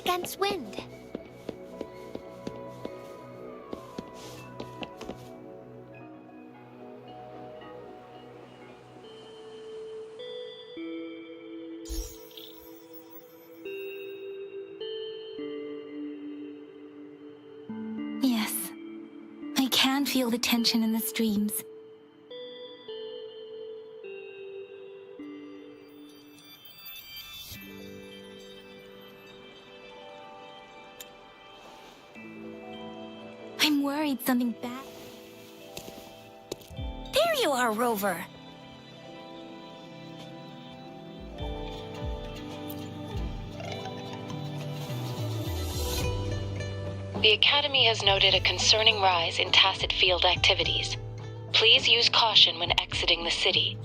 against wind. Yes, I can feel the tension in the streams. I'm worried something bad. There you are, Rover. The Academy has noted a concerning rise in tacit field activities. Please use caution when exiting the city.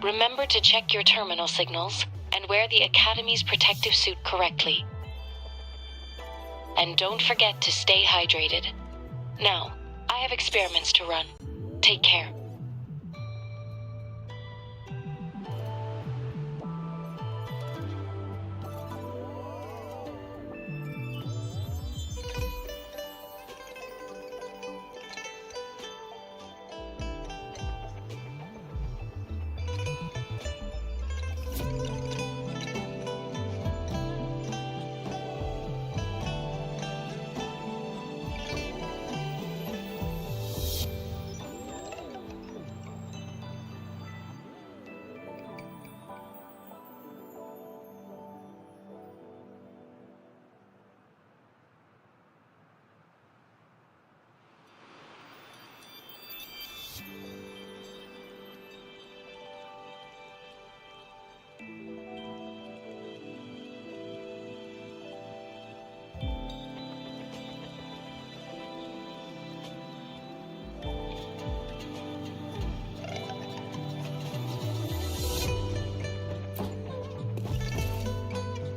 Remember to check your terminal signals and wear the Academy's protective suit correctly. And don't forget to stay hydrated. Now, I have experiments to run. Take care.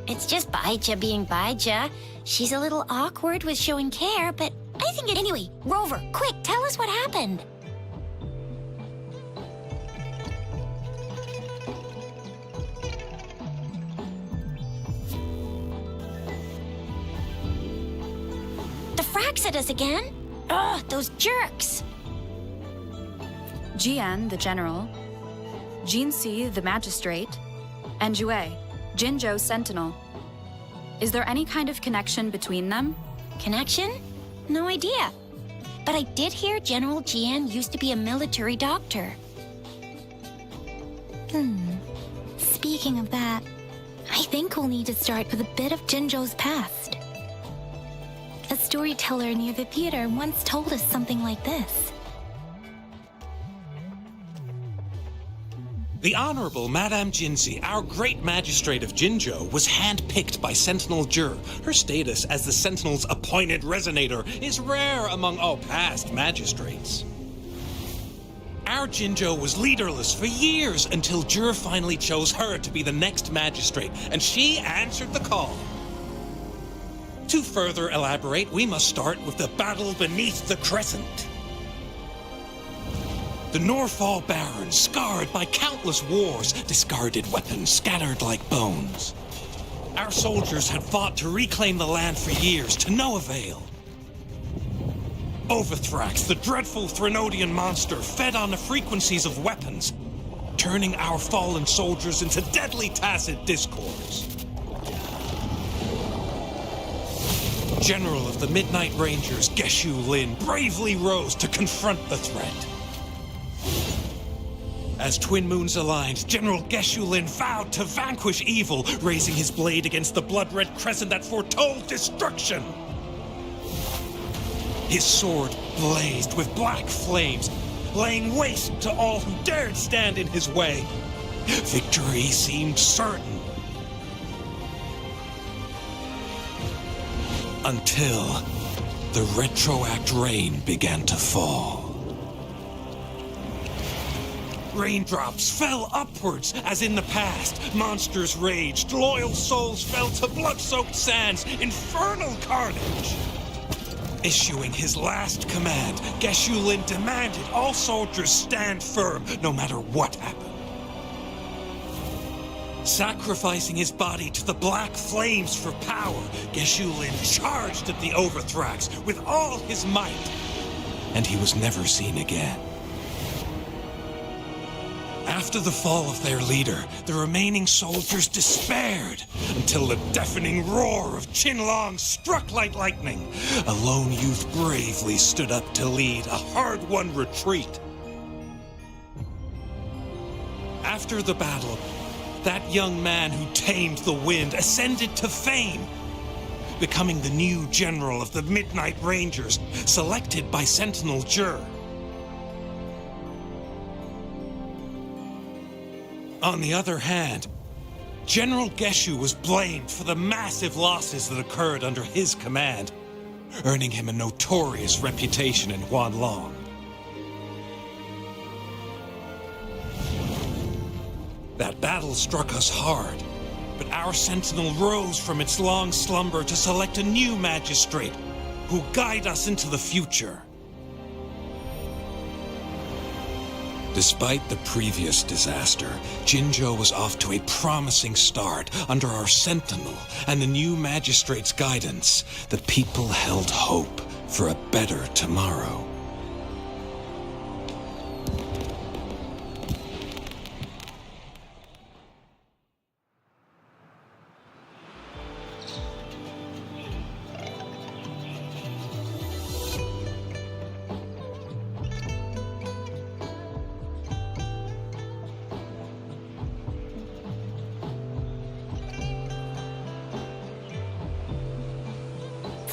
It's just Baija being Baija. She's a little awkward with showing care, but I think it anyway. Rover, quick, tell us what happened. The frags at us again? Ugh, those jerks. Jian, the general, Jinsi, the magistrate, and Jue, Jinzhou's sentinel. Is there any kind of connection between them? Connection? No idea. But I did hear General Jian used to be a military doctor. Speaking of that, I think we'll need to start with a bit of Jinzhou's past. A storyteller near the theater once told us something like this. The Honorable Madame Jinzi, our great magistrate of Jinzhou, was handpicked by Sentinel Jur. Her status as the Sentinel's appointed resonator is rare among all past magistrates. Our Jinzhou was leaderless for years until Jur finally chose her to be the next magistrate, and she answered the call. To further elaborate, we must start with the battle beneath the crescent. The Norfall Barons, scarred by countless wars, discarded weapons scattered like bones. Our soldiers had fought to reclaim the land for years, to no avail. Overthrax, the dreadful Threnodian monster, fed on the frequencies of weapons, turning our fallen soldiers into deadly tacit discords. General of the Midnight Rangers, Geshu Lin, bravely rose to confront the threat. As twin moons aligned, General Geshu-Lin vowed to vanquish evil, raising his blade against the blood-red crescent that foretold destruction. His sword blazed with black flames, laying waste to all who dared stand in his way. Victory seemed certain. Until the retroact rain began to fall. Raindrops fell upwards as in the past. Monsters raged, loyal souls fell to blood-soaked sands, infernal carnage. Issuing his last command, Geshu-Lin demanded all soldiers stand firm no matter what happened. Sacrificing his body to the black flames for power, Geshu-Lin charged at the Overthrax with all his might, and he was never seen again. After the fall of their leader, the remaining soldiers despaired until the deafening roar of Qinlong struck like lightning. A lone youth bravely stood up to lead a hard-won retreat. After the battle, that young man who tamed the wind ascended to fame, becoming the new general of the Midnight Rangers, selected by Sentinel Jur. On the other hand, General Geshu was blamed for the massive losses that occurred under his command, earning him a notorious reputation in Huanglong. That battle struck us hard, but our sentinel rose from its long slumber to select a new magistrate who guide us into the future. Despite the previous disaster, Jinzhou was off to a promising start under our sentinel and the new magistrate's guidance. The people held hope for a better tomorrow.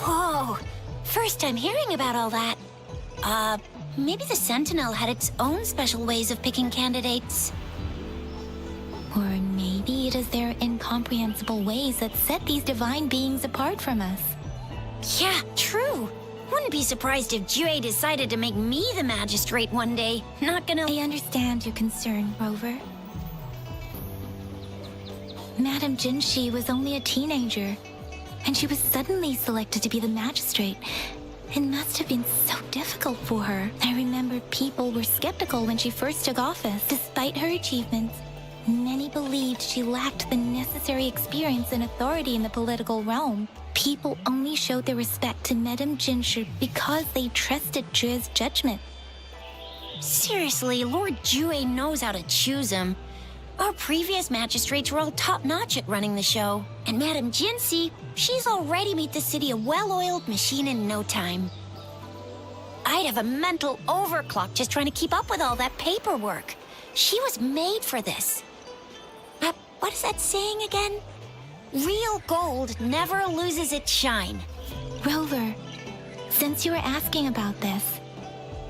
Whoa, first time hearing about all that. Maybe the Sentinel had its own special ways of picking candidates. Or maybe it is their incomprehensible ways that set these divine beings apart from us. Yeah, true. Wouldn't be surprised if Jue decided to make me the magistrate one day. Not gonna... I understand your concern, Rover. Madame Jinshi was only a teenager, and she was suddenly selected to be the magistrate. It must have been so difficult for her. I remember people were skeptical when she first took office. Despite her achievements, many believed she lacked the necessary experience and authority in the political realm. People only showed their respect to Madame Jinshi because they trusted Jue's judgment. Seriously, Lord Jue knows how to choose him. Our previous magistrates were all top-notch at running the show. And Madame Jinshi, she's already made the city a well-oiled machine in no time. I'd have a mental overclock just trying to keep up with all that paperwork. She was made for this. What is that saying again? Real gold never loses its shine. Rover, since you were asking about this,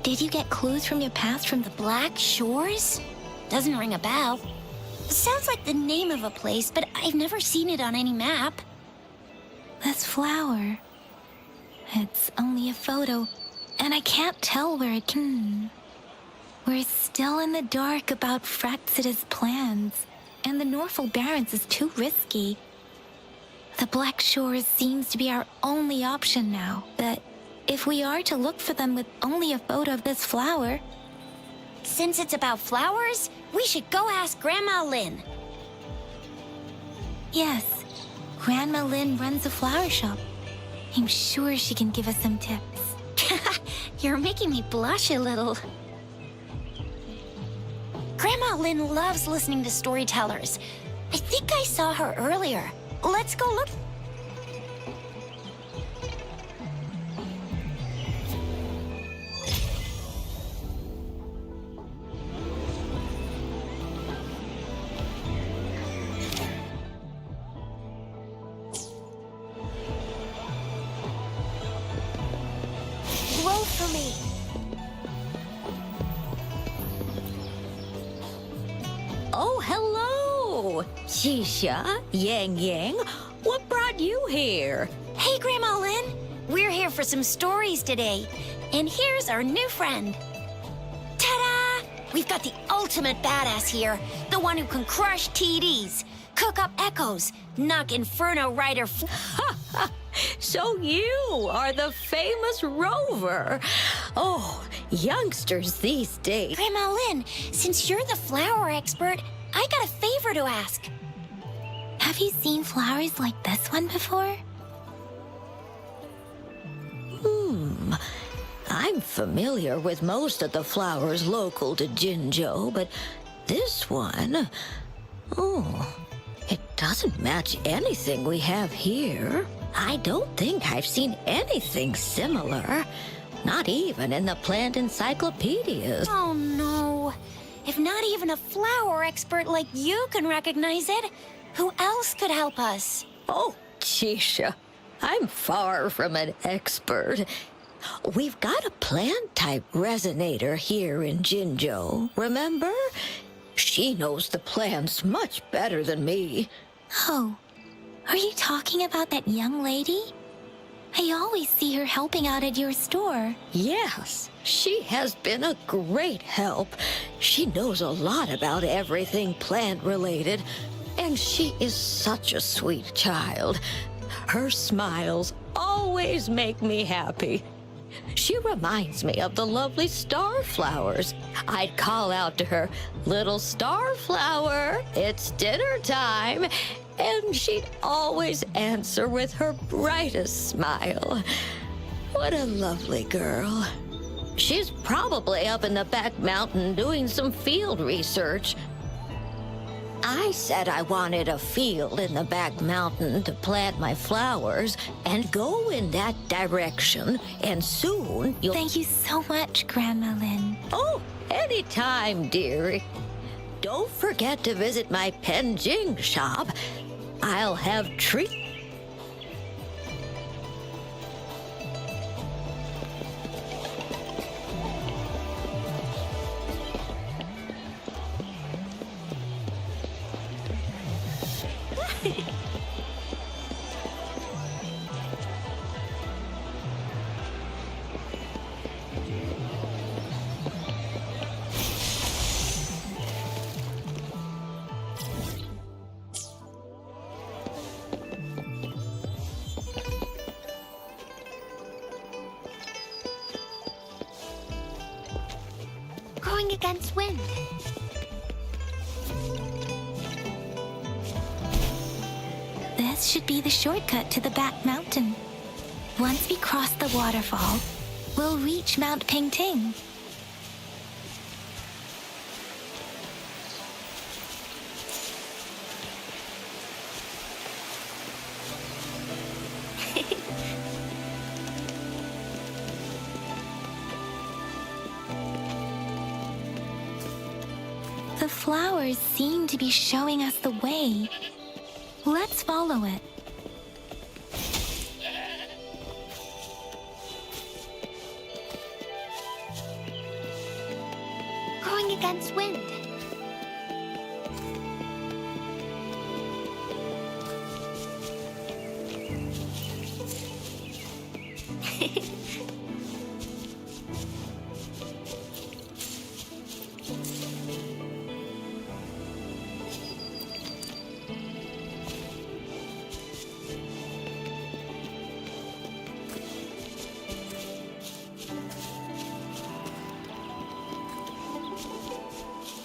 did you get clues from your past from the Black Shores? Doesn't ring a bell. Sounds like the name of a place, but I've never seen it on any map. This flower? It's only a photo, and I can't tell where it came. We're still in the dark about Fraxita's plans, and the Norfolk Barrens is too risky. The Black Shores seems to be our only option now, but if we are to look for them with only a photo of this flower... Since it's about flowers, we should go ask Grandma Lin. Yes, Grandma Lin runs a flower shop. I'm sure she can give us some tips. You're making me blush a little. Grandma Lin loves listening to storytellers. I think I saw her earlier. Let's go look. Oh, hello! Shisha, Yang Yang, what brought you here? Hey, Grandma Lynn. We're here for some stories today. And here's our new friend. Ta-da! We've got the ultimate badass here. The one who can crush TDs, cook up echoes, knock Inferno Rider So you are the famous Rover. Oh, youngsters these days. Grandma Lynn, since you're the flower expert, I got a favor to ask. Have you seen flowers like this one before? I'm familiar with most of the flowers local to Jinzhou, but this one, it doesn't match anything we have here. I don't think I've seen anything similar, not even in the plant encyclopedias. Oh, no. If not even a flower expert like you can recognize it, who else could help us? Oh, Chisha, I'm far from an expert. We've got a plant-type resonator here in Jinzhou, remember? She knows the plants much better than me. Oh, are you talking about that young lady? I always see her helping out at your store. Yes, she has been a great help. She knows a lot about everything plant-related, and she is such a sweet child. Her smiles always make me happy. She reminds me of the lovely starflowers. I'd call out to her, "Little starflower, it's dinner time," and she'd always answer with her brightest smile. What a lovely girl. She's probably up in the back mountain doing some field research. I said I wanted a field in the back mountain to plant my flowers, and go in that direction, and soon you'll... Thank you so much, Grandma Lynn. Oh, anytime, dearie. Don't forget to visit my Penjing shop. I'll have treats. Going against wind. This should be the shortcut to the back mountain. Once we cross the waterfall, we'll reach Mount Pingting. The flowers seem to be showing us the way. Let's follow it. Going against wind.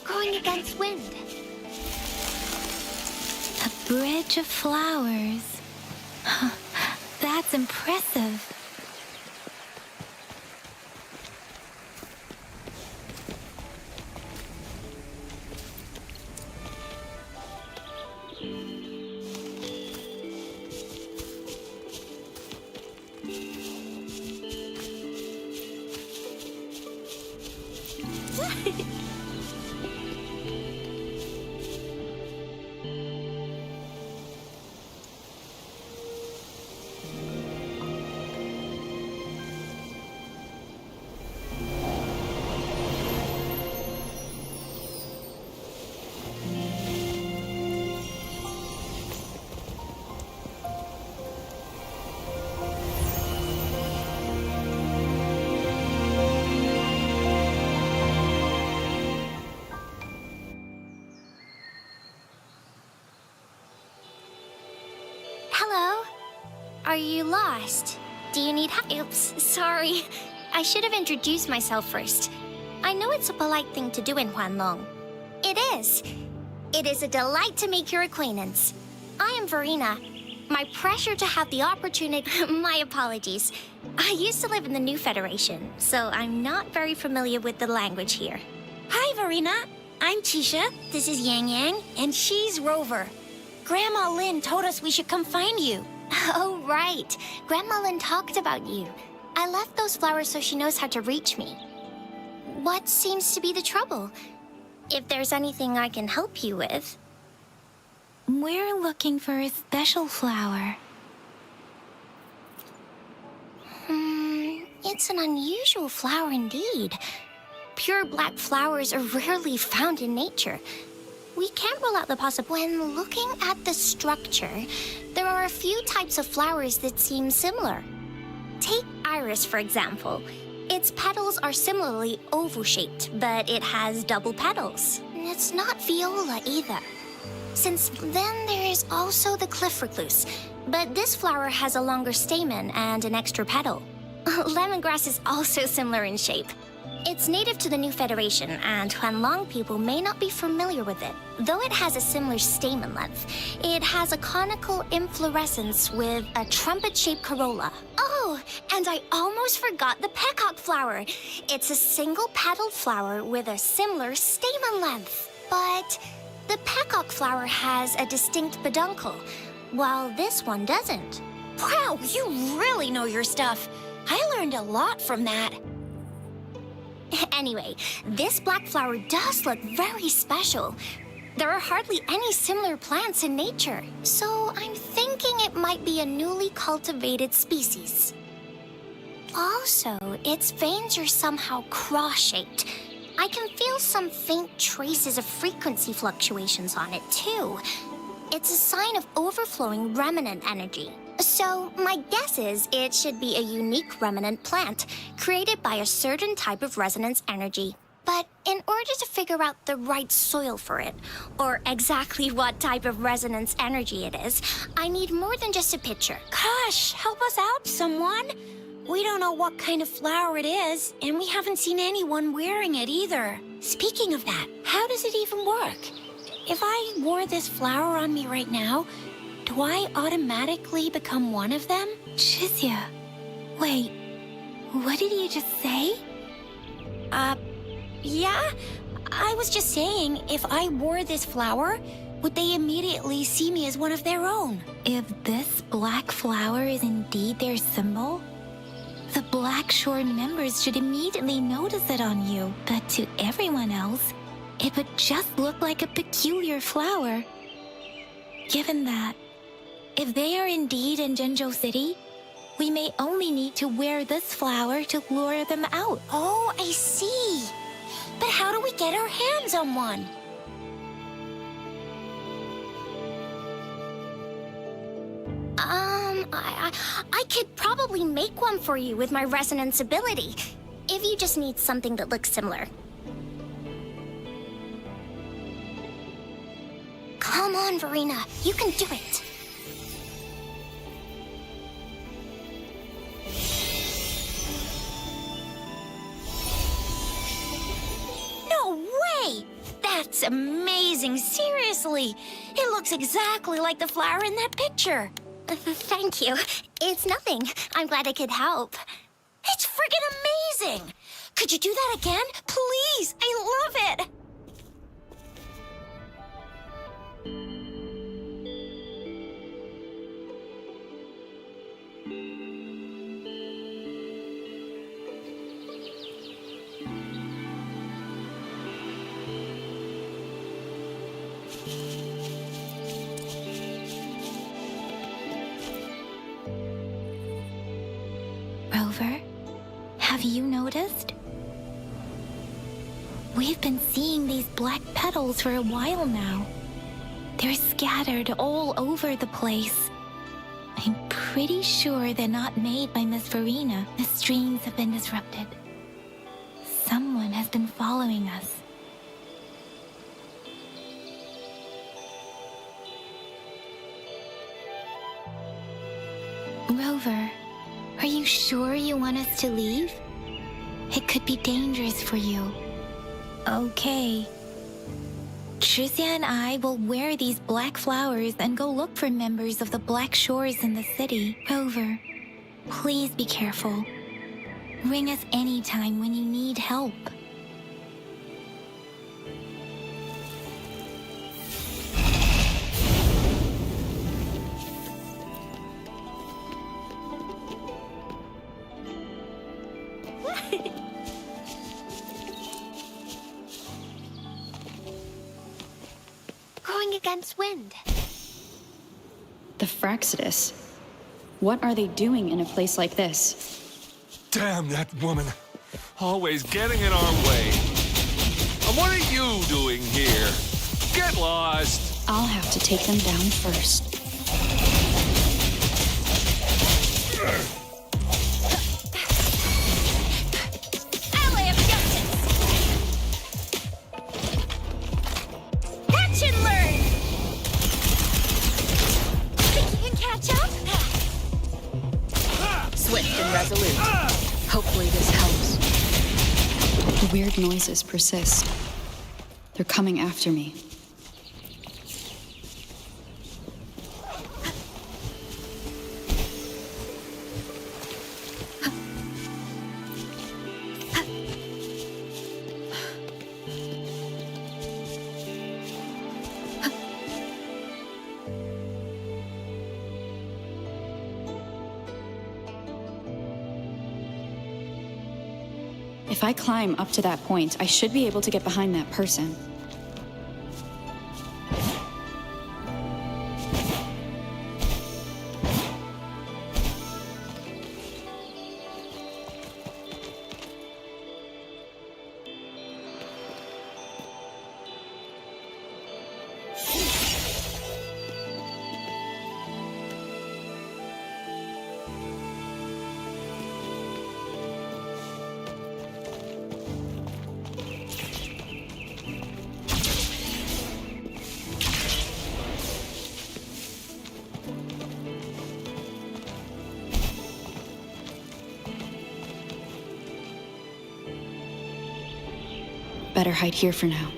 Going against wind. A bridge of flowers. That's impressive. Are you lost? Do you need help? Oops, sorry. I should have introduced myself first. I know it's a polite thing to do in Huanglong. It is. It is a delight to make your acquaintance. I am Verena. My pleasure to have the opportunity... My apologies. I used to live in the New Federation, so I'm not very familiar with the language here. Hi, Verena. I'm Tisha. This is Yang Yang, and she's Rover. Grandma Lynn told us we should come find you. Oh, right. Grandma Lynn talked about you. I left those flowers so she knows how to reach me. What seems to be the trouble? If there's anything I can help you with... We're looking for a special flower. It's an unusual flower indeed. Pure black flowers are rarely found in nature. We can't rule out the possible. When looking at the structure, there are a few types of flowers that seem similar. Take iris, for example. Its petals are similarly oval-shaped, but it has double petals. It's not viola either. Since then, there is also the cliff recluse, but this flower has a longer stamen and an extra petal. Lemongrass is also similar in shape. It's native to the New Federation, and Huanglong people may not be familiar with it. Though it has a similar stamen length, it has a conical inflorescence with a trumpet-shaped corolla. Oh, and I almost forgot the peacock flower. It's a single-petaled flower with a similar stamen length. But the peacock flower has a distinct peduncle, while this one doesn't. Wow, you really know your stuff. I learned a lot from that. Anyway, this black flower does look very special. There are hardly any similar plants in nature, so I'm thinking it might be a newly cultivated species. Also, its veins are somehow cross-shaped. I can feel some faint traces of frequency fluctuations on it, too. It's a sign of overflowing remnant energy. So, my guess is it should be a unique remnant plant, created by a certain type of resonance energy. But in order to figure out the right soil for it, or exactly what type of resonance energy it is, I need more than just a picture. Gosh, help us out, someone. We don't know what kind of flower it is, and we haven't seen anyone wearing it either. Speaking of that, how does it even work? If I wore this flower on me right now, do I automatically become one of them? Chizia, wait, what did you just say? Yeah? I was just saying, if I wore this flower, would they immediately see me as one of their own? If this black flower is indeed their symbol, the Black Shore members should immediately notice it on you. But to everyone else, it would just look like a peculiar flower. Given that, if they are indeed in Jinzhou City, we may only need to wear this flower to lure them out. Oh, I see. But how do we get our hands on one? I could probably make one for you with my resonance ability, if you just need something that looks similar. Come on, Verena, you can do it. No way! That's amazing, seriously. It looks exactly like the flower in that picture. Thank you. It's nothing. I'm glad I could help. It's friggin' amazing! Could you do that again? Please! I love it! Rover, have you noticed? We've been seeing these black petals for a while now. They're scattered all over the place. I'm pretty sure they're not made by Miss Verena. The streams have been disrupted. Someone has been following us. Rover, are you sure you want us to leave? It could be dangerous for you. Okay. Tricia and I will wear these black flowers and go look for members of the Black Shores in the city. Rover, please be careful. Ring us anytime when you need help. Going against wind. The Fraxidus. What are they doing in a place like this? Damn that woman. Always getting in our way. And what are you doing here? Get lost. I'll have to take them down first. Ally of justice! Catch and learn! Think you can catch up? Swift and resolute. Hopefully this helps. The weird noises persist. They're coming after me. If I climb up to that point, I should be able to get behind that person. Better hide here for now.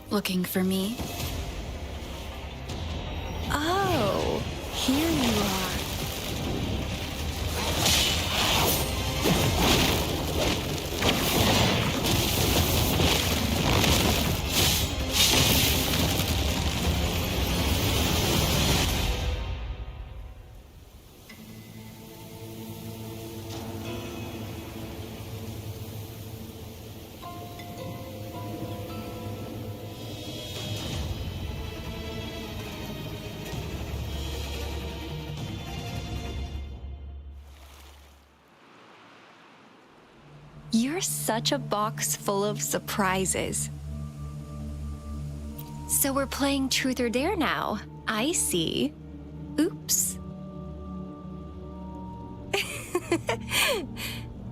Looking for me? Oh, here you are. You're such a box full of surprises. So we're playing Truth or Dare now. I see. Oops.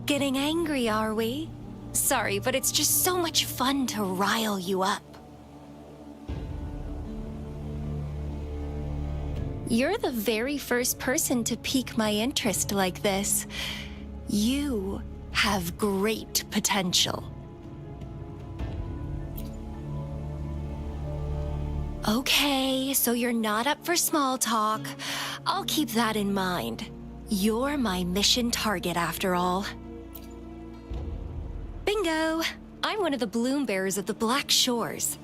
Getting angry, are we? Sorry, but it's just so much fun to rile you up. You're the very first person to pique my interest like this. You have great potential. Okay, so you're not up for small talk. I'll keep that in mind. You're my mission target after all. Bingo! I'm one of the bloom bearers of the Black Shores.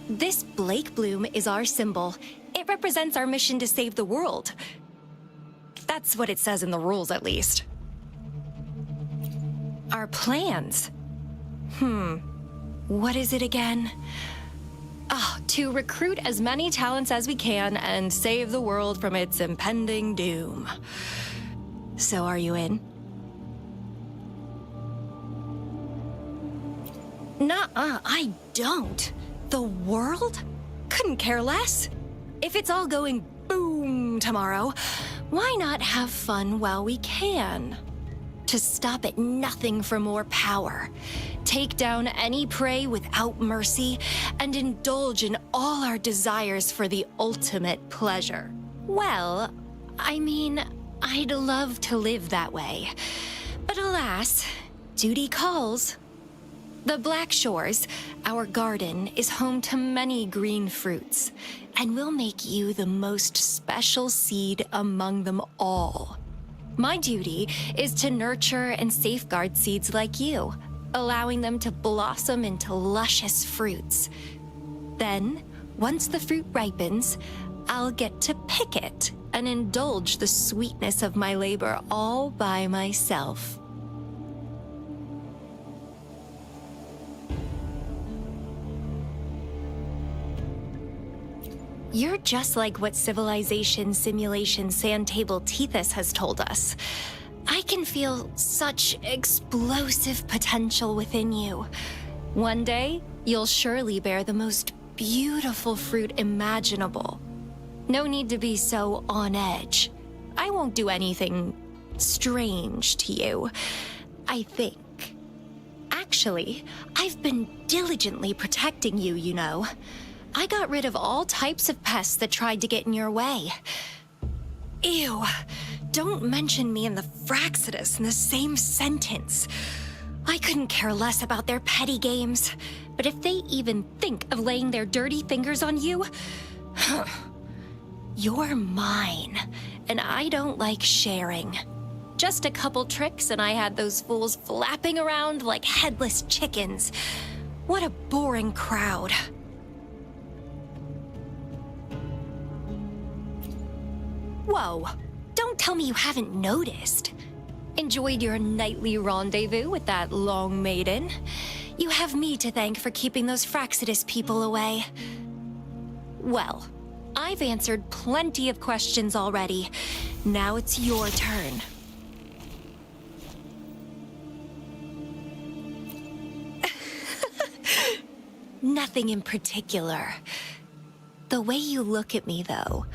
This Blake bloom is our symbol. It represents our mission to save the world. That's what it says in the rules, at least. Our plans? What is it again? To recruit as many talents as we can and save the world from its impending doom. So are you in? Nuh-uh, I don't. The world? Couldn't care less. If it's all going boom tomorrow, why not have fun while we can? To stop at nothing for more power, take down any prey without mercy, and indulge in all our desires for the ultimate pleasure. Well, I mean, I'd love to live that way. But alas, duty calls. The Black Shores, our garden, is home to many green fruits, and will make you the most special seed among them all. My duty is to nurture and safeguard seeds like you, allowing them to blossom into luscious fruits. Then, once the fruit ripens, I'll get to pick it and indulge the sweetness of my labor all by myself. You're just like what Civilization Simulation Sandtable Tethys has told us. I can feel such explosive potential within you. One day, you'll surely bear the most beautiful fruit imaginable. No need to be so on edge. I won't do anything strange to you, I think. Actually, I've been diligently protecting you, you know. I got rid of all types of pests that tried to get in your way. Ew, don't mention me and the Fraxidus in the same sentence. I couldn't care less about their petty games, but if they even think of laying their dirty fingers on you, you're mine, and I don't like sharing. Just a couple tricks and I had those fools flapping around like headless chickens. What a boring crowd. Whoa, don't tell me you haven't noticed. Enjoyed your nightly rendezvous with that long maiden? You have me to thank for keeping those Fraxidus people away. Well, I've answered plenty of questions already. Now it's your turn. Nothing in particular. The way you look at me, though,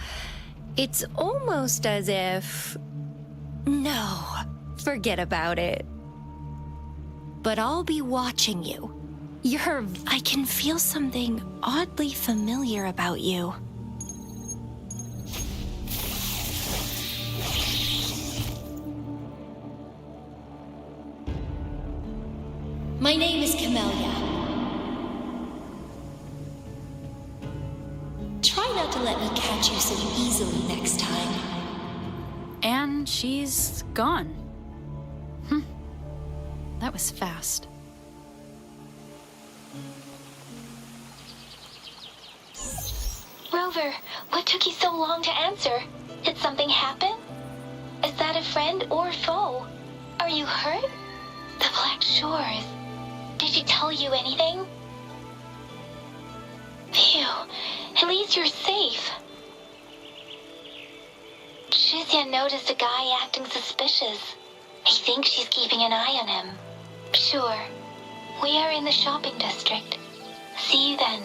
it's almost as if... No, forget about it. But I'll be watching you. I can feel something oddly familiar about you. My name is Camellia. Try not to let me catch you so easily next time. And she's gone. That was fast. Rover, what took you so long to answer? Did something happen? Is that a friend or foe? Are you hurt? The Black Shores. Did she tell you anything? Phew, at least you're safe. Shixian noticed a guy acting suspicious. He thinks she's keeping an eye on him. Sure. We are in the shopping district. See you then.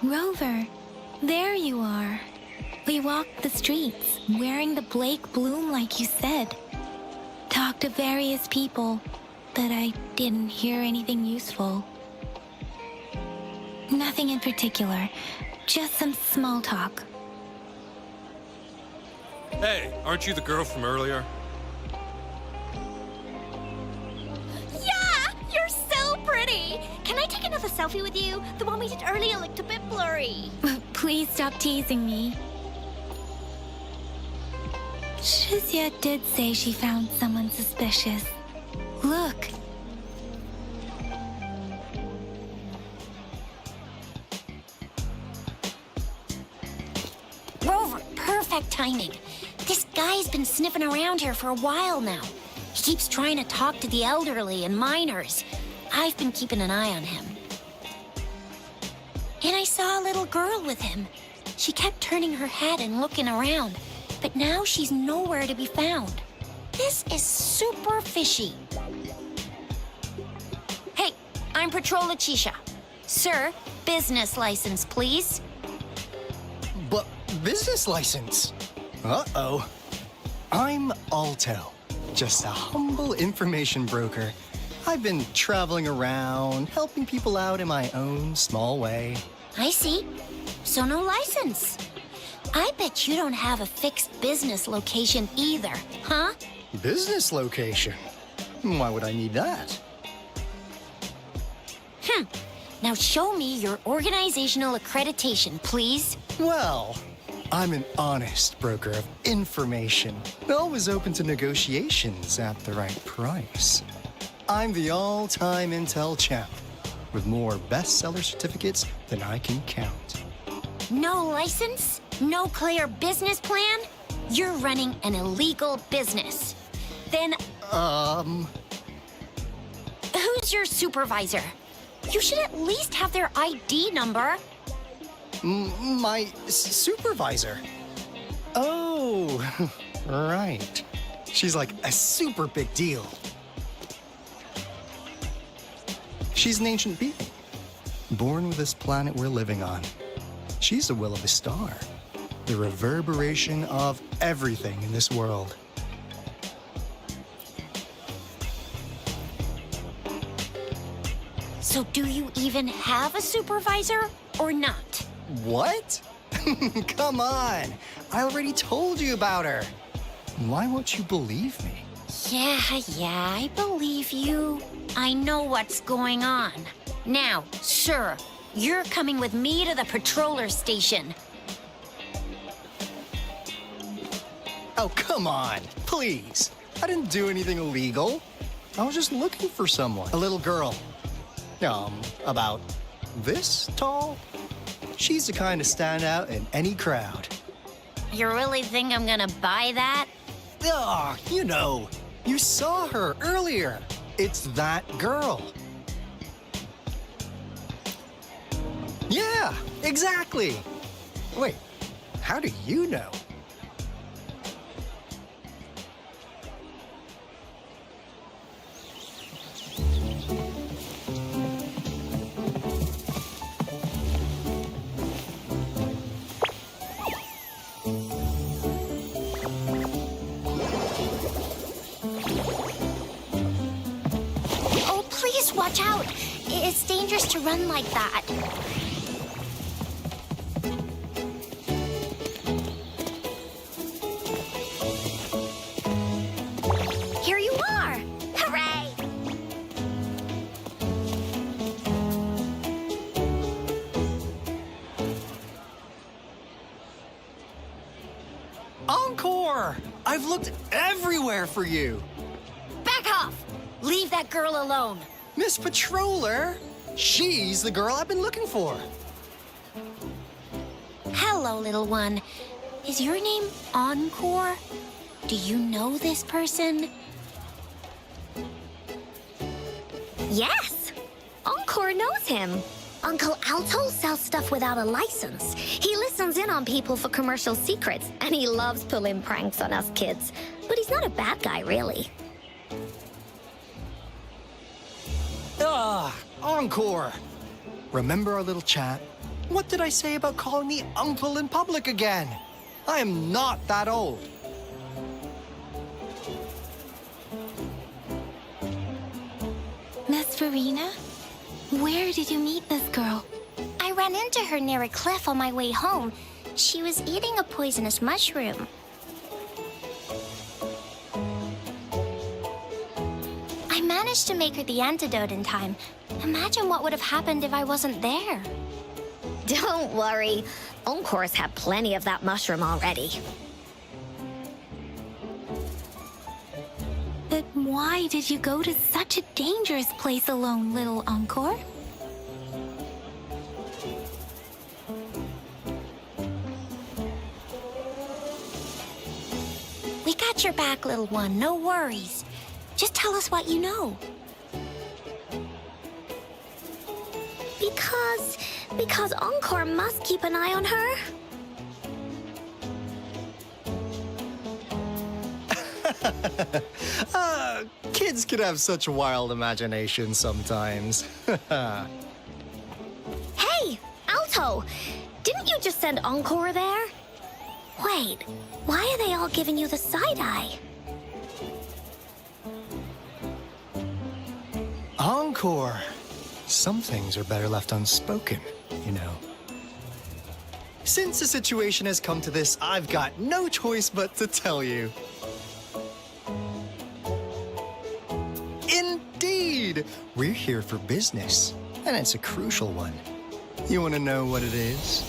Rover, there you are. We walked the streets, wearing the Blake bloom like you said. Talked to various people, but I didn't hear anything useful. Nothing in particular, just some small talk. Hey, aren't you the girl from earlier? Yeah! You're so pretty! Can I take another selfie with you? The one we did earlier looked a bit blurry. Please stop teasing me. Shizia did say she found someone suspicious. Look. Rover, perfect timing. This guy's been sniffing around here for a while now. He keeps trying to talk to the elderly and minors. I've been keeping an eye on him. And I saw a little girl with him. She kept turning her head and looking around, but now she's nowhere to be found. This is super fishy. Hey, I'm Patrol Letitia. Sir, business license, please. But business license? Uh-oh. I'm Alto, just a humble information broker. I've been traveling around, helping people out in my own small way. I see. So no license. I bet you don't have a fixed business location either, huh? Business location? Why would I need that? Now show me your organizational accreditation, please. Well, I'm an honest broker of information, always open to negotiations at the right price. I'm the all-time Intel champ, with more bestseller certificates than I can count. No license? No clear business plan? You're running an illegal business. Then, who's your supervisor? You should at least have their ID number. My supervisor? Oh, right. She's like a super big deal. She's an ancient being, born with this planet we're living on. She's the will of the star, the reverberation of everything in this world. So do you even have a supervisor or not? What? Come on! I already told you about her. Why won't you believe me? Yeah, I believe you. I know what's going on. Now, sir, you're coming with me to the patroller station. Oh, come on, please. I didn't do anything illegal. I was just looking for someone. A little girl. About this tall. She's the kind to stand out in any crowd. You really think I'm gonna buy that? Ah, you know, you saw her earlier. It's that girl. Yeah, exactly. Wait, how do you know? Oh, please watch out. It's dangerous to run like that. Here you are. Hooray! Encore! I've looked everywhere for you. Back off! Leave that girl alone. Miss Patroller, she's the girl I've been looking for. Hello, little one. Is your name Encore? Do you know this person? Yes. Encore knows him. Uncle Alto sells stuff without a license. He listens in on people for commercial secrets, and he loves pulling pranks on us kids. But he's not a bad guy, really. Encore! Remember our little chat? What did I say about calling me uncle in public again? I am not that old. Miss Verena? Where did you meet this girl? I ran into her near a cliff on my way home. She was eating a poisonous mushroom. I managed to make her the antidote in time. Imagine what would have happened if I wasn't there. Don't worry. Encore's had plenty of that mushroom already. But why did you go to such a dangerous place alone, little Encore? We got your back, little one. No worries. Just tell us what you know. Because Encore must keep an eye on her. Kids can have such wild imaginations sometimes. Hey, Alto! Didn't you just send Encore there? Wait, why are they all giving you the side eye? Encore. Some things are better left unspoken, you know. Since the situation has come to this, I've got no choice but to tell you. Indeed! We're here for business, and it's a crucial one. You want to know what it is?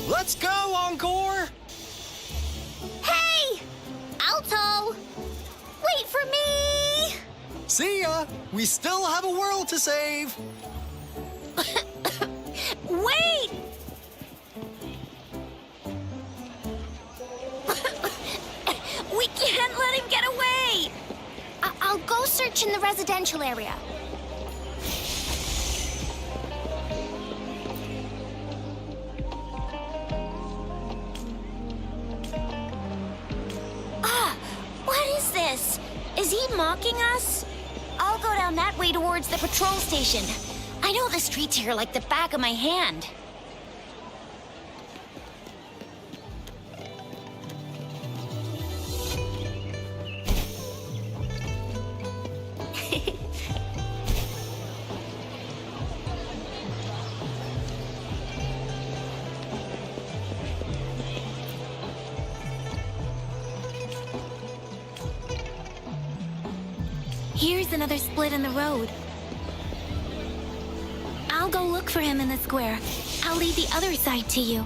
Let's go, Encore! Hey! Alto! Wait for me! See ya! We still have a world to save! Wait! We can't let him get away! I'll go search in the residential area. What is this? Is he mocking us? I'll go down that way towards the patrol station. I know the streets here like the back of my hand. Here's another split in the road. I'll go look for him in the square. I'll leave the other side to you.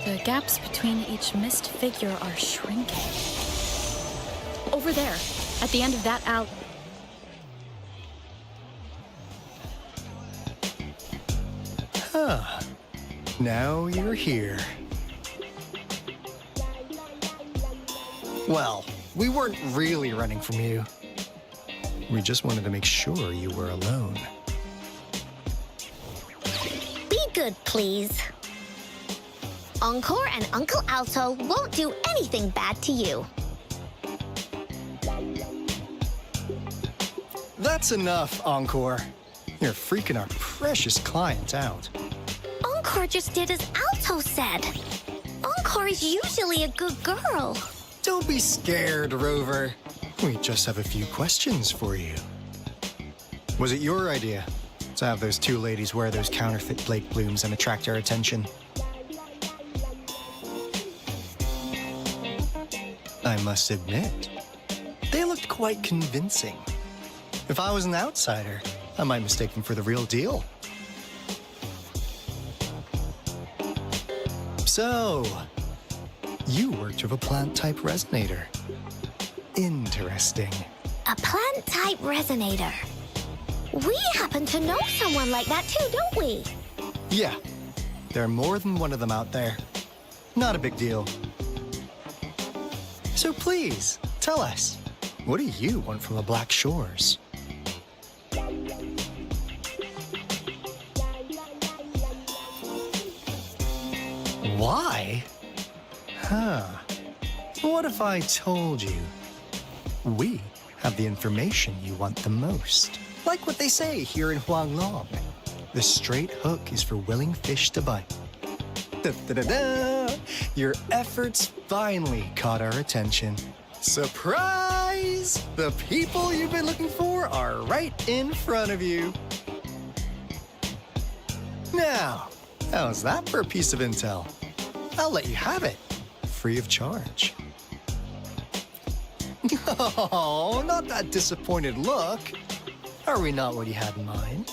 The gaps between each mist figure are shrinking. Over there, at the end of that alley. Huh. Now you're here. Well, we weren't really running from you. We just wanted to make sure you were alone. Be good, please. Encore and Uncle Alto won't do anything bad to you. That's enough, Encore. You're freaking our precious client out. Encore just did as Alto said. Encore is usually a good girl. Don't be scared, Rover. We just have a few questions for you. Was it your idea to have those two ladies wear those counterfeit Blake blooms and attract our attention? I must admit, they looked quite convincing. If I was an outsider, I might mistake them for the real deal. So, you worked with a plant-type resonator. Interesting. A plant-type resonator. We happen to know someone like that too, don't we? Yeah, there are more than one of them out there. Not a big deal. So please, Tell us, what do you want from the Black Shores? Why? Huh. What if I told you we have the information you want the most? Like what they say here in Huanglong. The straight hook is for willing fish to bite. Da-da-da-da! Your efforts finally caught our attention. Surprise! The people you've been looking for are right in front of you. Now, how's that for a piece of intel? I'll let you have it, free of charge. Oh, not that disappointed look. Are we not what you had in mind?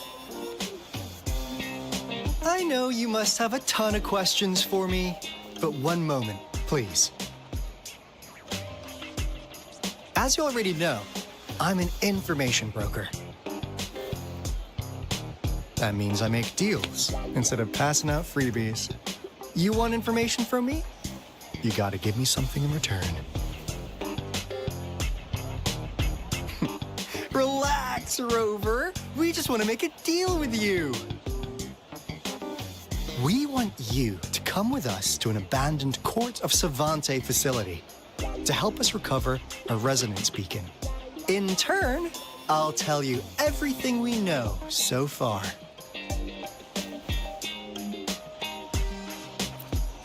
I know you must have a ton of questions for me, but one moment, please. As you already know, I'm an information broker. That means I make deals instead of passing out freebies. You want information from me? You gotta give me something in return. Relax, Rover. We just want to make a deal with you. We want you to come with us to an abandoned Court of Savante facility to help us recover a resonance beacon. In turn, I'll tell you everything we know so far.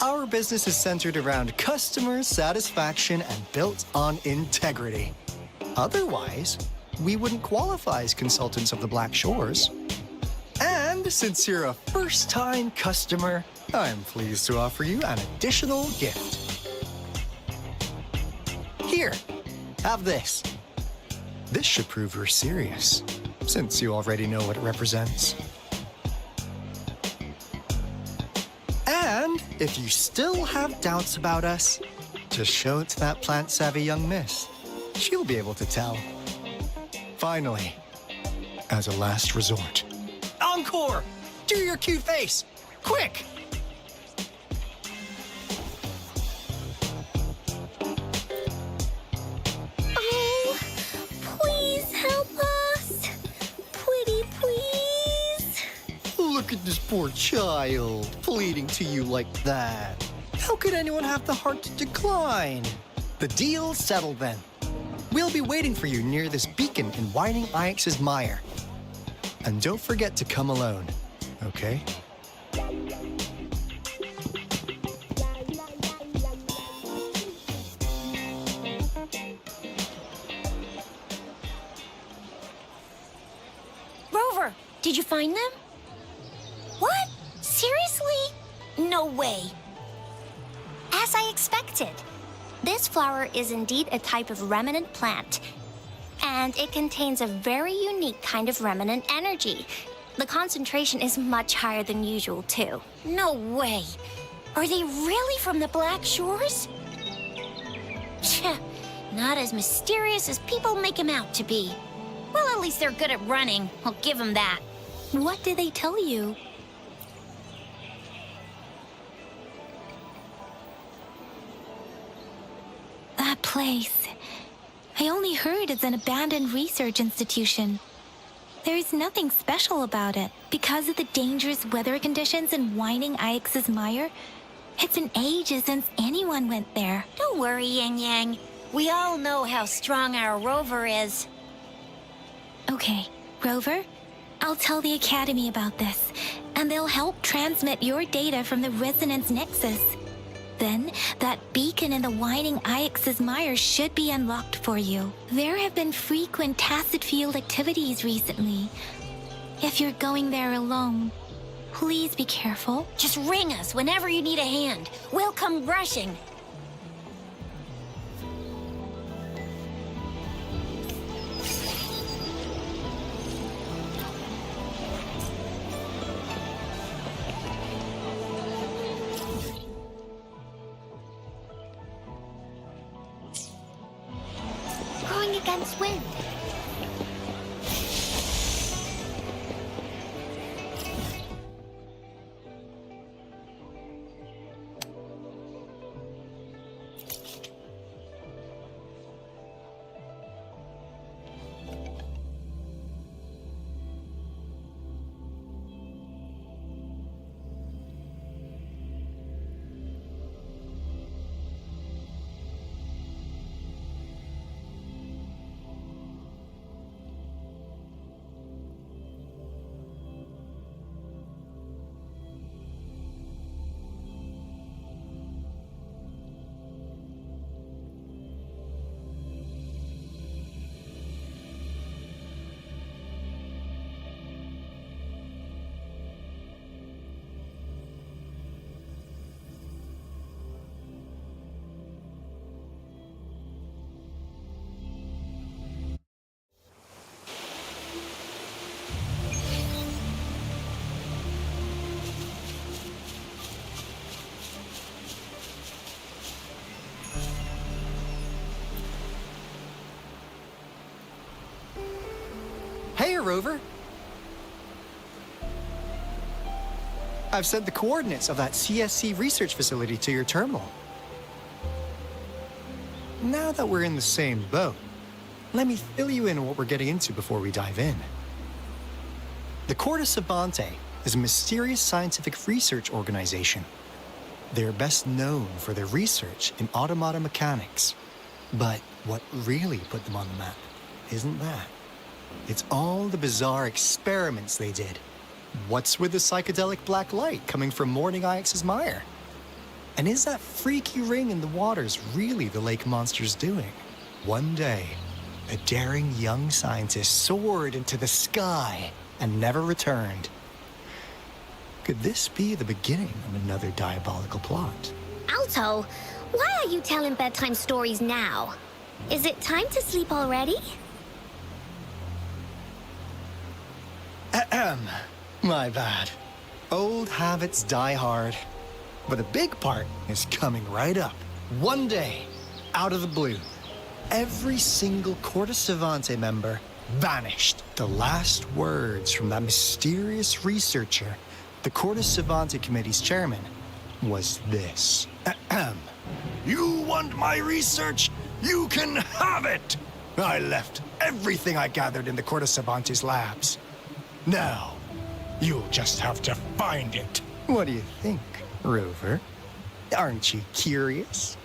Our business is centered around customer satisfaction and built on integrity. Otherwise, we wouldn't qualify as consultants of the Black Shores. And since you're a first-time customer, I'm pleased to offer you an additional gift. Here, have this. This should prove you're serious, since you already know what it represents. And if you still have doubts about us, just show it to that plant-savvy young miss. She'll be able to tell. Finally, as a last resort, encore! Do your cute face! Quick! Oh, please help us. Pretty please. Look at this poor child, pleading to you like that. How could anyone have the heart to decline? The deal's settled then. We'll be waiting for you near this beacon in Whining Ix's mire. And don't forget to come alone, okay? Rover, did you find them? What? Seriously? No way. As I expected. This flower is indeed a type of remnant plant, and it contains a very unique kind of remnant energy. The concentration is much higher than usual, too. No way. Are they really from the Black Shores? Tch, not as mysterious as people make them out to be. Well, at least they're good at running. I'll give them that. What did they tell you? That place. I only heard it's an abandoned research institution. There is nothing special about it. Because of the dangerous weather conditions in Whining Ix's mire, it's been ages since anyone went there. Don't worry, Yang Yang. We all know how strong our Rover is. Okay, Rover, I'll tell the Academy about this, and they'll help transmit your data from the Resonance Nexus. Then, that beacon in the Whining Ix's mire should be unlocked for you. There have been frequent tacit field activities recently. If you're going there alone, please be careful. Just ring us whenever you need a hand. We'll come rushing. Going against wind. Rover. I've sent the coordinates of that CSC research facility to your terminal. Now that we're in the same boat, let me fill you in on what we're getting into before we dive in. The Corte Savante is a mysterious scientific research organization. They're best known for their research in automata mechanics. But what really put them on the map isn't that. It's all the bizarre experiments they did. What's with the psychedelic black light coming from Morning Ix's mire? And is that freaky ring in the waters really the lake monster's doing? One day, a daring young scientist soared into the sky and never returned. Could this be the beginning of another diabolical plot? Alto, why are you telling bedtime stories now? Is it time to sleep already? Ahem. My bad. Old habits die hard. But a big part is coming right up. One day, out of the blue, every single Corte Savante member vanished. The last words from that mysterious researcher, the Corte Savante Committee's chairman, was this. Ahem. You want my research? You can have it! I left everything I gathered in the Corte Savante's labs. Now, you'll just have to find it. What do you think, Rover? Aren't you curious?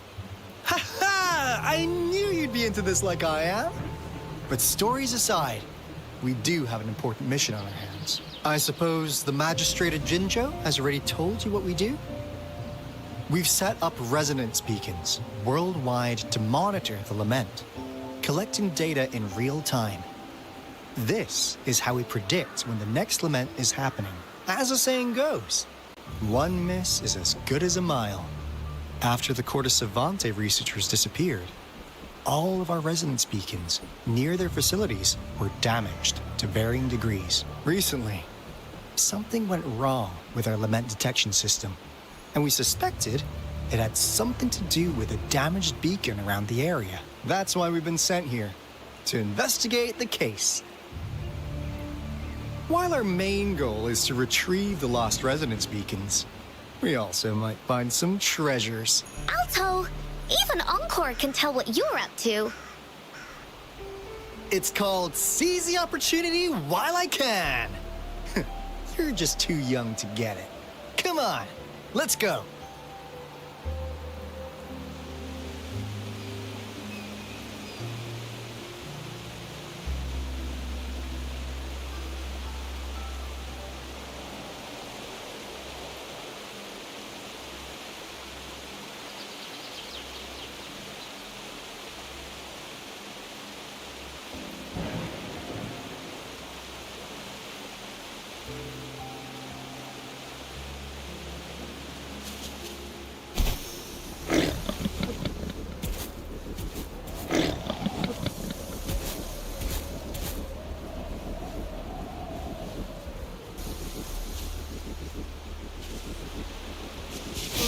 Ha ha! I knew you'd be into this like I am. But stories aside, we do have an important mission on our hands. I suppose the magistrate at Jinzhou has already told you what we do? We've set up resonance beacons worldwide to monitor the lament, collecting data in real time. This is how we predict when the next lament is happening. As the saying goes, one miss is as good as a mile. After the Corte Savante researchers disappeared, all of our resonance beacons near their facilities were damaged to varying degrees. Recently, something went wrong with our lament detection system, and we suspected it had something to do with a damaged beacon around the area. That's why we've been sent here, to investigate the case. While our main goal is to retrieve the lost resonance beacons, we also might find some treasures. Alto, even Encore can tell what you're up to. It's called Seize the Opportunity While I Can. You're just too young to get it. Come on, let's go.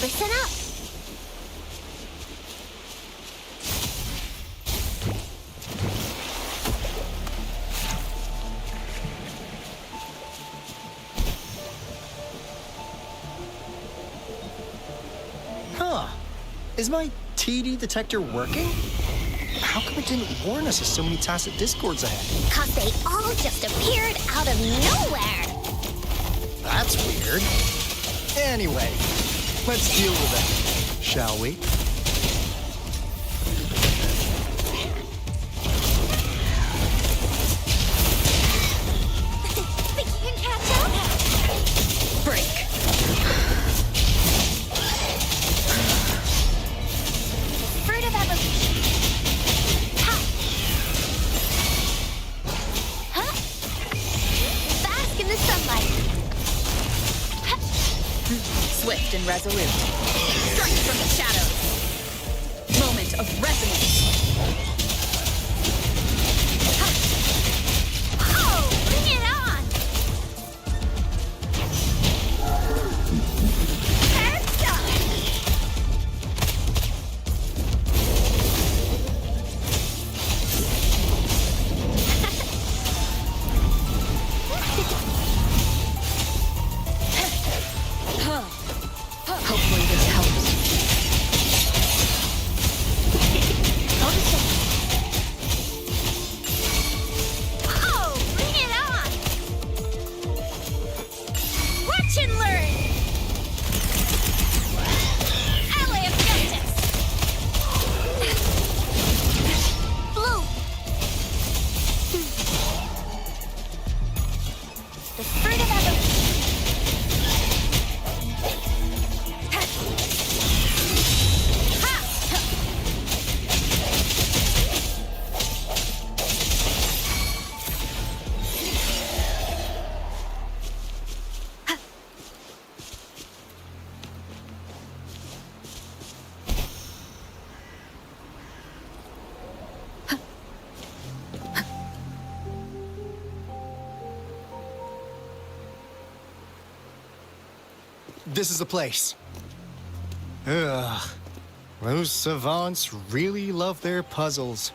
Listen up. Huh. Is my TD detector working? How come it didn't warn us of so many tacit discords ahead? 'Cause they all just appeared out of nowhere. That's weird. Anyway, let's deal with it, shall we? Think you can catch up? Break. Fruit of evolution. Ha! Huh? Bask in the sunlight. Swift and resolute. Strike from the shadows. Moment of resonance. Oh, bring it on! Heads up! this is the place. Ugh. Those savants really love their puzzles.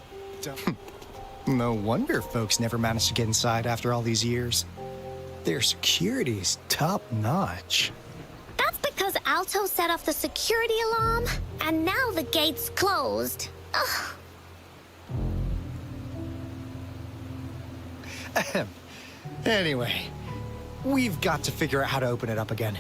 No wonder folks never managed to get inside after all these years. Their security's top-notch. That's because Alto set off the security alarm, and now the gate's closed. Ugh. Anyway, we've got to figure out how to open it up again.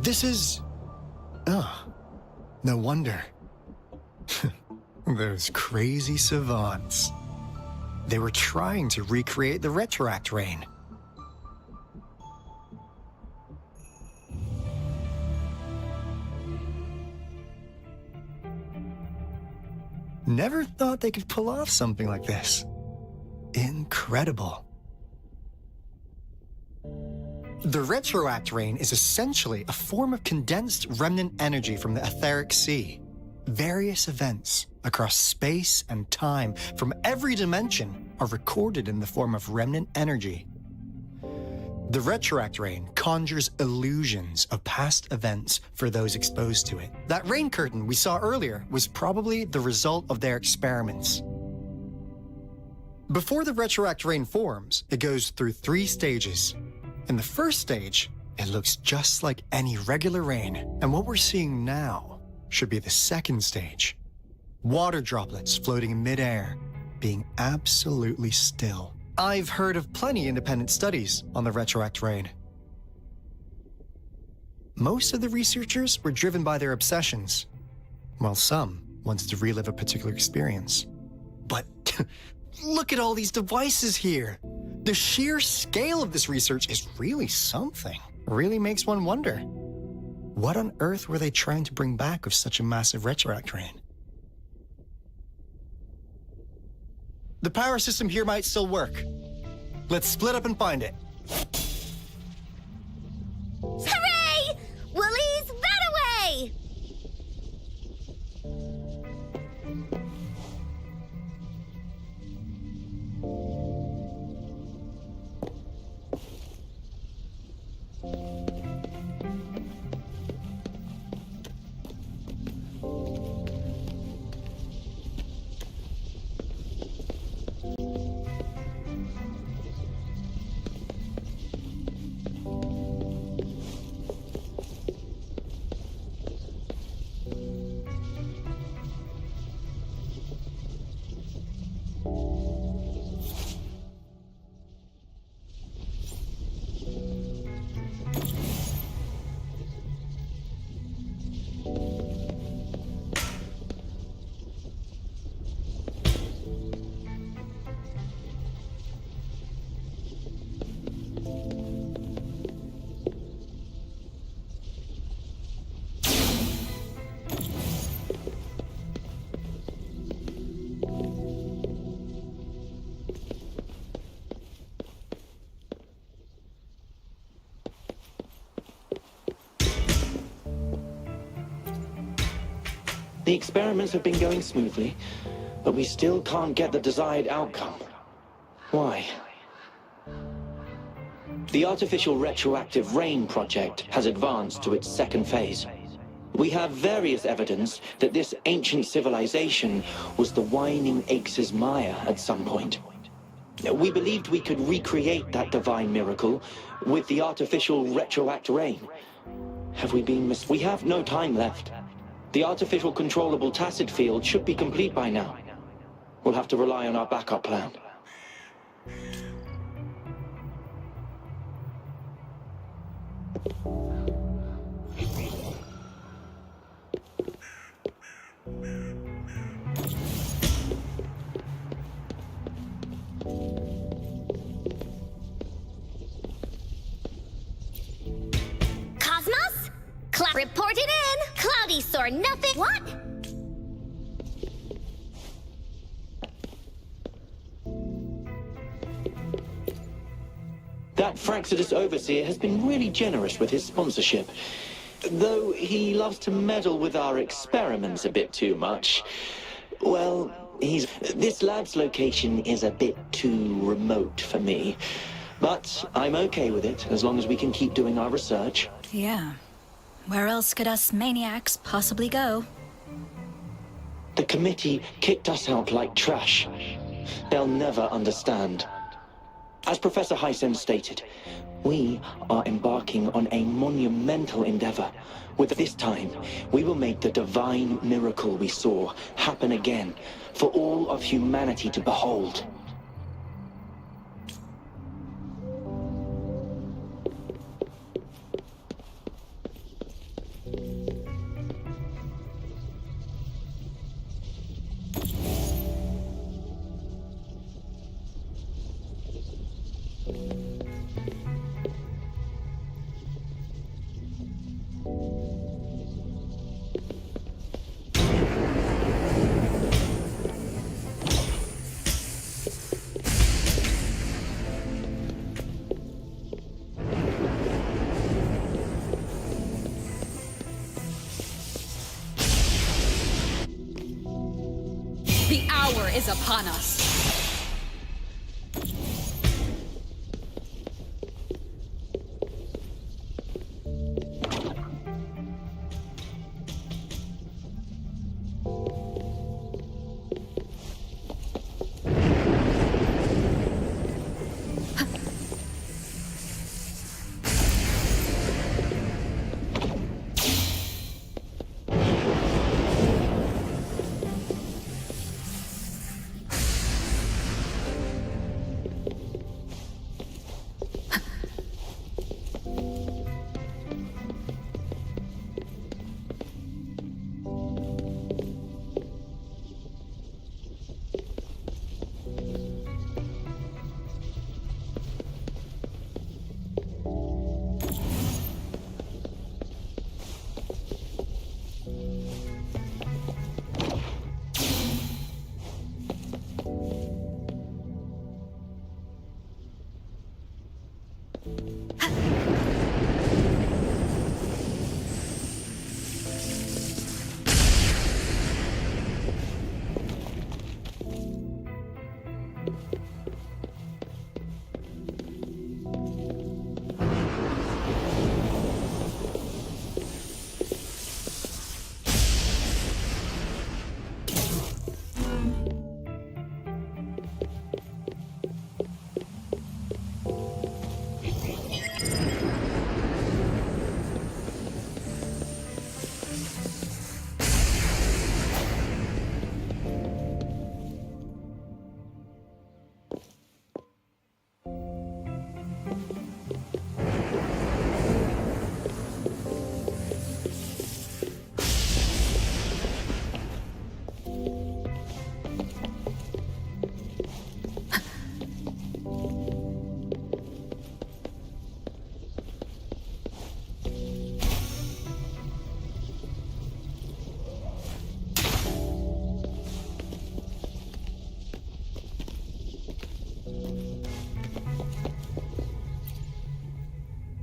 This is... Oh, no wonder. Those crazy savants. They were trying to recreate the retroact rain. Never thought they could pull off something like this. Incredible. The retroact rain is essentially a form of condensed remnant energy from the etheric sea. Various events across space and time from every dimension are recorded in the form of remnant energy. The retroact rain conjures illusions of past events for those exposed to it. That rain curtain we saw earlier was probably the result of their experiments. Before the retroact rain forms, it goes through 3 stages. In the first stage, it looks just like any regular rain, and what we're seeing now should be the second stage. Water droplets floating in midair, being absolutely still. I've heard of plenty independent studies on the retroact rain. Most of the researchers were driven by their obsessions, while some wanted to relive a particular experience. But look at all these devices here. The sheer scale of this research is really something. Really makes one wonder. What on earth were they trying to bring back with such a massive retroact rain? The power system here might still work. Let's split up and find it. Hooray! Willie's that away! The experiments have been going smoothly, but we still can't get the desired outcome. Why? The artificial retroactive rain project has advanced to its second phase. We have various evidence that this ancient civilization was the Whining Aches' Maya at some point. We believed we could recreate that divine miracle with the artificial retroact rain. Have we been We have no time left. The artificial controllable tacit field should be complete by now. We'll have to rely on our backup plan. Cosmos? Report it in! Cloudy saw nothing. What? That Fraxidus Overseer has been really generous with his sponsorship. Though he loves to meddle with our experiments a bit too much. Well, this lab's location is a bit too remote for me. But I'm okay with it, as long as we can keep doing our research. Yeah. Where else could us maniacs possibly go? The committee kicked us out like trash. They'll never understand. As Professor Hysen stated, we are embarking on a monumental endeavor. With this time, we will make the divine miracle we saw happen again for all of humanity to behold. The hour is upon us.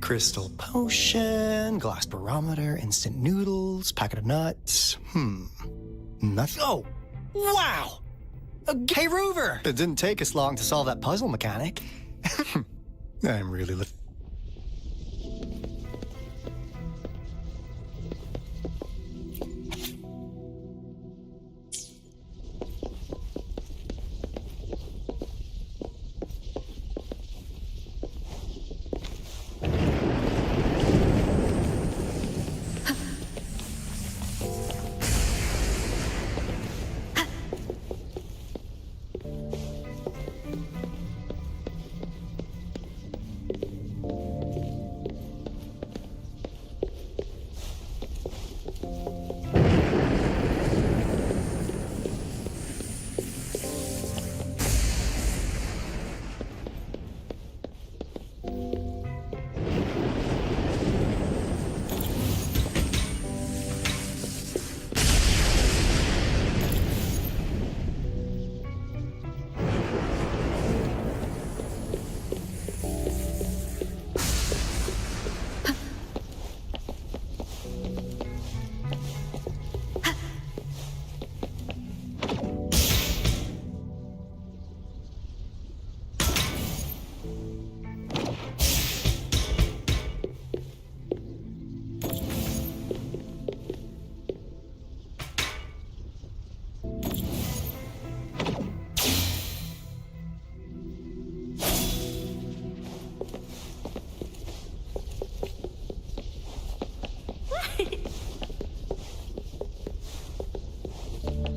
Crystal potion, glass barometer, instant noodles, packet of nuts. Nothing. Oh, wow! Hey, Rover! It didn't take us long to solve that puzzle mechanic. I'm really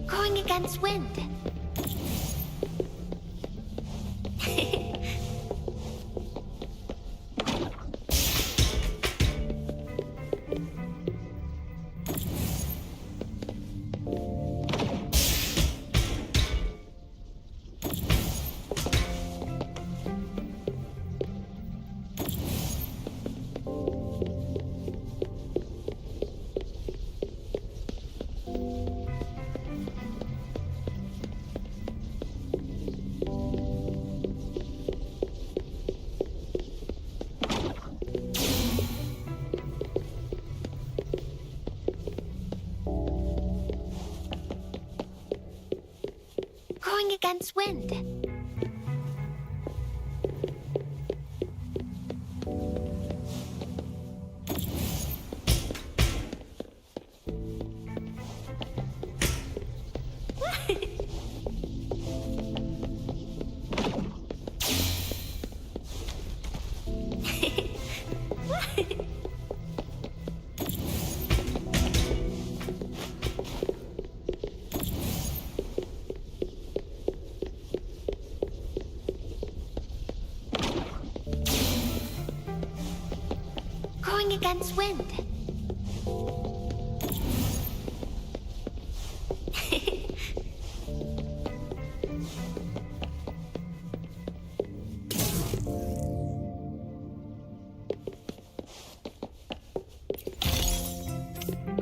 Going against wind. Going against wind. Going against wind.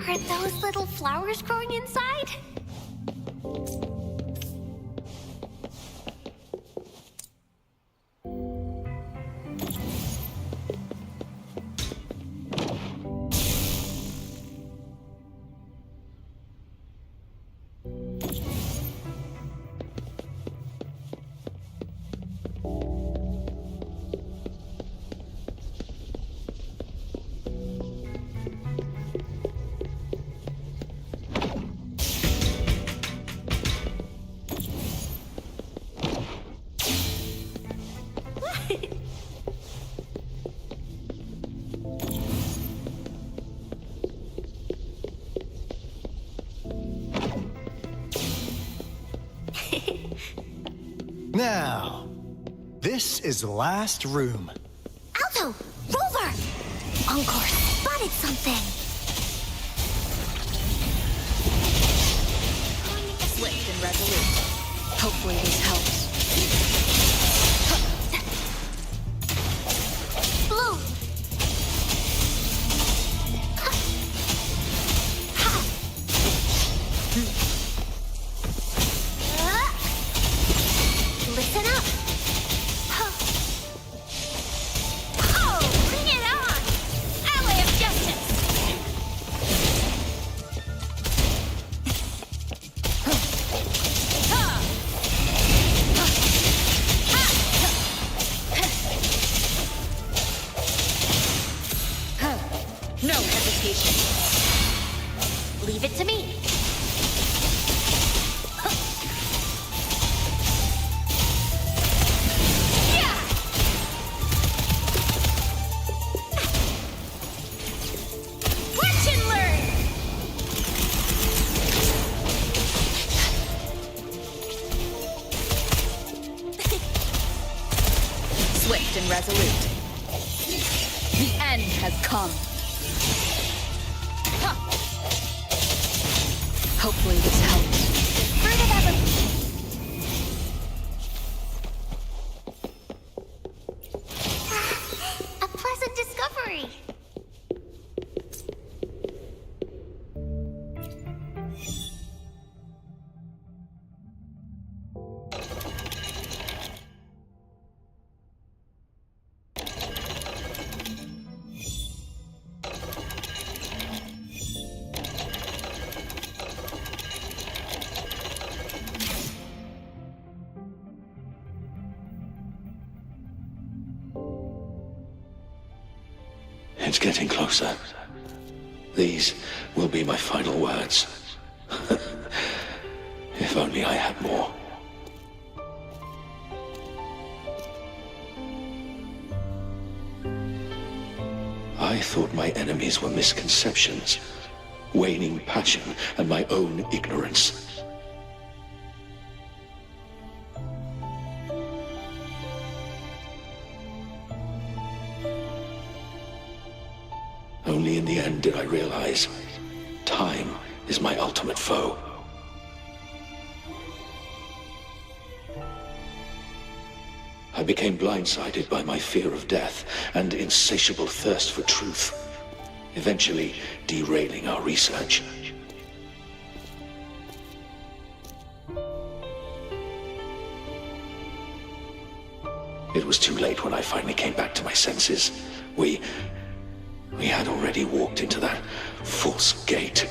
Are those little flowers growing inside? Now, this is the last room. Alto! Rover! Encore spotted something! Swift and resolute. Hopefully this helps. Blue! Listen up! Oh, bring it on! Ally of Justice! No hesitation. Leave it to me. Watch and learn! Swift and resolute. The end has come. Hopefully this helps. Fruit of evolution. A pleasant discovery. It's getting closer. These will be my final words. If only I had more. I thought my enemies were misconceptions, waning passion, and my own ignorance. Only in the end did I realize time is my ultimate foe. I became blindsided by my fear of death and insatiable thirst for truth, eventually derailing our research. It was too late when I finally came back to my senses. We had already walked into that false gate.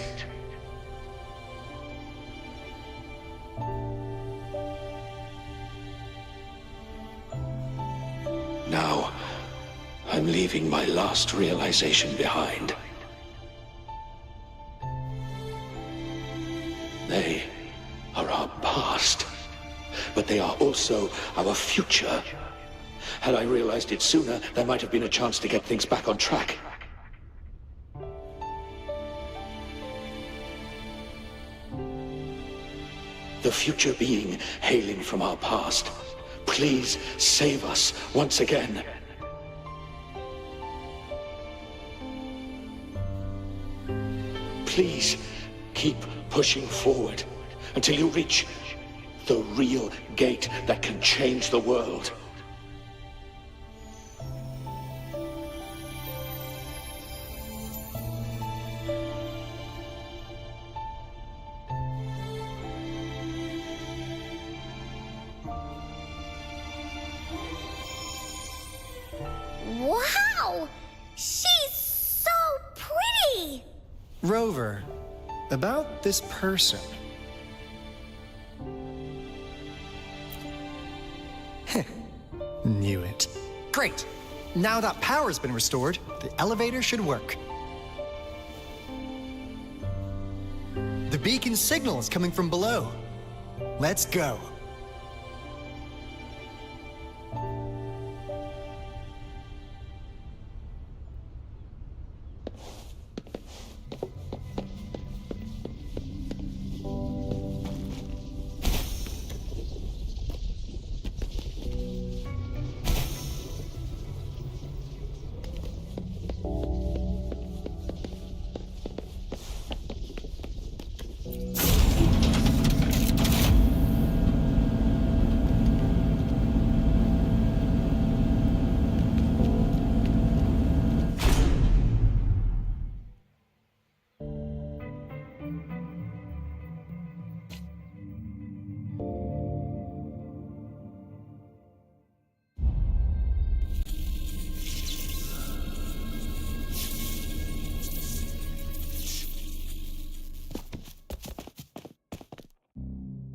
now, I'm leaving my last realization behind. They are our past, but they are also our future. Had I realized it sooner, there might have been a chance to get things back on track. The future being hailing from our past, please save us once again. Please keep pushing forward until you reach the real gate that can change the world. Wow! She's so pretty! Rover, about this person. Knew it. Great! Now that power's been restored, the elevator should work. The beacon signal is coming from below. Let's go.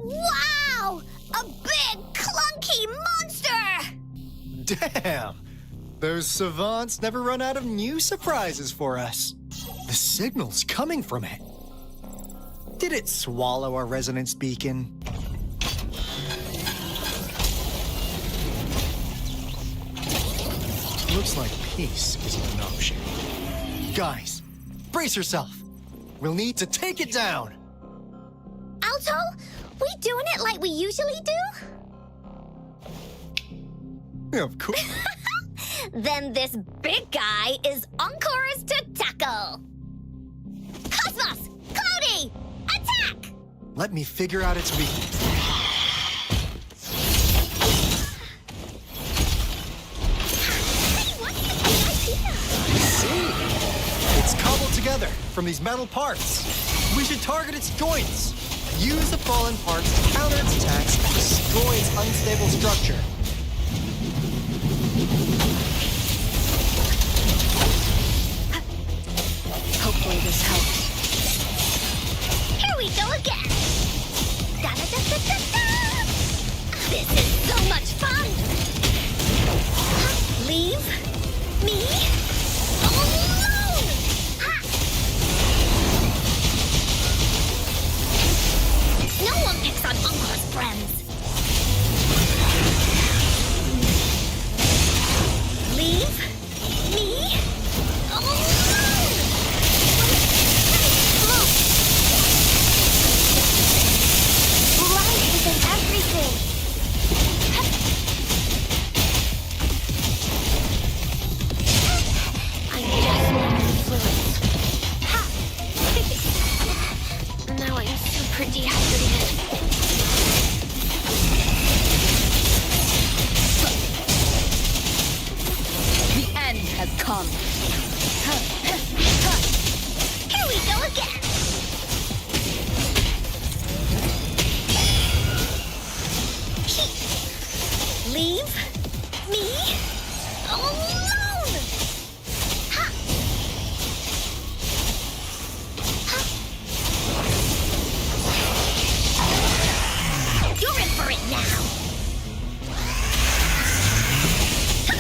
Wow! A big, clunky monster! Damn! Those savants never run out of new surprises for us. The signal's coming from it. Did it swallow our resonance beacon? Looks like peace isn't an option. Guys, brace yourself. We'll need to take it down. Alto, we doing it like we usually do? Of course. Then this big guy is Encore's to tackle. Cosmos! Cloudy! Attack! Let me figure out its weakness. What's the big idea? I see. It's cobbled together from these metal parts. We should target its joints. Use the fallen parts to counter its attacks and destroy its unstable structure. Hopefully this helps. Here we go again. Da-da-da-da-da-da! This is so much fun. Leave me alone. Ha! No one picks on Encore's friends. Leave me alone. Light is in everything. I'm just learning fluids. Ha! Now I'm super dehydrated. The end has come. Here we go again. Leave me alone. Ha! Ha! You're in for it now. Ha!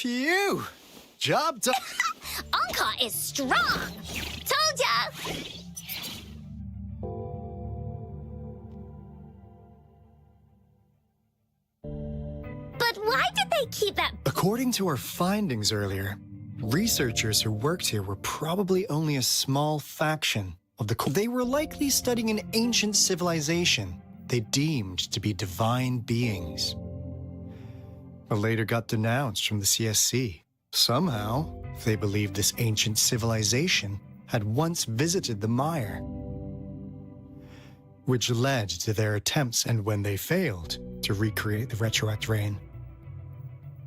Phew! Job done. Anka is strong! Told ya! But why did they keep that? According to our findings earlier, researchers who worked here were probably only a small faction of the... They were likely studying an ancient civilization they deemed to be divine beings, but later got denounced from the CSC. Somehow, they believed this ancient civilization had once visited the mire, which led to their attempts, and when they failed, to recreate the retroact rain.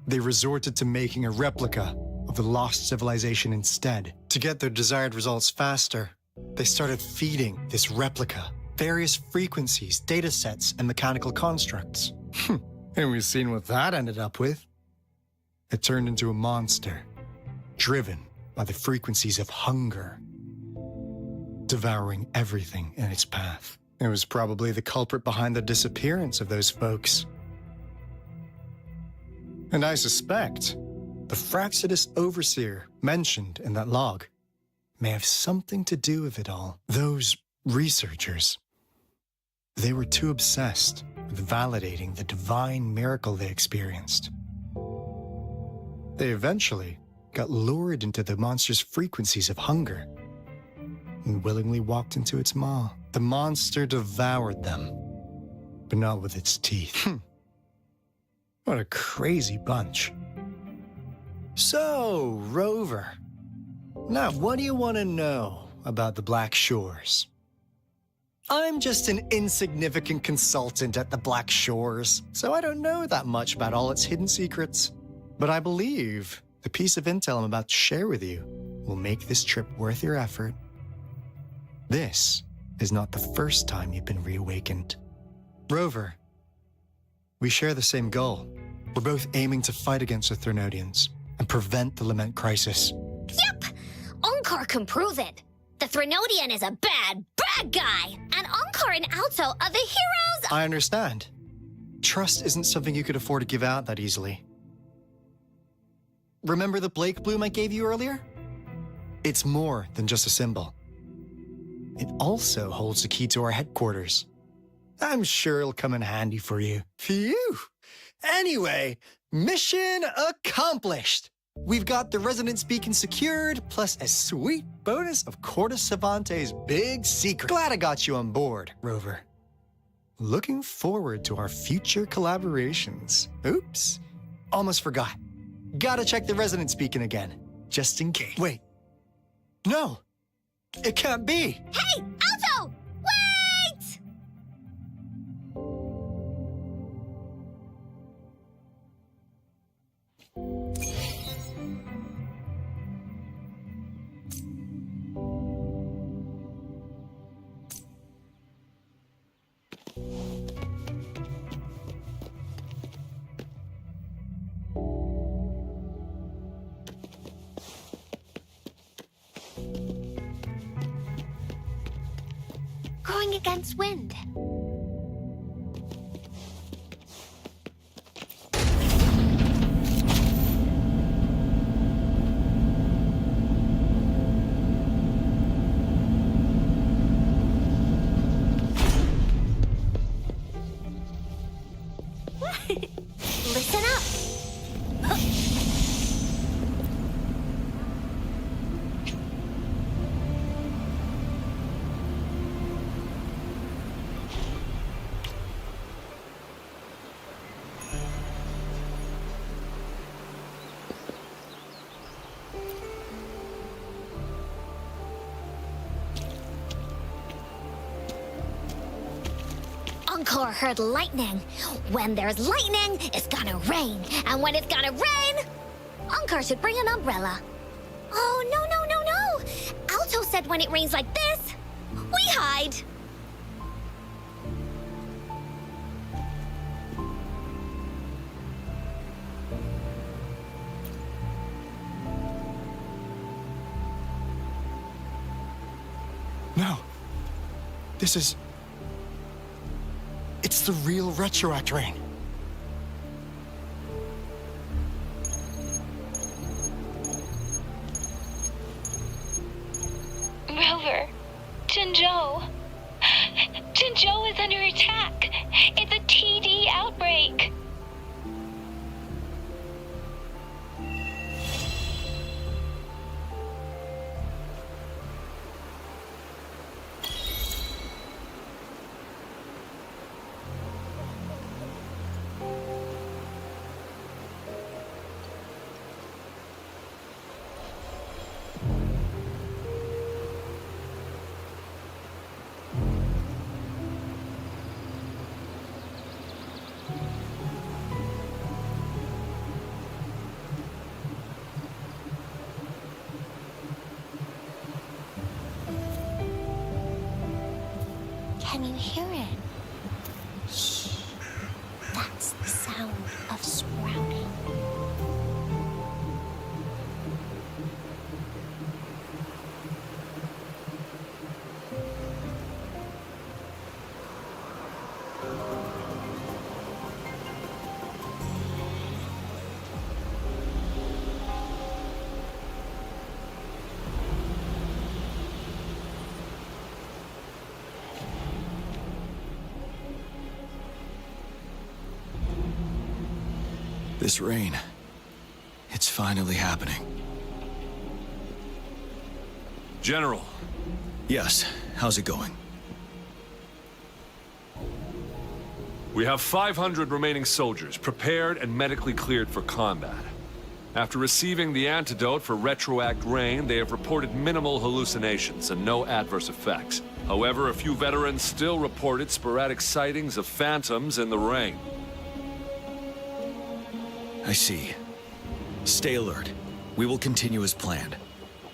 They resorted to making a replica of the lost civilization instead. To get their desired results faster, they started feeding this replica various frequencies, data sets, and mechanical constructs. And we've seen what that ended up with. It turned into a monster, driven by the frequencies of hunger, devouring everything in its path. It was probably the culprit behind the disappearance of those folks. And I suspect the Fraxidus Overseer mentioned in that log may have something to do with it all. Those researchers, they were too obsessed with validating the divine miracle they experienced. They eventually got lured into the monster's frequencies of hunger and willingly walked into its maw. The monster devoured them, but not with its teeth. What a crazy bunch. So, Rover, now what do you want to know about the Black Shores? I'm just an insignificant consultant at the Black Shores, so I don't know that much about all its hidden secrets. But I believe the piece of intel I'm about to share with you will make this trip worth your effort. This is not the first time you've been reawakened. Rover, we share the same goal. We're both aiming to fight against the Threnodians and prevent the Lament Crisis. Yep! Onkar can prove it. The Threnodian is a bad, bad guy, and Onkar and Alto are the heroes. I understand. Trust isn't something you could afford to give out that easily. Remember the Blake Bloom I gave you earlier? It's more than just a symbol. It also holds the key to our headquarters. I'm sure it'll come in handy for you. Phew! Anyway, mission accomplished! We've got the resonance beacon secured, plus a sweet bonus of Corda Savante's big secret. Glad I got you on board, Rover. Looking forward to our future collaborations. Oops, almost forgot. Gotta check the resonance beacon again, just in case. Wait, no, it can't be. Hey, Alto! Wait! Going against wind. Listen up. Encore heard lightning. When there's lightning, it's gonna rain. And when it's gonna rain, Encore should bring an umbrella. Oh, no, no, no, no. Alto said when it rains like this, we hide. No, this is... It's the real retroact rain. over. Jinzhou. Jinzhou is under attack. It's a TD outbreak. Can you hear it? Shh. That's the sound of sprouting. This rain, it's finally happening. General. Yes, how's it going? We have 500 remaining soldiers prepared and medically cleared for combat. After receiving the antidote for retroact rain, they have reported minimal hallucinations and no adverse effects. However, a few veterans still reported sporadic sightings of phantoms in the rain. I see. Stay alert. We will continue as planned.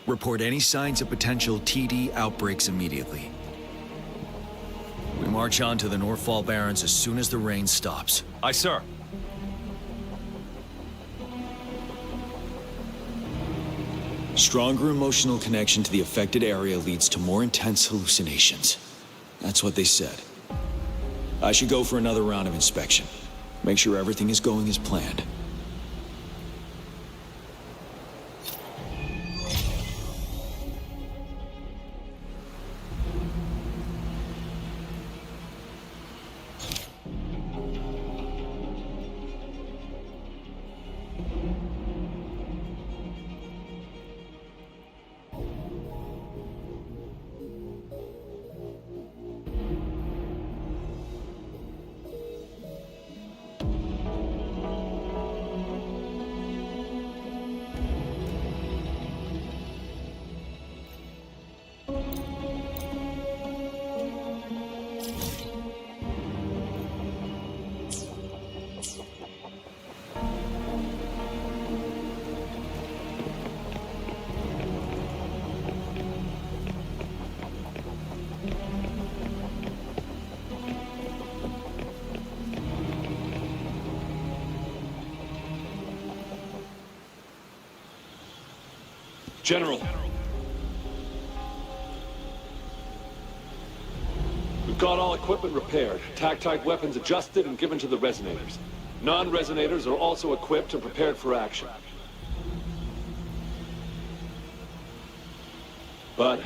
Report any signs of potential TD outbreaks immediately. We march on to the Northfall Barrens as soon as the rain stops. Aye, sir. Stronger emotional connection to the affected area leads to more intense hallucinations. That's what they said. I should go for another round of inspection. Make sure everything is going as planned. General. We've got all equipment repaired, tactite weapons adjusted and given to the resonators. Non-resonators are also equipped and prepared for action. But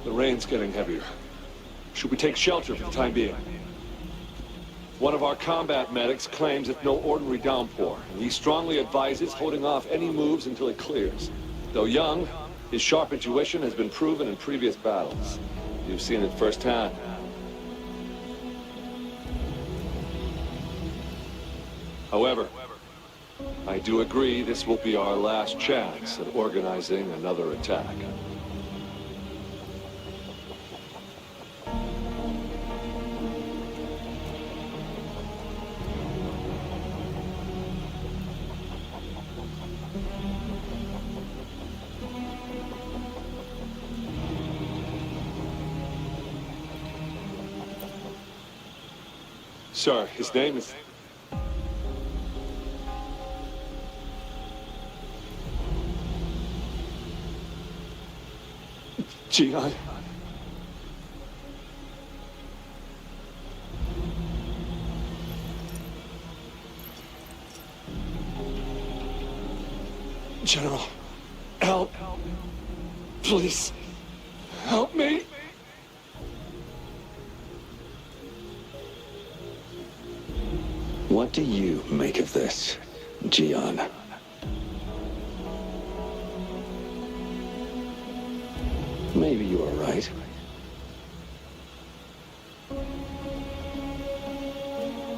the rain's getting heavier. Should we take shelter for the time being? One of our combat medics claims it's no ordinary downpour, and he strongly advises holding off any moves until it clears. Though young, his sharp intuition has been proven in previous battles. You've seen it firsthand. However, I do agree this will be our last chance at organizing another attack. Sir, his name is... Jian. General, help. Please. Help me! What do you make of this, Gian? Maybe you are right.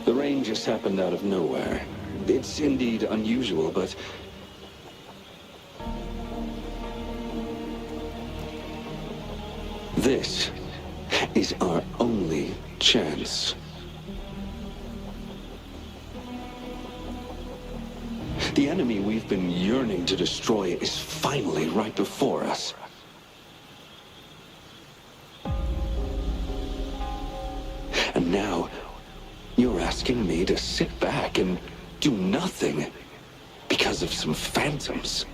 The rain just happened out of nowhere. It's indeed unusual, but... this is our only chance. The enemy we've been yearning to destroy is finally right before us. And now, you're asking me to sit back and do nothing because of some phantoms.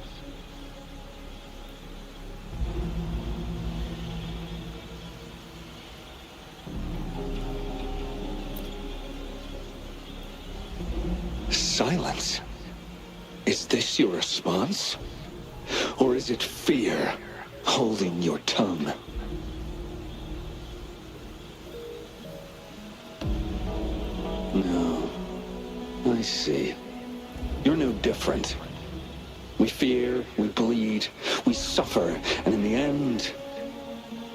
Silence. Is this your response? Or is it fear holding your tongue? No. I see. You're no different. We fear, we bleed, we suffer, and in the end,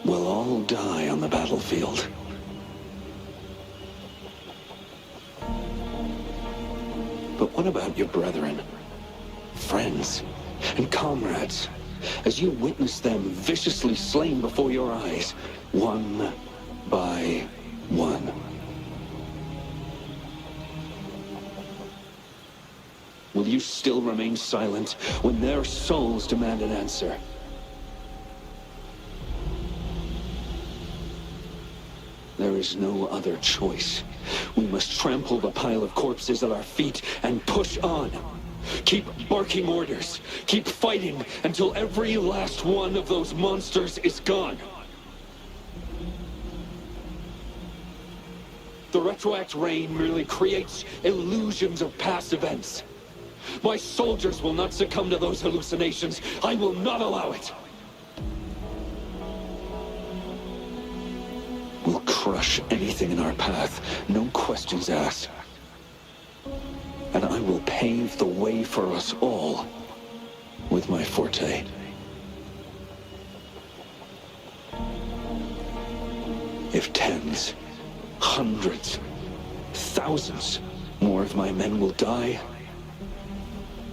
we'll all die on the battlefield. But what about your brethren? Friends and comrades, as you witness them viciously slain before your eyes, one by one. Will you still remain silent when their souls demand an answer? There is no other choice. We must trample the pile of corpses at our feet and push on. Keep barking orders. Keep fighting until every last one of those monsters is gone. The retroact rain merely creates illusions of past events. My soldiers will not succumb to those hallucinations. I will not allow it. We'll crush anything in our path, no questions asked. And I will pave the way for us all with my forte. If tens, hundreds, thousands more of my men will die,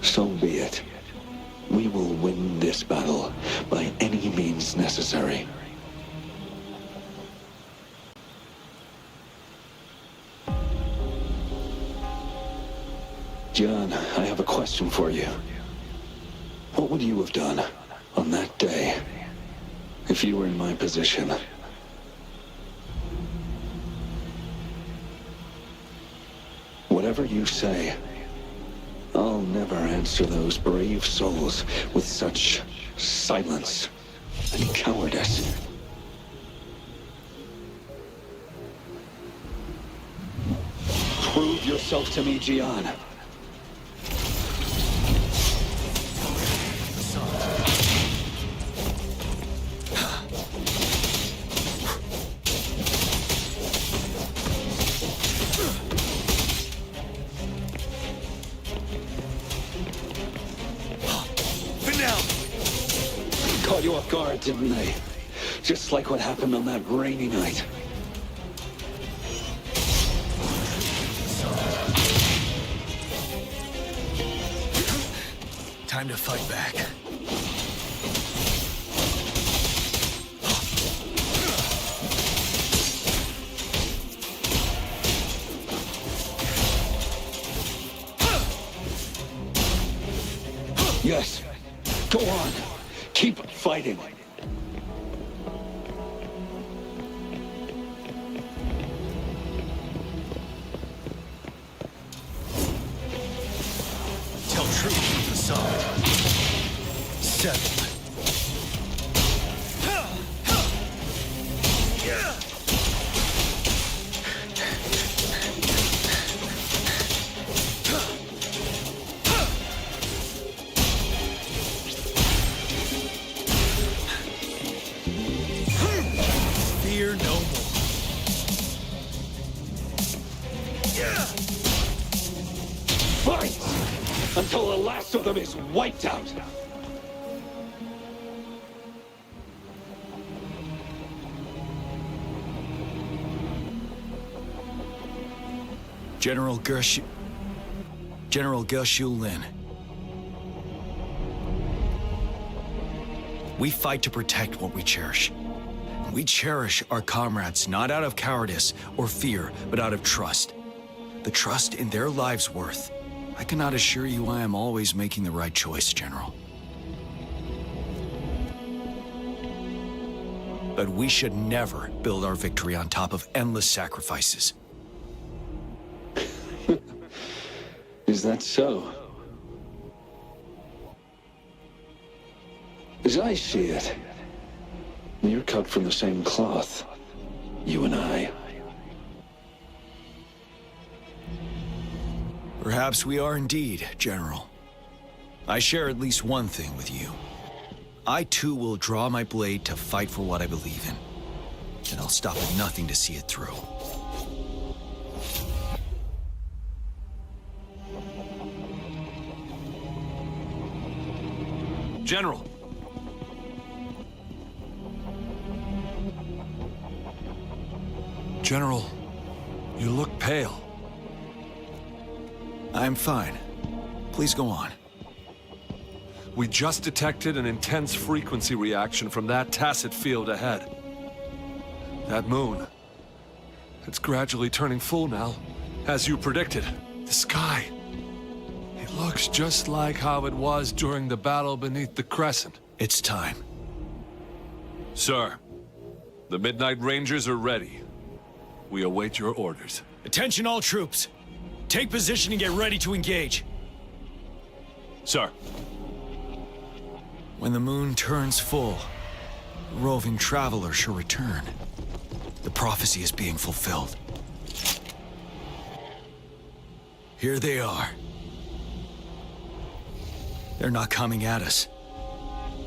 so be it. We will win this battle by any means necessary. John, I have a question for you. What would you have done on that day if you were in my position? Whatever you say, I'll never answer those brave souls with such silence and cowardice. Prove yourself to me, Gian. Caught you off guard, didn't they? Just like what happened on that rainy night. Time to fight back. Yes. Go on. Keep fighting. Tell truth with the song. 7. until the last of them is wiped out. General Gershu Lin. We fight to protect what we cherish. We cherish our comrades not out of cowardice or fear, but out of trust. The trust in their lives' worth. I cannot assure you I am always making the right choice, General. But we should never build our victory on top of endless sacrifices. Is that so? As I see it, you're cut from the same cloth, you and I. Perhaps we are indeed, General. I share at least one thing with you. I too will draw my blade to fight for what I believe in. And I'll stop at nothing to see it through. General! General, you look pale. I'm fine. Please go on. We just detected an intense frequency reaction from that tacit field ahead. That moon. It's gradually turning full now, as you predicted. The sky. It looks just like how it was during the battle beneath the crescent. It's time. Sir, the Midnight Rangers are ready. We await your orders. Attention all troops. Take position and get ready to engage. Sir. When the moon turns full, the roving traveler shall return. The prophecy is being fulfilled. Here they are. They're not coming at us.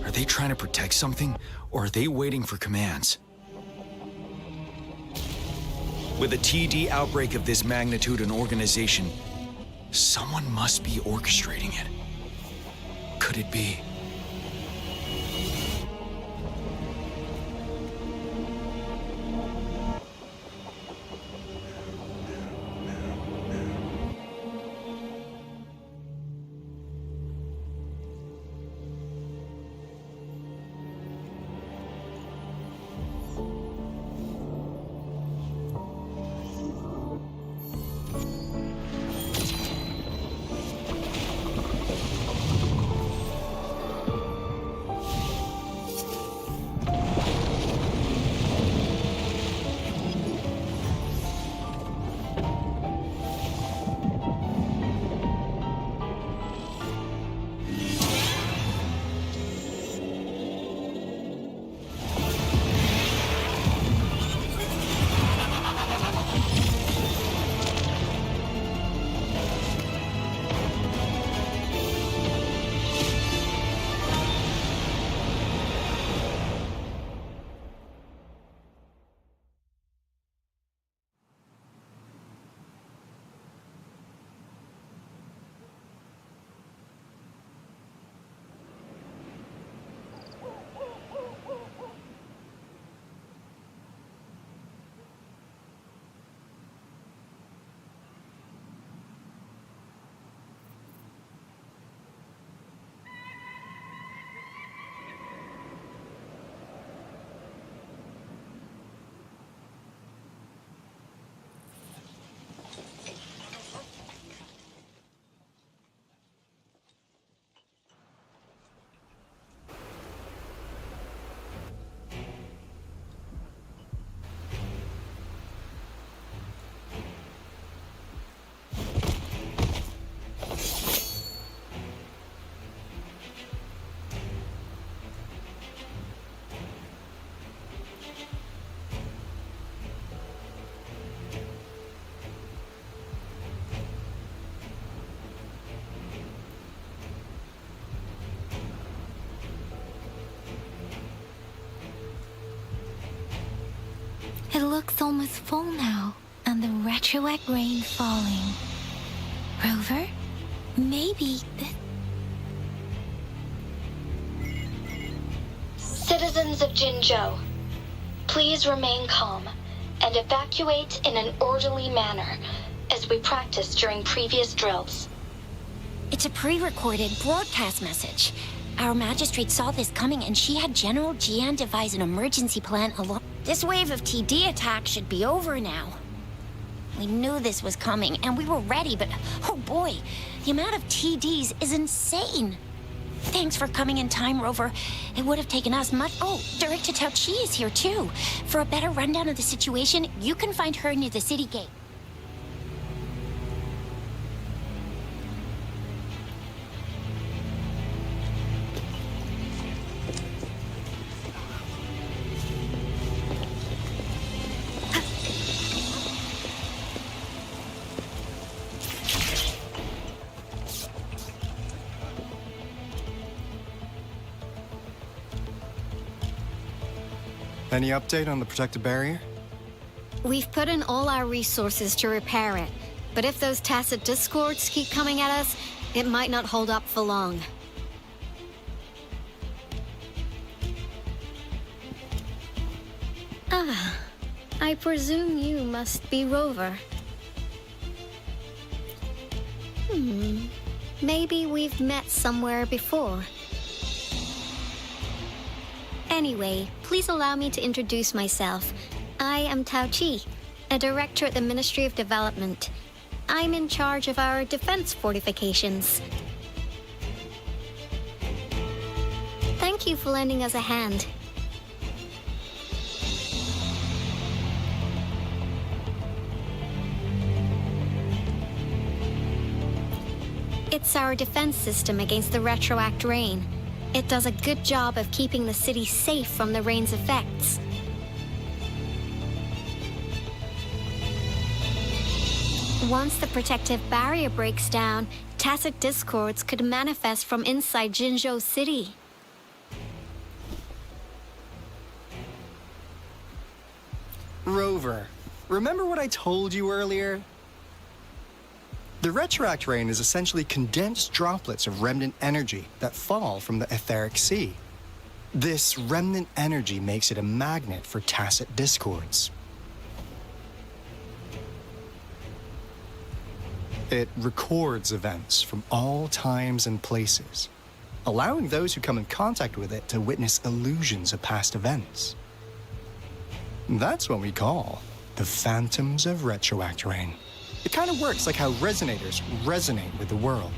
Are they trying to protect something, or are they waiting for commands? With a TD outbreak of this magnitude and organization, someone must be orchestrating it. Could it be? It looks almost full now, and the retroact rain falling. Rover, maybe... Citizens of Jinzhou, please remain calm and evacuate in an orderly manner as we practiced during previous drills. It's a pre-recorded broadcast message. Our magistrate saw this coming and she had General Jian devise an emergency plan along. This wave of TD attacks should be over now. We knew this was coming and we were ready, but oh boy, the amount of TDs is insane. Thanks for coming in time, Rover. It would have taken us much... Oh, Director Tao Chi is here too. For a better rundown of the situation, you can find her near the city gate. Any update on the protective barrier? We've put in all our resources to repair it, but if those tacit discords keep coming at us, it might not hold up for long. Ah, I presume you must be Rover. Maybe we've met somewhere before. Anyway, please allow me to introduce myself. I am Tao Chi, a director at the Ministry of Development. I'm in charge of our defense fortifications. Thank you for lending us a hand. It's our defense system against the retroact rain. It does a good job of keeping the city safe from the rain's effects. Once the protective barrier breaks down, tacit discords could manifest from inside Jinzhou City. Rover, remember what I told you earlier? The retroact rain is essentially condensed droplets of remnant energy that fall from the etheric sea. This remnant energy makes it a magnet for tacit discords. It records events from all times and places, allowing those who come in contact with it to witness illusions of past events. That's what we call the phantoms of retroact rain. It kind of works like how resonators resonate with the world.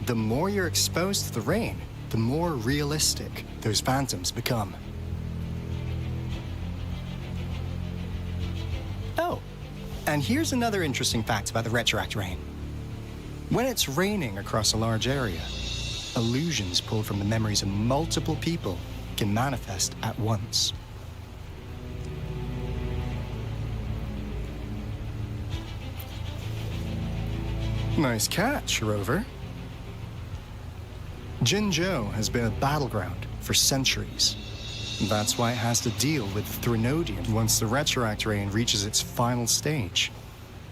The more you're exposed to the rain, the more realistic those phantoms become. Oh, and here's another interesting fact about the retroact rain. When it's raining across a large area, illusions pulled from the memories of multiple people can manifest at once. Nice catch, Rover. Jinzhou has been a battleground for centuries. That's why it has to deal with the Threnodian. Once the retroact rain reaches its final stage,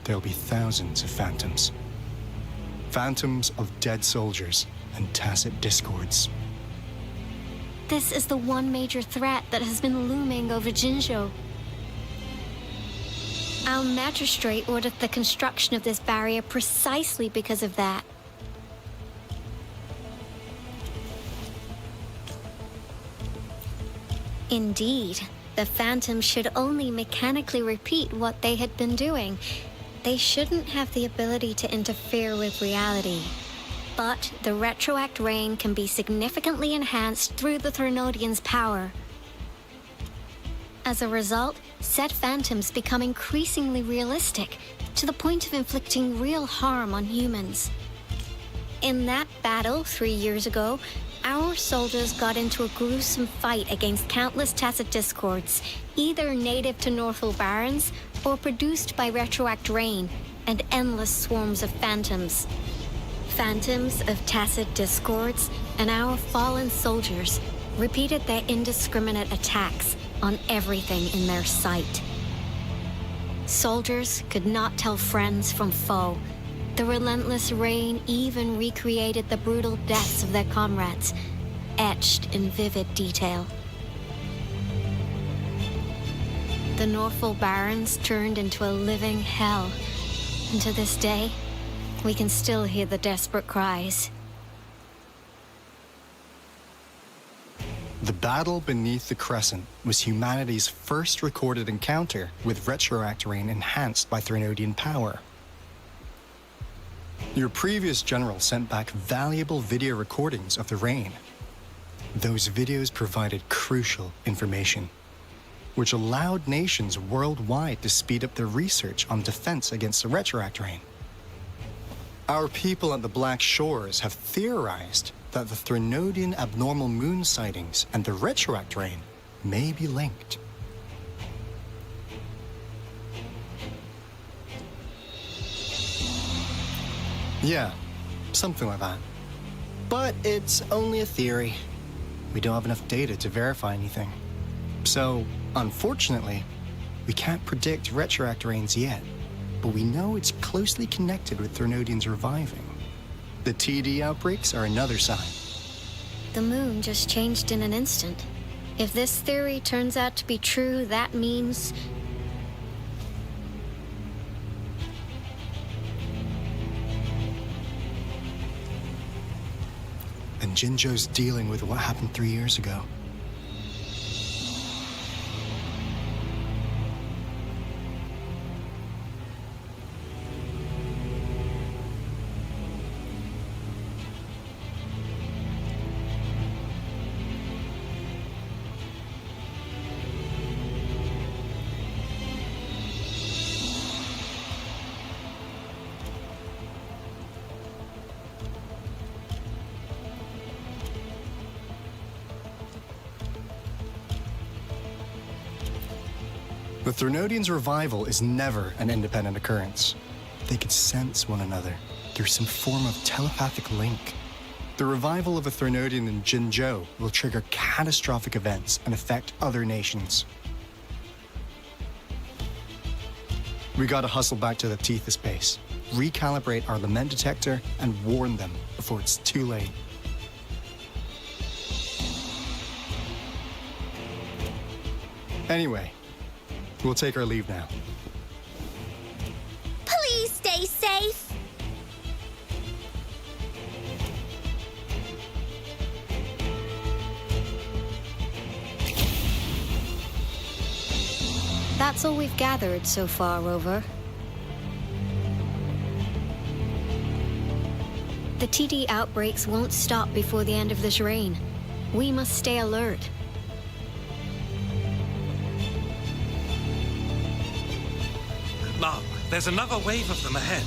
there'll be thousands of phantoms. Phantoms of dead soldiers and tacit discords. This is the one major threat that has been looming over Jinzhou. Our magistrate ordered the construction of this barrier precisely because of that. Indeed, the phantoms should only mechanically repeat what they had been doing. They shouldn't have the ability to interfere with reality. But the retroact rain can be significantly enhanced through the Threnodian's power. As a result, said phantoms become increasingly realistic, to the point of inflicting real harm on humans. In that battle 3 years ago, our soldiers got into a gruesome fight against countless tacit discords, either native to Northwell Barrens or produced by retroact rain and endless swarms of phantoms. Phantoms of tacit discords and our fallen soldiers repeated their indiscriminate attacks on everything in their sight. Soldiers could not tell friends from foe. The relentless rain even recreated the brutal deaths of their comrades, etched in vivid detail. The Norfolk Barrens turned into a living hell, and to this day, we can still hear the desperate cries. The battle beneath the Crescent was humanity's first recorded encounter with retroact rain enhanced by Threnodian power. Your previous general sent back valuable video recordings of the rain. Those videos provided crucial information, which allowed nations worldwide to speed up their research on defense against the retroact rain. Our people at the Black Shores have theorized that the Threnodian abnormal moon sightings and the retroact rain may be linked. Yeah, something like that. But it's only a theory. We don't have enough data to verify anything. So, unfortunately, we can't predict retroact rains yet, but we know it's closely connected with Threnodians reviving. The TD outbreaks are another sign. The moon just changed in an instant. If this theory turns out to be true, that means... And Jinzhou's dealing with what happened 3 years ago. The Threnodians' revival is never an independent occurrence. They could sense one another through some form of telepathic link. The revival of a Threnodian in Jinzhou will trigger catastrophic events and affect other nations. We gotta hustle back to the Tethys base, recalibrate our lament detector, and warn them before it's too late. Anyway, we'll take our leave now. Please stay safe. That's all we've gathered so far, Rover. The TD outbreaks won't stop before the end of this reign. We must stay alert. Mom, there's another wave of them ahead.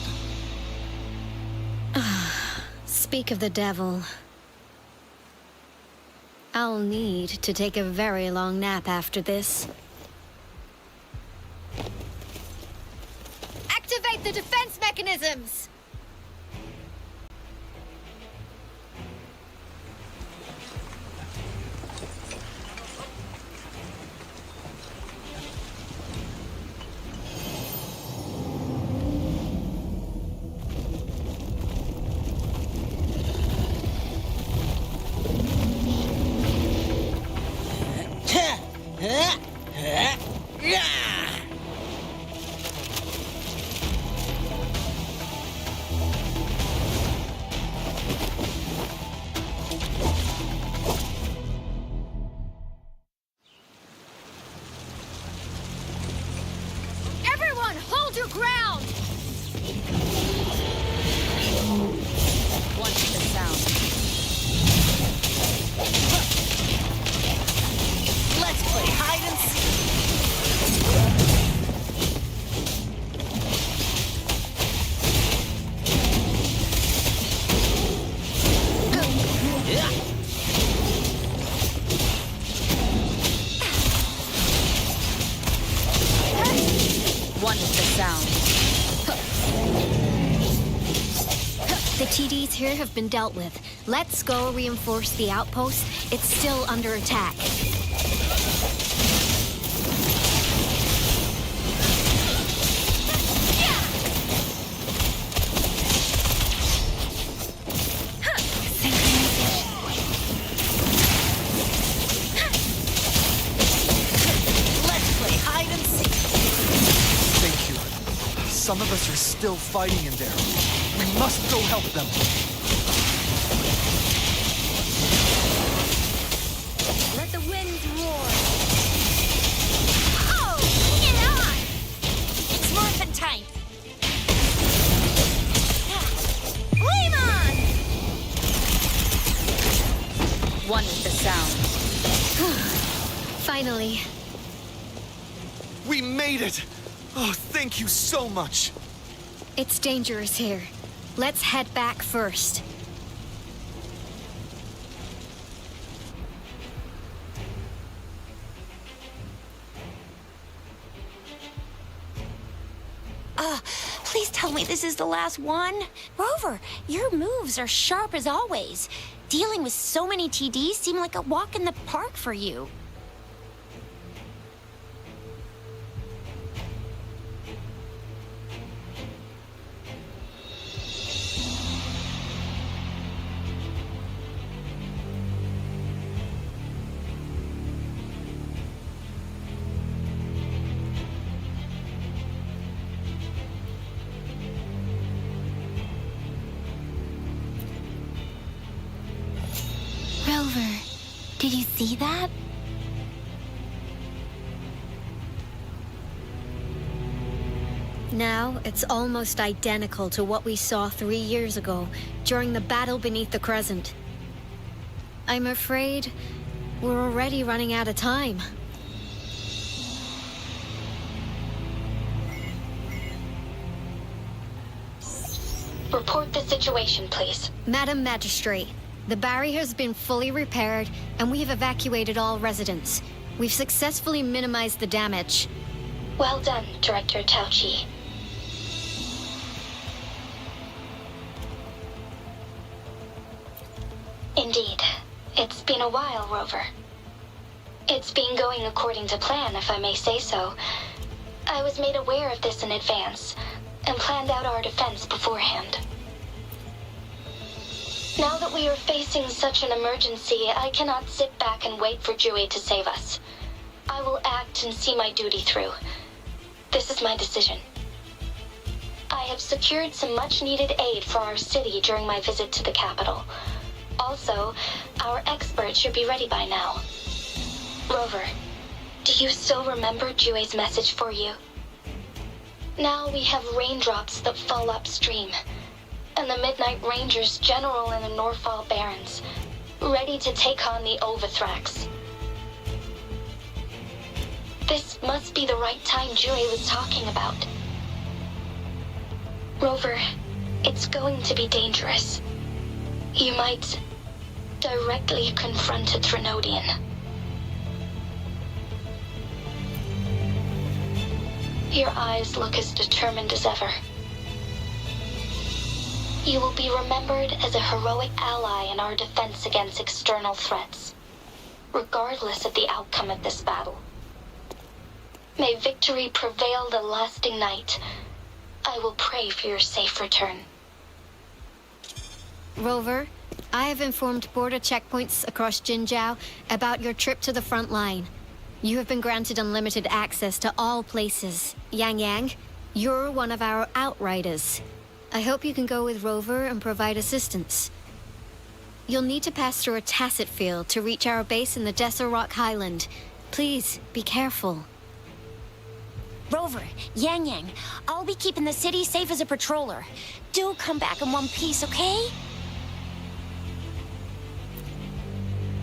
Speak of the devil. I'll need to take a very long nap after this. Activate the defense mechanisms! Everyone, hold your ground! Watch the sound. Let's play hide and seek. One is the sound. The TDs here have been dealt with. Let's go reinforce the outpost. It's still under attack. Some of us are still fighting in there. We must go help them. Let the winds roar. Oh, bring it on! It's morphin' time. Flame on! One with the sound. Finally. We made it! Oh, thank you so much. It's dangerous here. Let's head back first. Please tell me this is the last one. Rover, your moves are sharp as always. Dealing with so many TDs seemed like a walk in the park for you. Rover, did you see that? Now, it's almost identical to what we saw 3 years ago, during the battle beneath the Crescent. I'm afraid we're already running out of time. Report the situation, please. Madam Magistrate, the barrier has been fully repaired, and we have evacuated all residents. We've successfully minimized the damage. Well done, Director Tauchi. Indeed. It's been a while, Rover. It's been going according to plan, if I may say so. I was made aware of this in advance, and planned out our defense beforehand. Now that we are facing such an emergency, I cannot sit back and wait for Jue to save us. I will act and see my duty through. This is my decision. I have secured some much-needed aid for our city during my visit to the capital. Also, our expert should be ready by now. Rover, do you still remember Jue's message for you? Now we have raindrops that fall upstream, and the Midnight Rangers general in the Norfall Barrens, ready to take on the Overthrax. This must be the right time Jue was talking about. Rover, it's going to be dangerous. You might directly confront a Trinodian. Your eyes look as determined as ever. You will be remembered as a heroic ally in our defense against external threats, regardless of the outcome of this battle. May victory prevail the lasting night. I will pray for your safe return. Rover, I have informed border checkpoints across Jinzhou about your trip to the front line. You have been granted unlimited access to all places. Yang Yang, you're one of our outriders. I hope you can go with Rover and provide assistance. You'll need to pass through a tacit field to reach our base in the Desert Rock Highland. Please, be careful. Rover, Yang Yang, I'll be keeping the city safe as a patroller. Do come back in one piece, okay?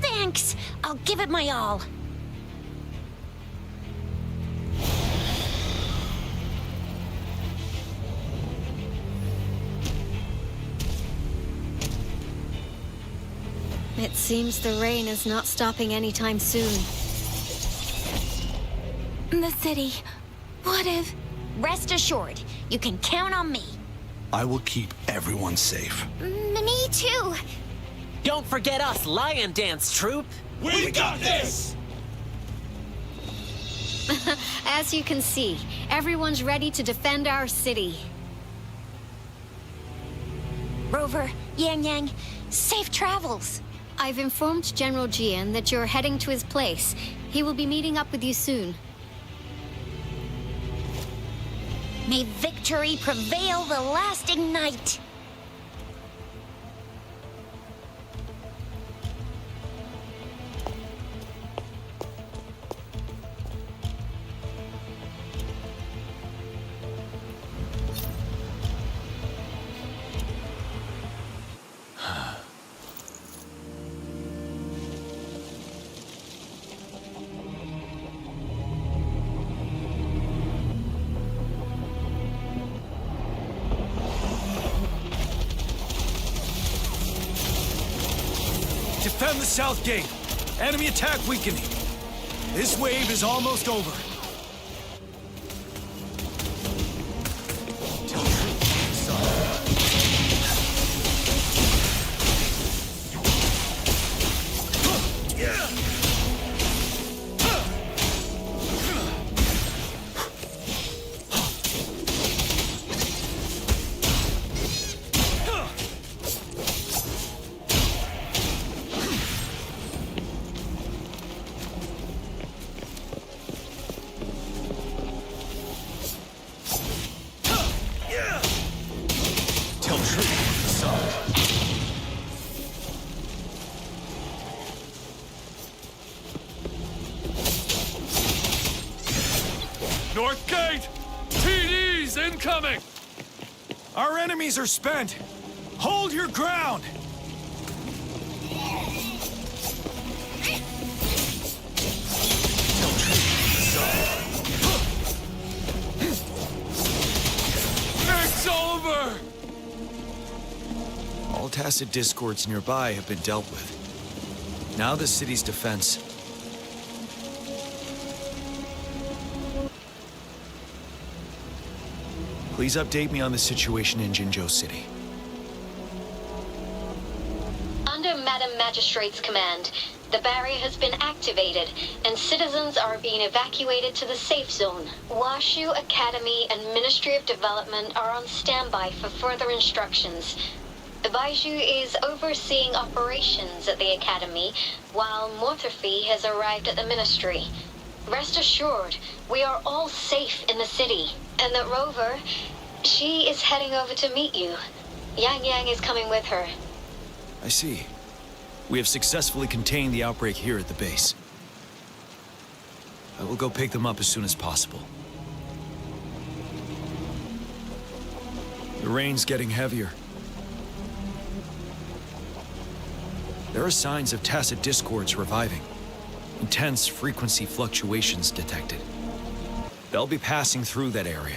Thanks! I'll give it my all. It seems the rain is not stopping anytime soon. The city. What if... Rest assured, you can count on me. I will keep everyone safe. Me too. Don't forget us, Lion Dance Troupe. We got this! As you can see, everyone's ready to defend our city. Rover, Yang Yang, safe travels. I've informed General Jian that you're heading to his place. He will be meeting up with you soon. May victory prevail the lasting night. Defend the south gate. Enemy attack weakening. This wave is almost over. North Gate! TDs incoming! Our enemies are spent. Hold your ground! It's over! All tacit discords nearby have been dealt with. Now the city's defense. Please update me on the situation in Jinzhou City. Under Madam Magistrate's command, the barrier has been activated, and citizens are being evacuated to the safe zone. Washu Academy and Ministry of Development are on standby for further instructions. Baiju is overseeing operations at the Academy, while Mortherfee has arrived at the Ministry. Rest assured, we are all safe in the city, and that Rover, she is heading over to meet you. Yang Yang is coming with her. I see. We have successfully contained the outbreak here at the base. I will go pick them up as soon as possible. The rain's getting heavier. There are signs of tacit discords reviving. Intense frequency fluctuations detected. They'll be passing through that area.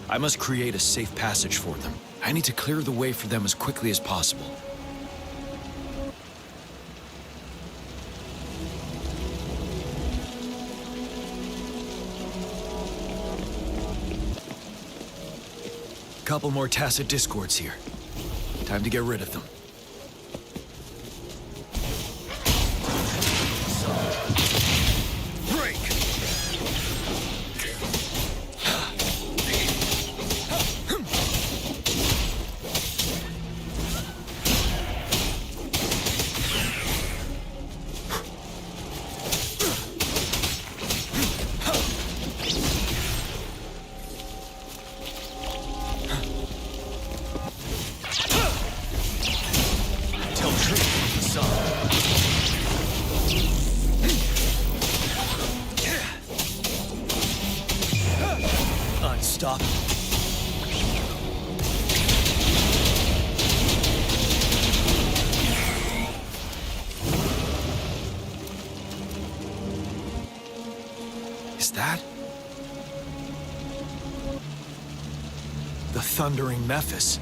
I must create a safe passage for them. I need to clear the way for them as quickly as possible. Couple more tacit discords here. Time to get rid of them. Stop. Is that the thundering Memphis?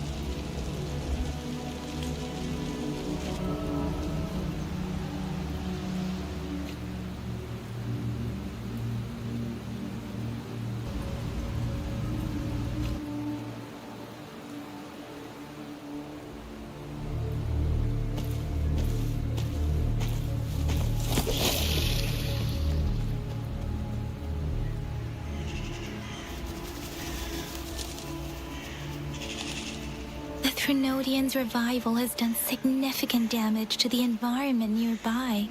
Trinodian's revival has done significant damage to the environment nearby.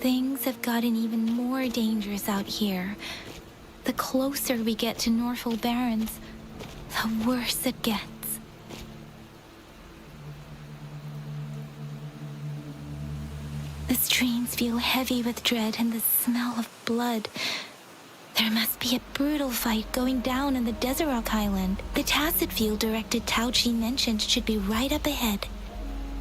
Things have gotten even more dangerous out here. The closer we get to Norfolk Barrens, the worse it gets. The streams feel heavy with dread and the smell of blood. There must be a brutal fight going down in the Desert Rock Island. The Tacit Field Director Tao Chi mentioned should be right up ahead.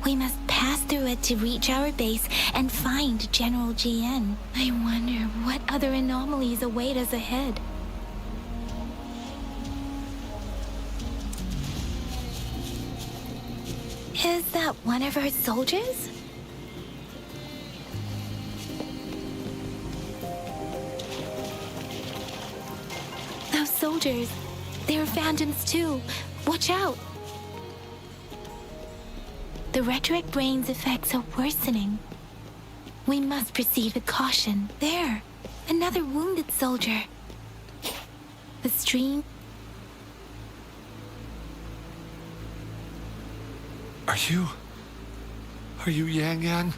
We must pass through it to reach our base and find General GN. I wonder what other anomalies await us ahead. Is that one of our soldiers? Those soldiers, they're phantoms too. Watch out! The retroact rain's effects are worsening. We must proceed with caution. There, another wounded soldier. The stream... Are you Yang Yang?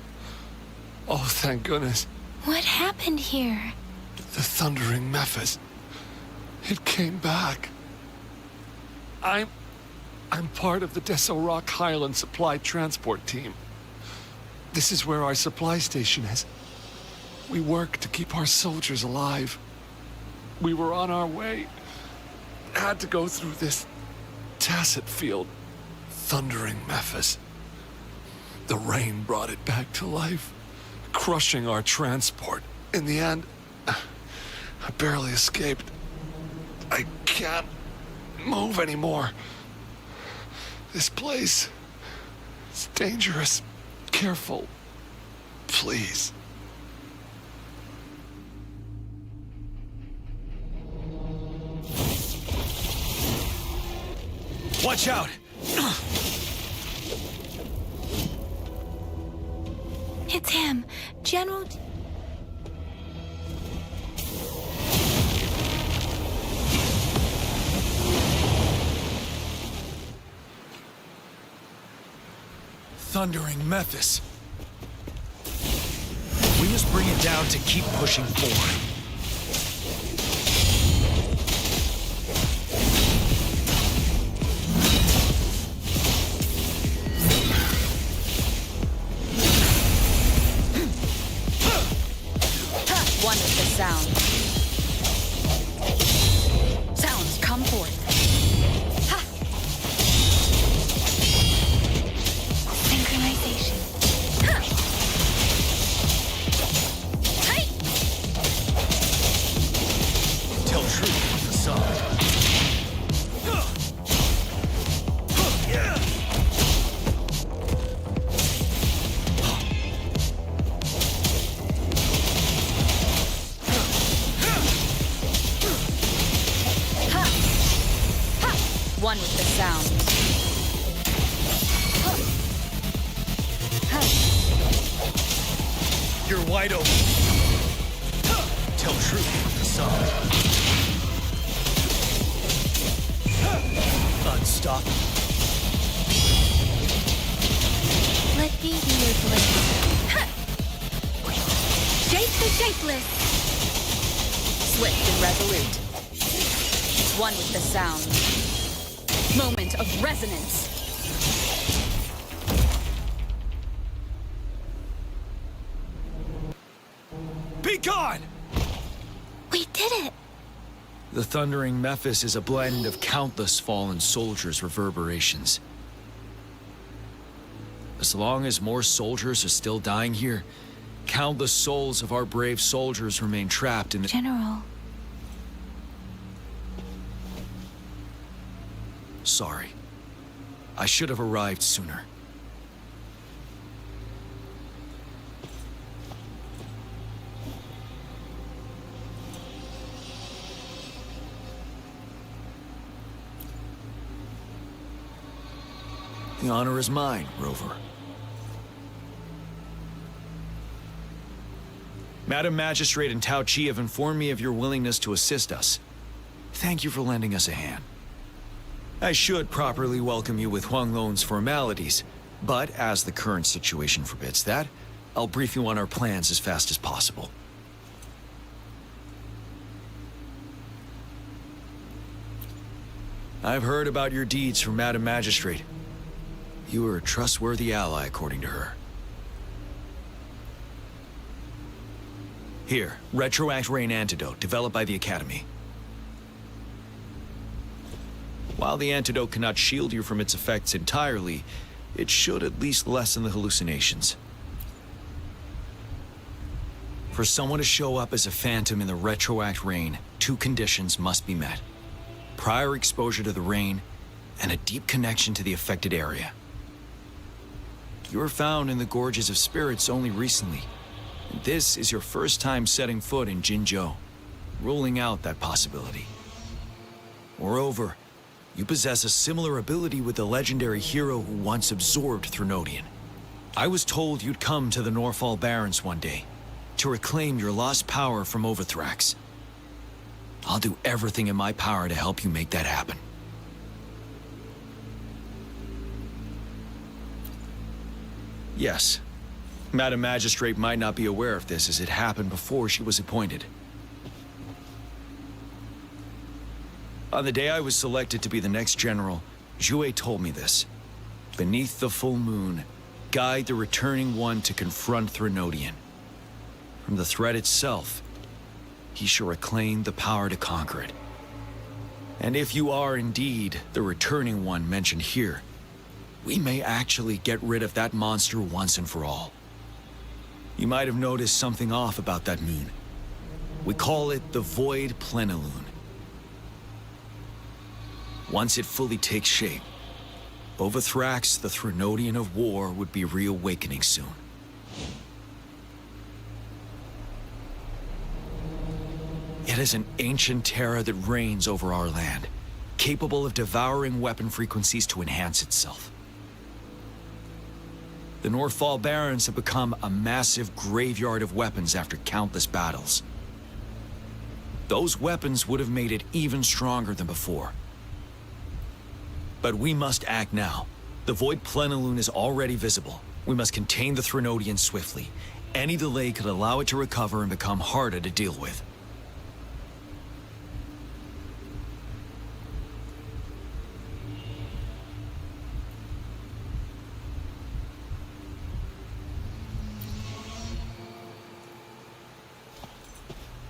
Oh, thank goodness. What happened here? The thundering Memphis. It came back. I'm part of the Desert Rock Highland Supply Transport Team. This is where our supply station is. We work to keep our soldiers alive. We were on our way. Had to go through this Tacit Field. Thundering Memphis. The rain brought it back to life, crushing our transport. In the end, I barely escaped. I can't move anymore. This place is dangerous. Careful, please. Watch out! It's him, General... Thundering Memphis. We must bring it down to keep pushing forward. One with the sound. Sounds come forth. Ha! Synchronization. Ha! Hey! Tell truth with the song. One with the sound. You're wide open. Tell truth with the song. Unstoppable. Let me be your blade. Shape the shapeless. Swift and resolute. One with the sound. Moment of resonance. Be gone! We did it! The thundering Memphis is a blend of countless fallen soldiers' reverberations. As long as more soldiers are still dying here, countless souls of our brave soldiers remain trapped in the... General. Sorry. I should have arrived sooner. The honor is mine, Rover. Madam Magistrate and Tao Chi have informed me of your willingness to assist us. Thank you for lending us a hand. I should properly welcome you with Huanglong's formalities, but as the current situation forbids that, I'll brief you on our plans as fast as possible. I've heard about your deeds from Madam Magistrate. You are a trustworthy ally, according to her. Here, Retroact Rain Antidote, developed by the Academy. While the antidote cannot shield you from its effects entirely, it should at least lessen the hallucinations. For someone to show up as a phantom in the Retroact Rain, 2 conditions must be met. Prior exposure to the rain, and a deep connection to the affected area. You were found in the Gorges of Spirits only recently, and this is your first time setting foot in Jinzhou, ruling out that possibility. Moreover, you possess a similar ability with the legendary hero who once absorbed Threnodian. I was told you'd come to the Norfall Barrens one day, to reclaim your lost power from Overthrax. I'll do everything in my power to help you make that happen. Yes, Madam Magistrate might not be aware of this as it happened before she was appointed. On the day I was selected to be the next general, Jue told me this. Beneath the full moon, guide the returning one to confront Threnodian. From the threat itself, he shall reclaim the power to conquer it. And if you are indeed the returning one mentioned here, we may actually get rid of that monster once and for all. You might have noticed something off about that moon. We call it the Void Plenilune. Once it fully takes shape, Overthrax, the Threnodian of War, would be reawakening soon. It is an ancient terror that reigns over our land, capable of devouring weapon frequencies to enhance itself. The Norfall Barrens have become a massive graveyard of weapons after countless battles. Those weapons would have made it even stronger than before. But we must act now. The Void Plenilune is already visible. We must contain the Threnodian swiftly. Any delay could allow it to recover and become harder to deal with.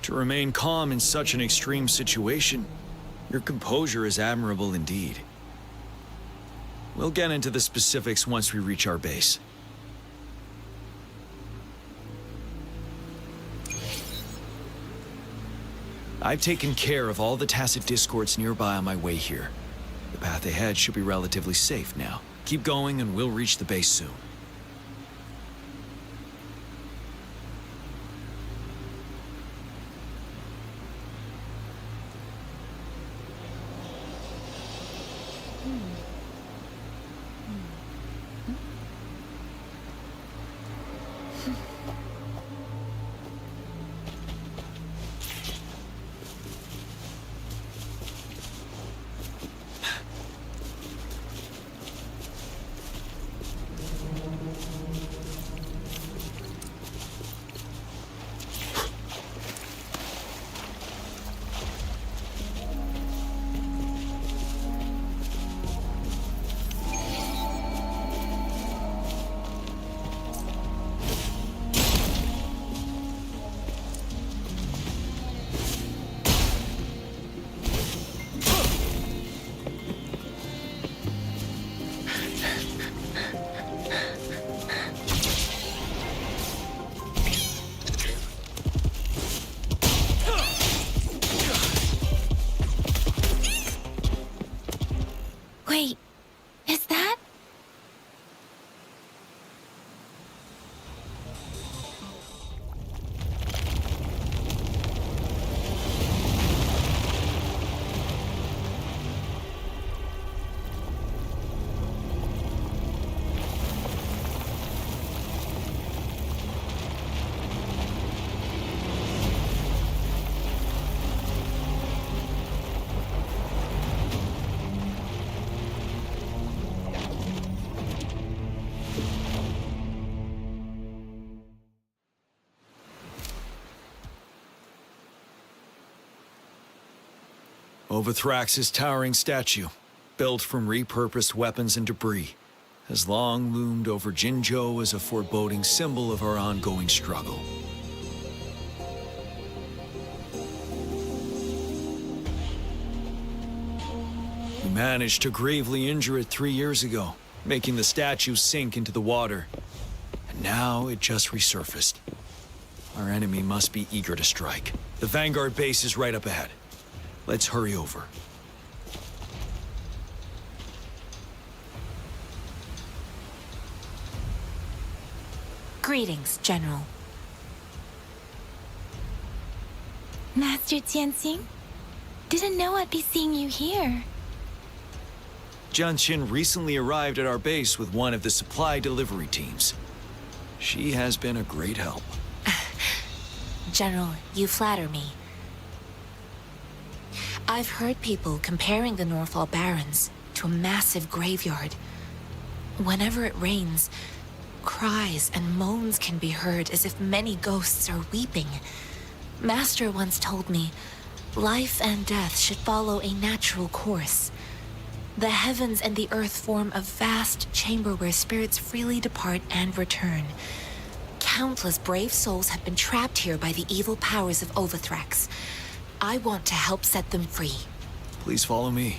To remain calm in such an extreme situation, your composure is admirable indeed. We'll get into the specifics once we reach our base. I've taken care of all the tacit discords nearby on my way here. The path ahead should be relatively safe now. Keep going and we'll reach the base soon. Wait, is that? Overthrax's towering statue, built from repurposed weapons and debris, has long loomed over Jinzhou as a foreboding symbol of our ongoing struggle. We managed to gravely injure it 3 years ago, making the statue sink into the water. And now it just resurfaced. Our enemy must be eager to strike. The Vanguard base is right up ahead. Let's hurry over. Greetings, General. Master Jianxing? Didn't know I'd be seeing you here. Jianqin recently arrived at our base with one of the supply delivery teams. She has been a great help. General, you flatter me. I've heard people comparing the Norfall Barrens to a massive graveyard. Whenever it rains, cries and moans can be heard as if many ghosts are weeping. Master once told me, life and death should follow a natural course. The heavens and the earth form a vast chamber where spirits freely depart and return. Countless brave souls have been trapped here by the evil powers of Overthrax. I want to help set them free. Please follow me.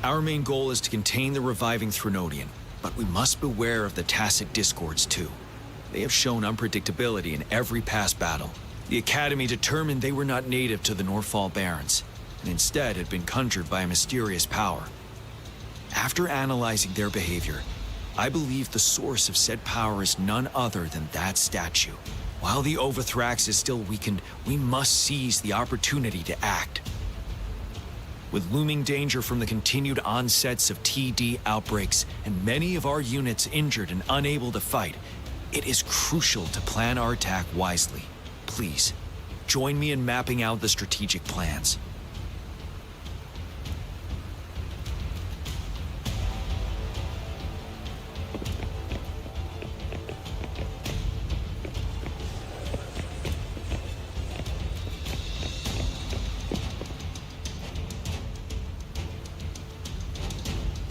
Our main goal is to contain the reviving Threnodian, but we must beware of the Tacit Discords too. They have shown unpredictability in every past battle. The Academy determined they were not native to the Norfall Barrens, and instead had been conjured by a mysterious power. After analyzing their behavior, I believe the source of said power is none other than that statue. While the Overthrax is still weakened, we must seize the opportunity to act. With looming danger from the continued onsets of TD outbreaks and many of our units injured and unable to fight, it is crucial to plan our attack wisely. Please, join me in mapping out the strategic plans.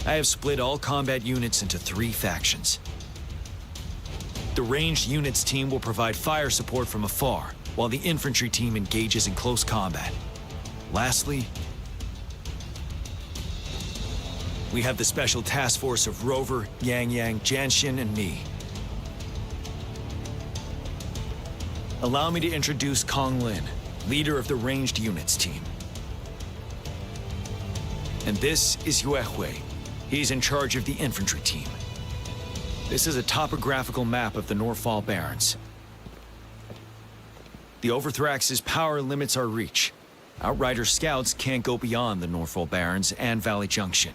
I have split all combat units into 3 factions. The ranged units team will provide fire support from afar, while the infantry team engages in close combat. Lastly, we have the special task force of Rover, Yang, Jianxin, and me. Allow me to introduce Konglin, leader of the ranged units team. And this is Yuehui. He's in charge of the infantry team. This is a topographical map of the Norfall Barrens. The Overthrax's power limits our reach. Outrider scouts can't go beyond the Norfall Barrens and Valley Junction.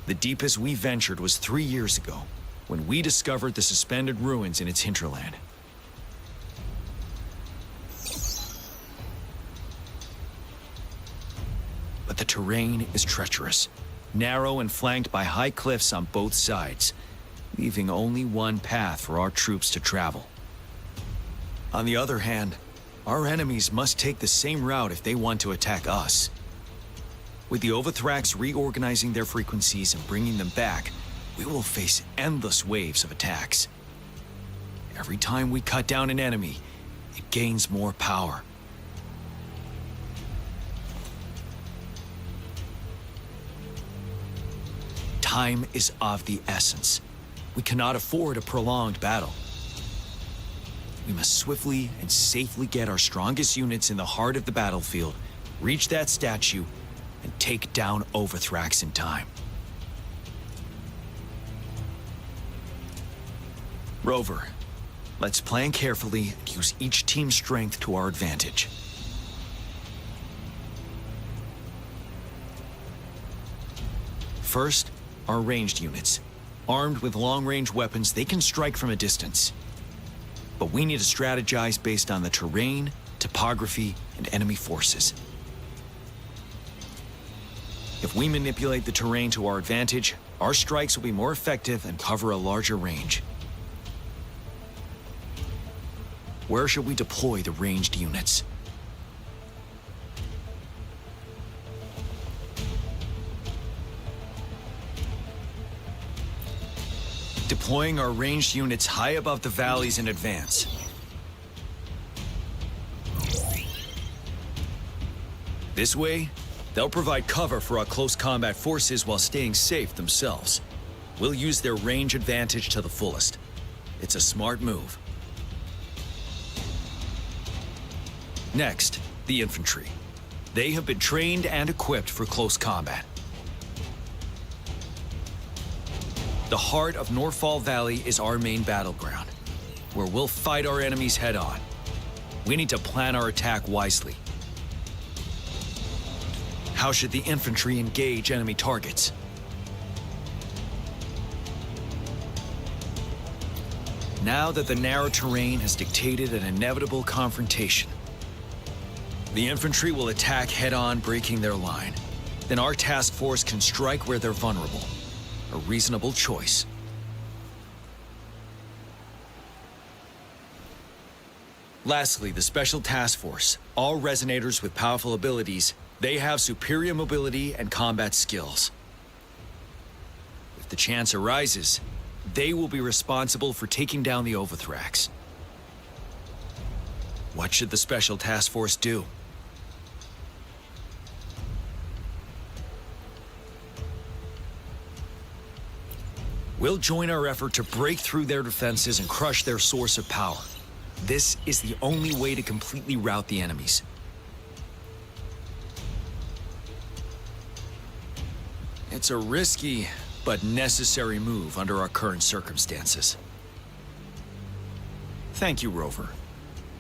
The deepest we ventured was 3 years ago, when we discovered the suspended ruins in its hinterland. But the terrain is treacherous, narrow and flanked by high cliffs on both sides, leaving only one path for our troops to travel. On the other hand, our enemies must take the same route if they want to attack us. With the Overthrax reorganizing their frequencies and bringing them back, we will face endless waves of attacks. Every time we cut down an enemy, it gains more power. Time is of the essence. We cannot afford a prolonged battle. We must swiftly and safely get our strongest units in the heart of the battlefield, reach that statue, and take down Overthrax in time. Rover, let's plan carefully and use each team's strength to our advantage. First, our ranged units. Armed with long-range weapons, they can strike from a distance. But we need to strategize based on the terrain, topography, and enemy forces. If we manipulate the terrain to our advantage, our strikes will be more effective and cover a larger range. Where should we deploy the ranged units? Deploying our ranged units high above the valleys in advance. This way, they'll provide cover for our close combat forces while staying safe themselves. We'll use their range advantage to the fullest. It's a smart move. Next, the infantry. They have been trained and equipped for close combat. The heart of Northfall Valley is our main battleground, where we'll fight our enemies head-on. We need to plan our attack wisely. How should the infantry engage enemy targets? Now that the narrow terrain has dictated an inevitable confrontation, the infantry will attack head-on, breaking their line. Then our task force can strike where they're vulnerable. A reasonable choice. Lastly, the Special Task Force. All resonators with powerful abilities, they have superior mobility and combat skills. If the chance arises, they will be responsible for taking down the Overthrax. What should the Special Task Force do? We'll join our effort to break through their defenses and crush their source of power. This is the only way to completely rout the enemies. It's a risky but necessary move under our current circumstances. Thank you, Rover.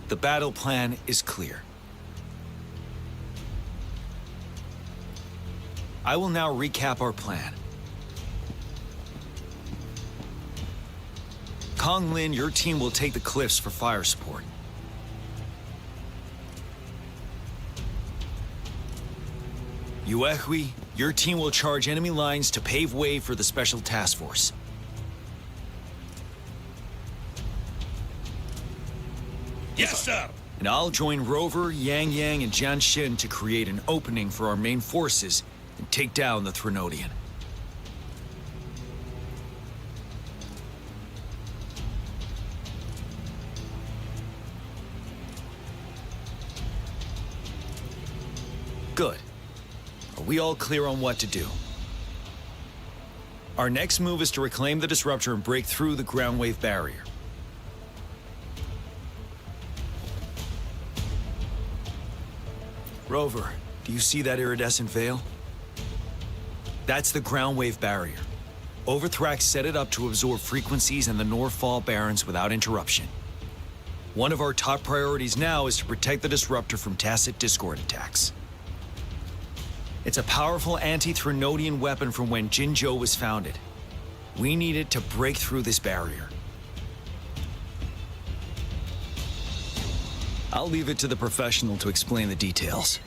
The battle plan is clear. I will now recap our plan. Huanglong1, your team will take the cliffs for fire support. Yuehui, your team will charge enemy lines to pave way for the Special Task Force. Yes, sir! And I'll join Rover, Yang Yang, and Jian Xin to create an opening for our main forces and take down the Threnodian. Good. Are we all clear on what to do? Our next move is to reclaim the disruptor and break through the ground wave barrier. Rover, do you see that iridescent veil? That's the ground wave barrier. Overthrax set it up to absorb frequencies in the Northfall Barrens without interruption. One of our top priorities now is to protect the disruptor from tacit discord attacks. It's a powerful anti-Threnodian weapon from when Jinzhou was founded. We need it to break through this barrier. I'll leave it to the professional to explain the details.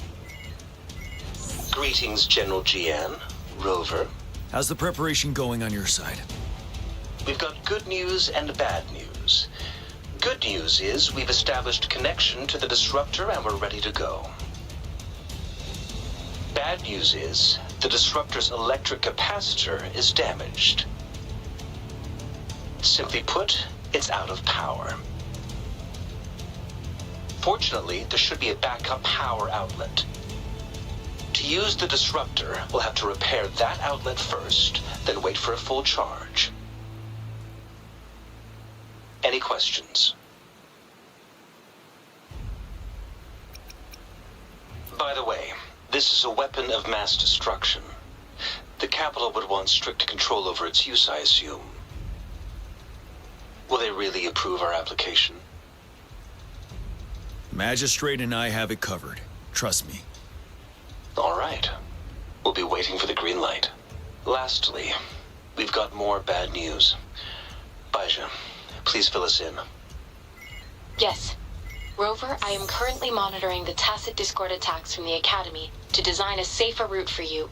Greetings, General Jian. Rover. How's the preparation going on your side? We've got good news and bad news. Good news is we've established connection to the disruptor and we're ready to go. Bad news is the disruptor's electric capacitor is damaged. Simply put, it's out of power. Fortunately, there should be a backup power outlet. To use the disruptor, we'll have to repair that outlet first, then wait for a full charge. Any questions? By the way, this is a weapon of mass destruction. The capital would want strict control over its use, I assume. Will they really approve our application? Magistrate and I have it covered. Trust me. All right. We'll be waiting for the green light. Lastly, we've got more bad news. Baizha, please fill us in. Yes. Rover, I am currently monitoring the tacit discord attacks from the Academy to design a safer route for you.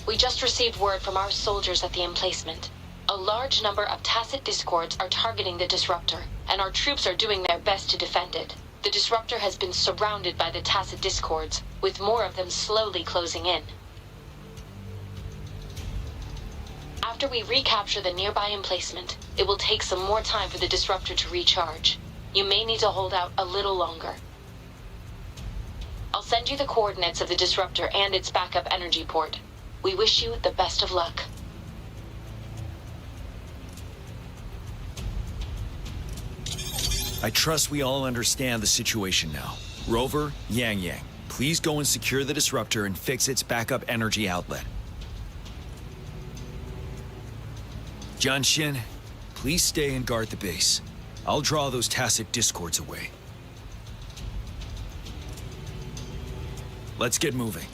We just received word from our soldiers at the emplacement. A large number of tacit discords are targeting the disruptor, and our troops are doing their best to defend it. The disruptor has been surrounded by the tacit discords, with more of them slowly closing in. After we recapture the nearby emplacement, it will take some more time for the disruptor to recharge. You may need to hold out a little longer. I'll send you the coordinates of the disruptor and its backup energy port. We wish you the best of luck. I trust we all understand the situation now. Rover, Yang, please go and secure the disruptor and fix its backup energy outlet. Jianxin, please stay and guard the base. I'll draw those tacit discords away. Let's get moving.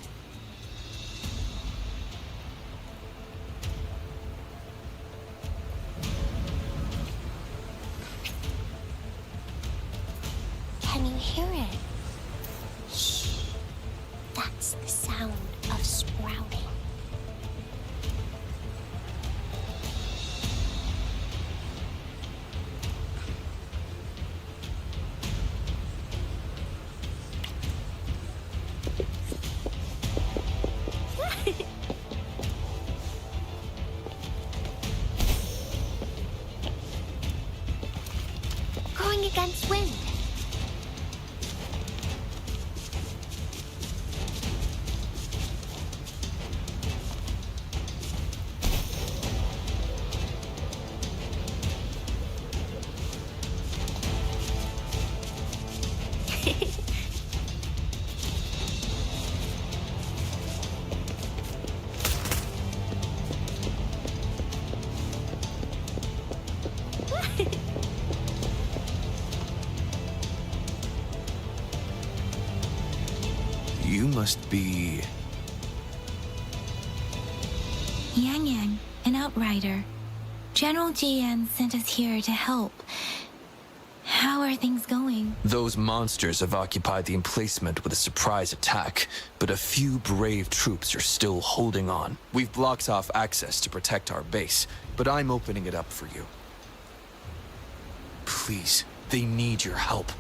Can you hear it? Shh. That's the sound of sprouting. Going against wind. You must be... Yang, an outrider. General Jian sent us here to help. How are things going? Those monsters have occupied the emplacement with a surprise attack, but a few brave troops are still holding on. We've blocked off access to protect our base, but I'm opening it up for you. Please, they need your help.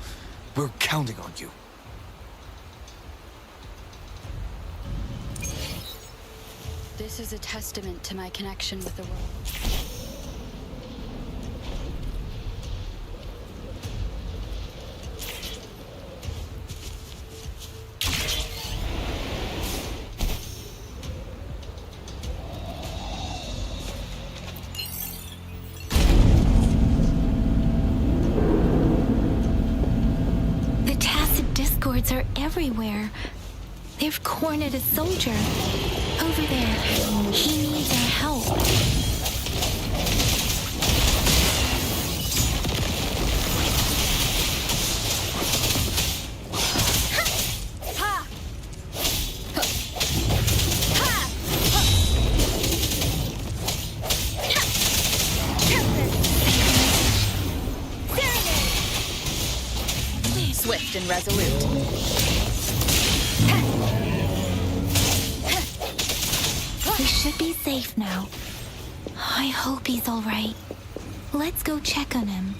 We're counting on you. This is a testament to my connection with the world. The tacit discords are everywhere. They've cornered a soldier. Over there. He needs our help. Swift and resolute. We should be safe now. I hope he's all right. Let's go check on him.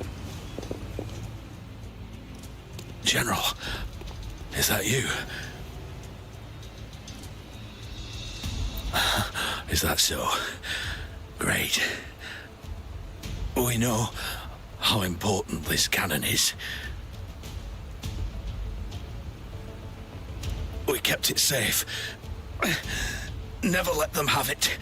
General, is that you? Is that so? Great. We know how important this cannon is. We kept it safe. Never let them have it.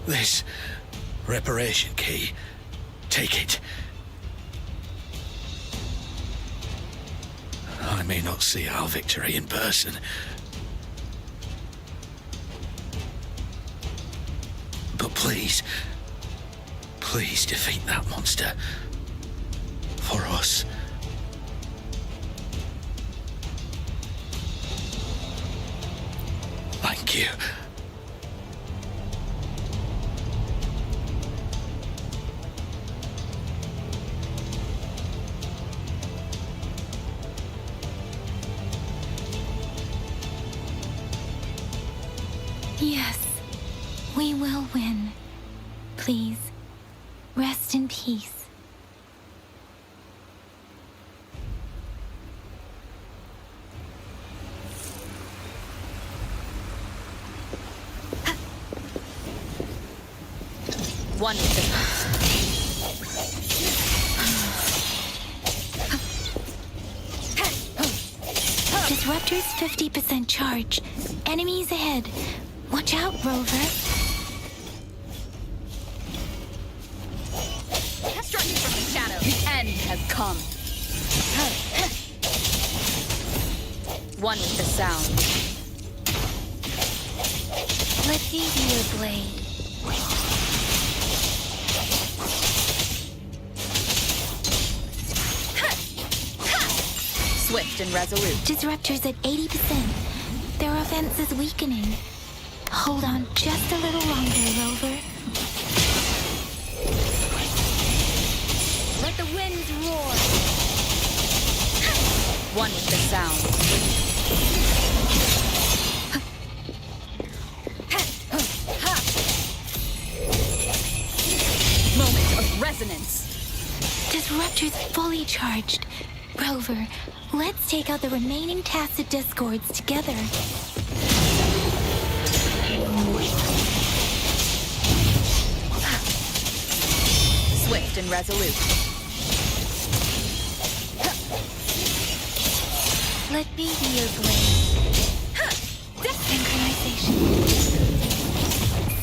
This reparation key, take it. I may not see our victory in person, but please, please defeat that monster. For us. Thank you. Yes, we will win. Please, rest in peace. One with the... Disruptor's 50% charge. Enemies ahead. Watch out, Rover. Striking from the shadow. The end has come. One with the sound. Let me be your blade. Swift and resolute. Disruptor's at 80%. Their offense is weakening. Hold on just a little longer, Rover. Let the winds roar. One with the sound. Moment of resonance. Disruptor's fully charged. Rover, let's take out the remaining tacit discords together. Swift and resolute. Let me be your blade. Synchronization.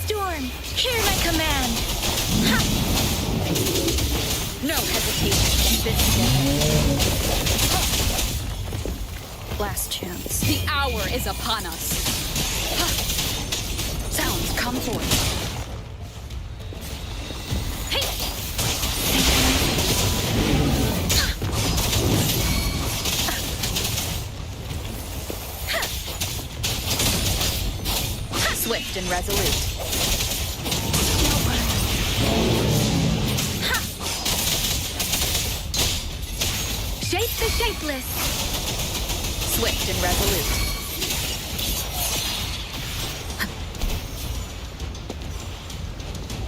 Storm, hear my command. No hesitation. Keep it together. Last chance. The hour is upon us. Sounds come forth. Swift and resolute. Shape the shapeless. Swift and resolute.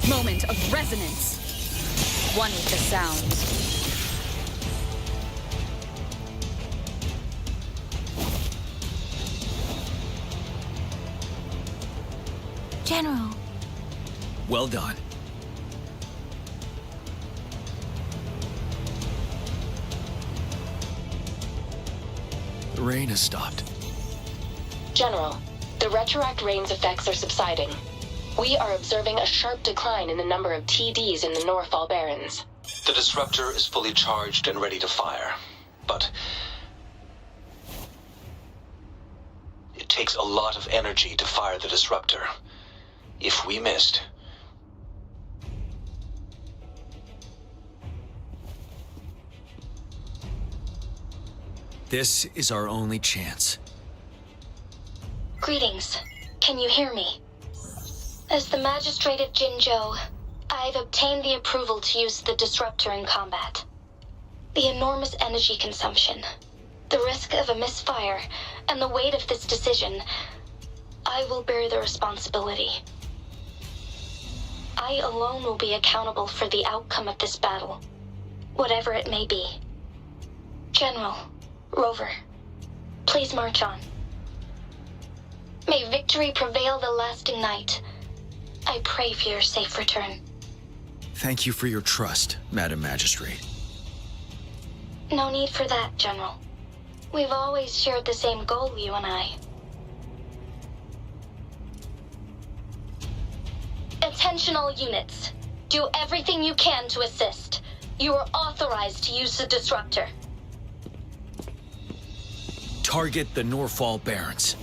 Moment of resonance. One with the sound. General. Well done. The rain has stopped. General, the retroact rain's effects are subsiding. We are observing a sharp decline in the number of TDs in the Norfall Barrens. The disruptor is fully charged and ready to fire, but it takes a lot of energy to fire the disruptor. If we missed, this is our only chance. Greetings. Can you hear me? As the Magistrate of Jinzhou, I've obtained the approval to use the disruptor in combat. The enormous energy consumption, the risk of a misfire, and the weight of this decision, I will bear the responsibility. I alone will be accountable for the outcome of this battle, whatever it may be. General, Rover, please march on. May victory prevail the lasting night. I pray for your safe return. Thank you for your trust, Madam Magistrate. No need for that, General. We've always shared the same goal, you and I. Attention all units. Do everything you can to assist. You are authorized to use the disruptor. Target the Norfall Barrens.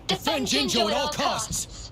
Defend Jinzhou at all costs.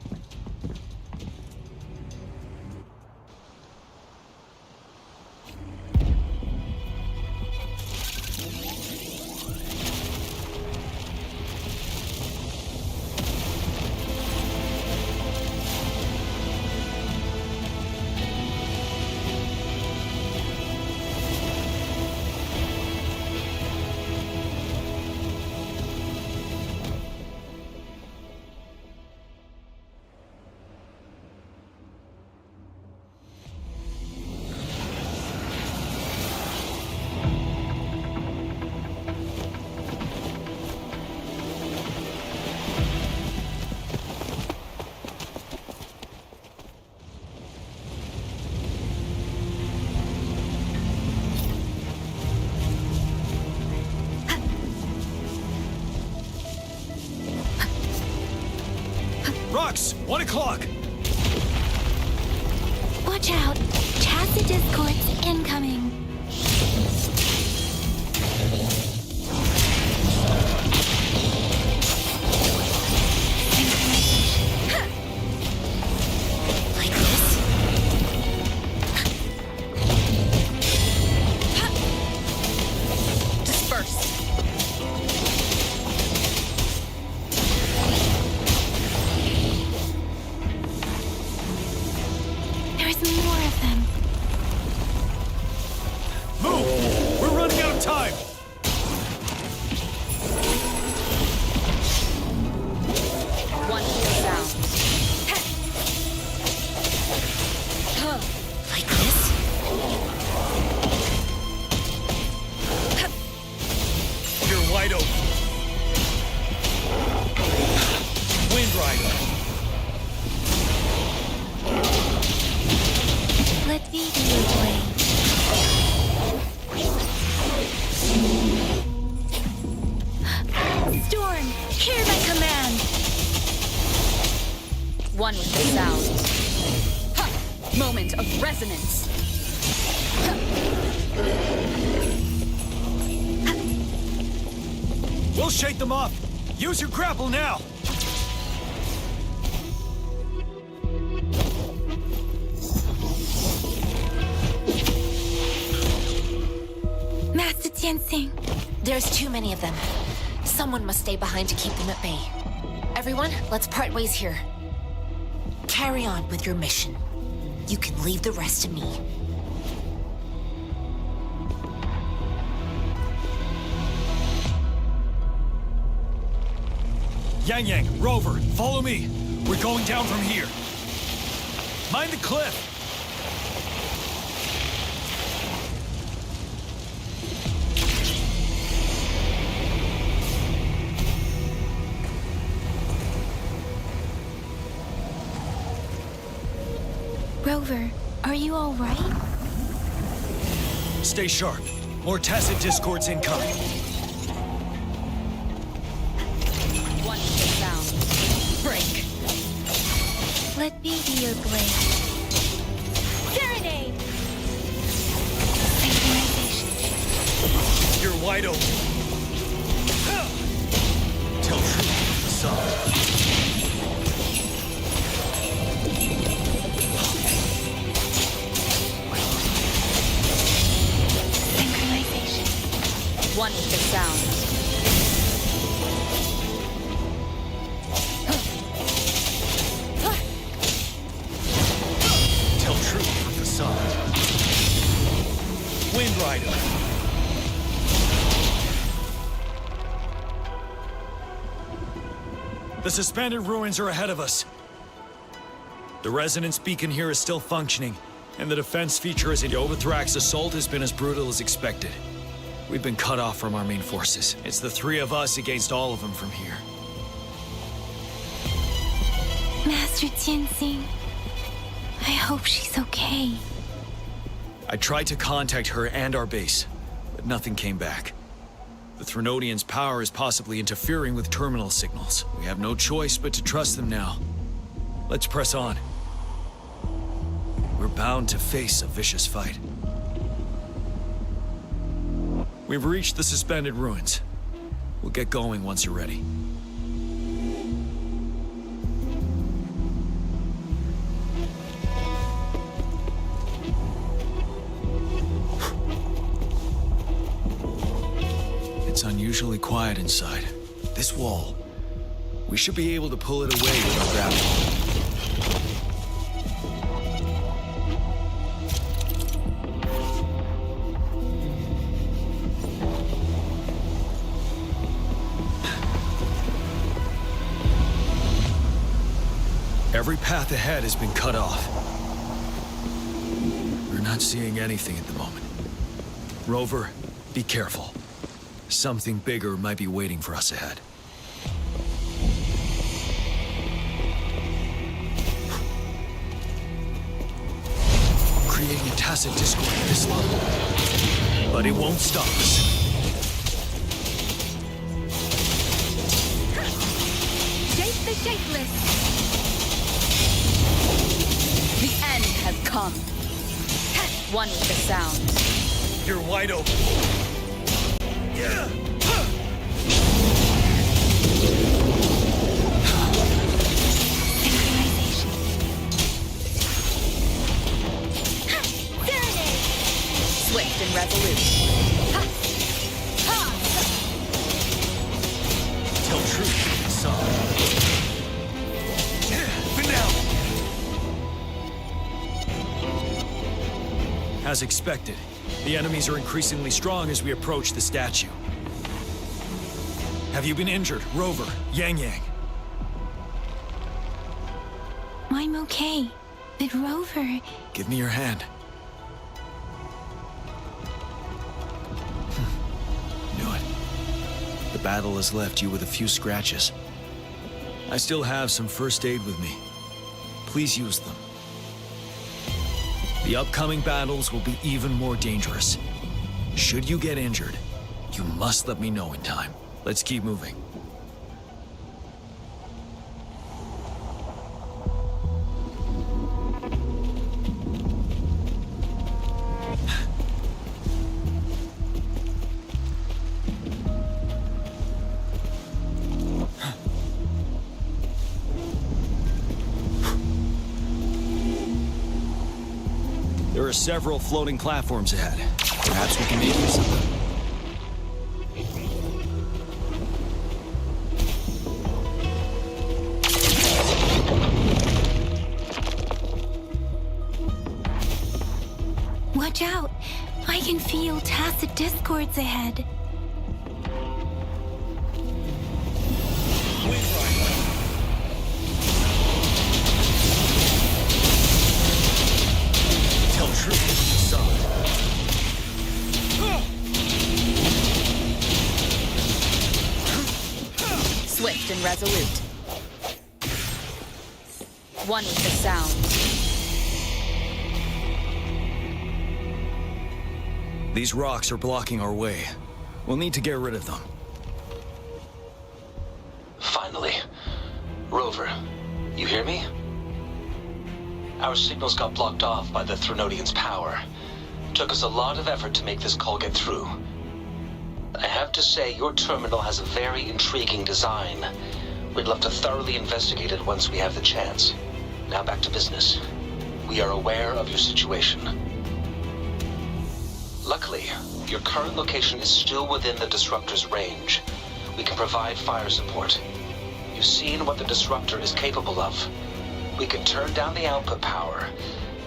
Rux, 1 o'clock. Watch out! Tacit discords incoming. Like this? Disperse. There's more of them. Move! We're running out of time! One sound. Like this? You're wide open. Wind Rider. Let me be your blade. Storm, hear my command. One with the sound. Ha! Moment of resonance. We'll shake them off. Use your grapple now. Master Tianxing. There's too many of them. Someone must stay behind to keep them at bay. Everyone, let's part ways here. Carry on with your mission. You can leave the rest to me. Yang Yang, Rover, follow me. We're going down from here. Mind the cliff. Rover, are you all right? Stay sharp. More tacit discords incoming. One with the sound. Break. Let me be your blade. Serenade! Synchronization. You're wide open. Tell truth, facade. One with the sound. Tell truth for facade. Wind Rider. The suspended ruins are ahead of us. The resonance beacon here is still functioning, and the defense feature as in Overthrax's assault has been as brutal as expected. We've been cut off from our main forces. It's the three of us against all of them from here. Master Tianxing, I hope she's okay. I tried to contact her and our base, but nothing came back. The Threnodians' power is possibly interfering with terminal signals. We have no choice but to trust them now. Let's press on. We're bound to face a vicious fight. We've reached the suspended ruins. We'll get going once you're ready. It's unusually quiet inside. This wall. We should be able to pull it away with our gravity. Every path ahead has been cut off. We're not seeing anything at the moment. Rover, be careful. Something bigger might be waiting for us ahead. Creating a tacit discord at this level. But it won't stop us. Shape the shapeless! hum. One with the sound. You're wide open. Yeah. Swift and resolute. Tell truth, son. For now. As expected, the enemies are increasingly strong as we approach the statue. Have you been injured, Rover, Yang Yang? I'm okay. But Rover... Give me your hand. Knew it. The battle has left you with a few scratches. I still have some first aid with me. Please use them. The upcoming battles will be even more dangerous. Should you get injured, you must let me know in time. Let's keep moving. There are several floating platforms ahead. Perhaps we can make use of them. Watch out! I can feel tacit discords ahead. Tell truth, son. Swift and resolute. One with the sound. These rocks are blocking our way. We'll need to get rid of them. Finally. Rover, you hear me? Our signals got blocked off by the Threnodian's power. Took us a lot of effort to make this call get through. I have to say, your terminal has a very intriguing design. We'd love to thoroughly investigate it once we have the chance. Now back to business. We are aware of your situation. Luckily, your current location is still within the Disruptor's range. We can provide fire support. You've seen what the Disruptor is capable of. We can turn down the output power,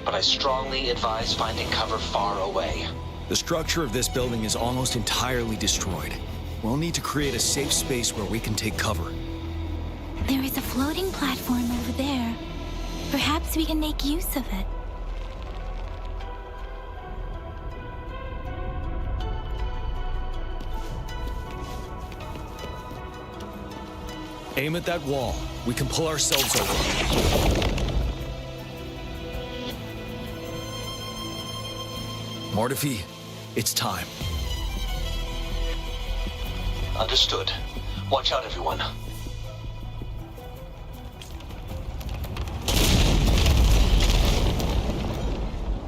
but I strongly advise finding cover far away. The structure of this building is almost entirely destroyed. We'll need to create a safe space where we can take cover. There is a floating platform over there. Perhaps we can make use of it. Aim at that wall. We can pull ourselves over. Mortefi, it's time. Understood. Watch out, everyone.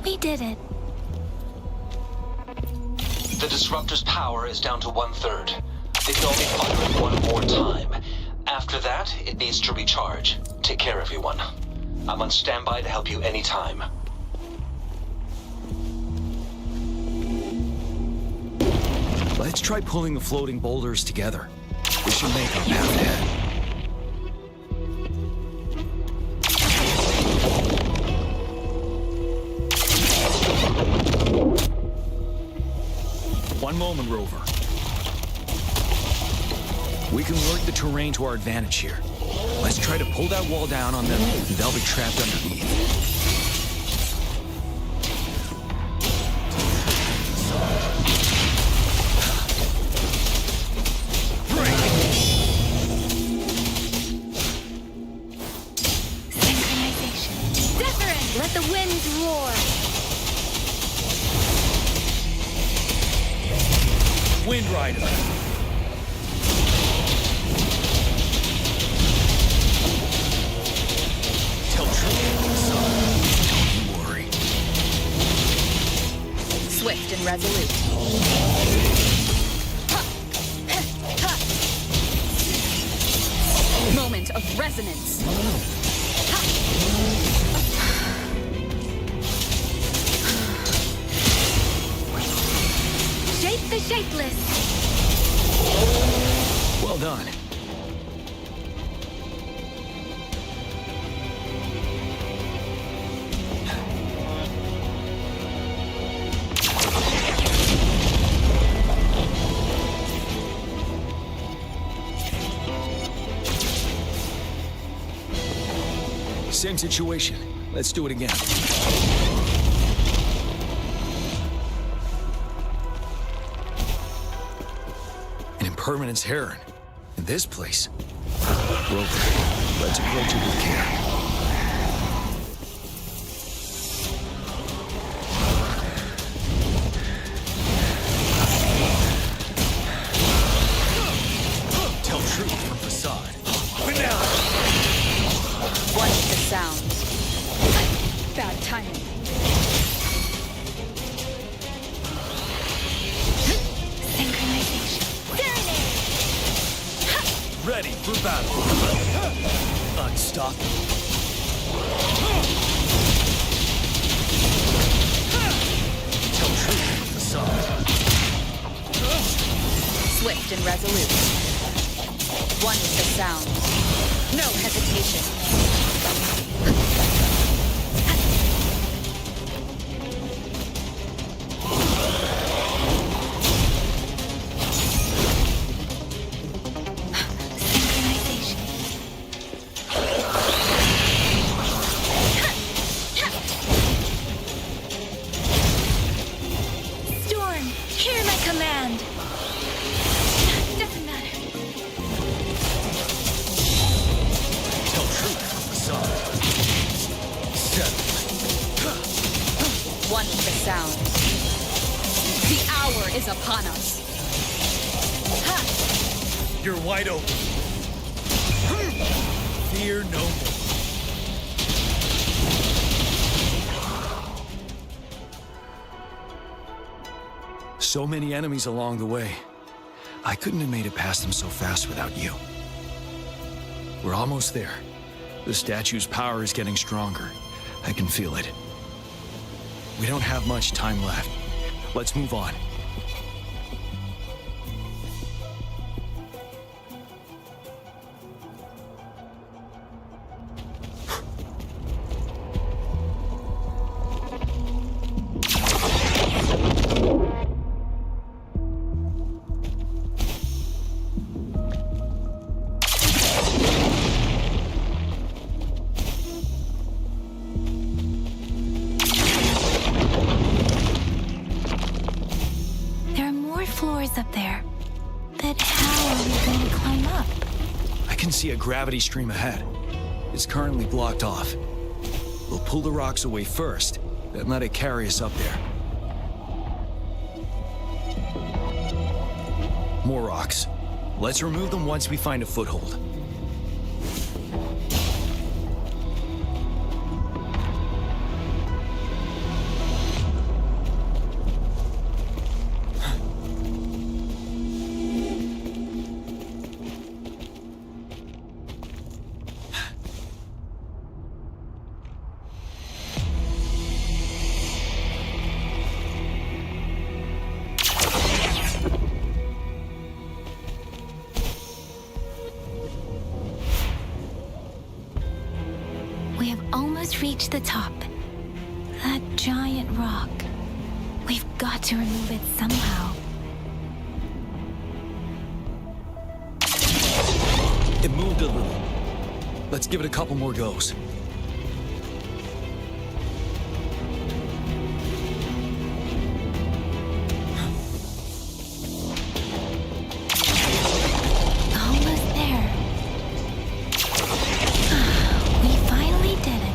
We did it. The Disruptor's power is down to 1/3. It can only fire it one more time. After that, it needs to recharge. Take care, everyone. I'm on standby to help you anytime. Let's try pulling the floating boulders together. We should make our path ahead. One moment, Rover. We can work the terrain to our advantage here. Let's try to pull that wall down on them, and they'll be trapped underneath. Let the winds roar! Wind Rider! Tell truth, son. Don't you worry. resolute. Moment of resonance. Shape the shapeless. Well done. Same situation. Let's do it again. An impermanence heron. In this place. Rover, let's approach it with care. Tell truth from facade. One with the sound. Bad timing. Synchronization. Ready for battle. Unstoppable. Tell truth from facade. Swift and resolute. One with the sound. No hesitation. Storm, hear my command. Doesn't matter. Tell truth from facade. Settle. One with the sound. The hour is upon us. You're wide open. Fear no more. So many enemies along the way. I couldn't have made it past them so fast without you. We're almost there. The statue's power is getting stronger. I can feel it. We don't have much time left. Let's move on. There are more floors up there. But how are we going to climb up? I can see a gravity stream ahead. It's currently blocked off. We'll pull the rocks away first, then let it carry us up there. More rocks. Let's remove them once we find a foothold. We have almost reached the top. That giant rock. We've got to remove it somehow. It moved a little. Let's give it a couple more goes. Almost there. We finally did it.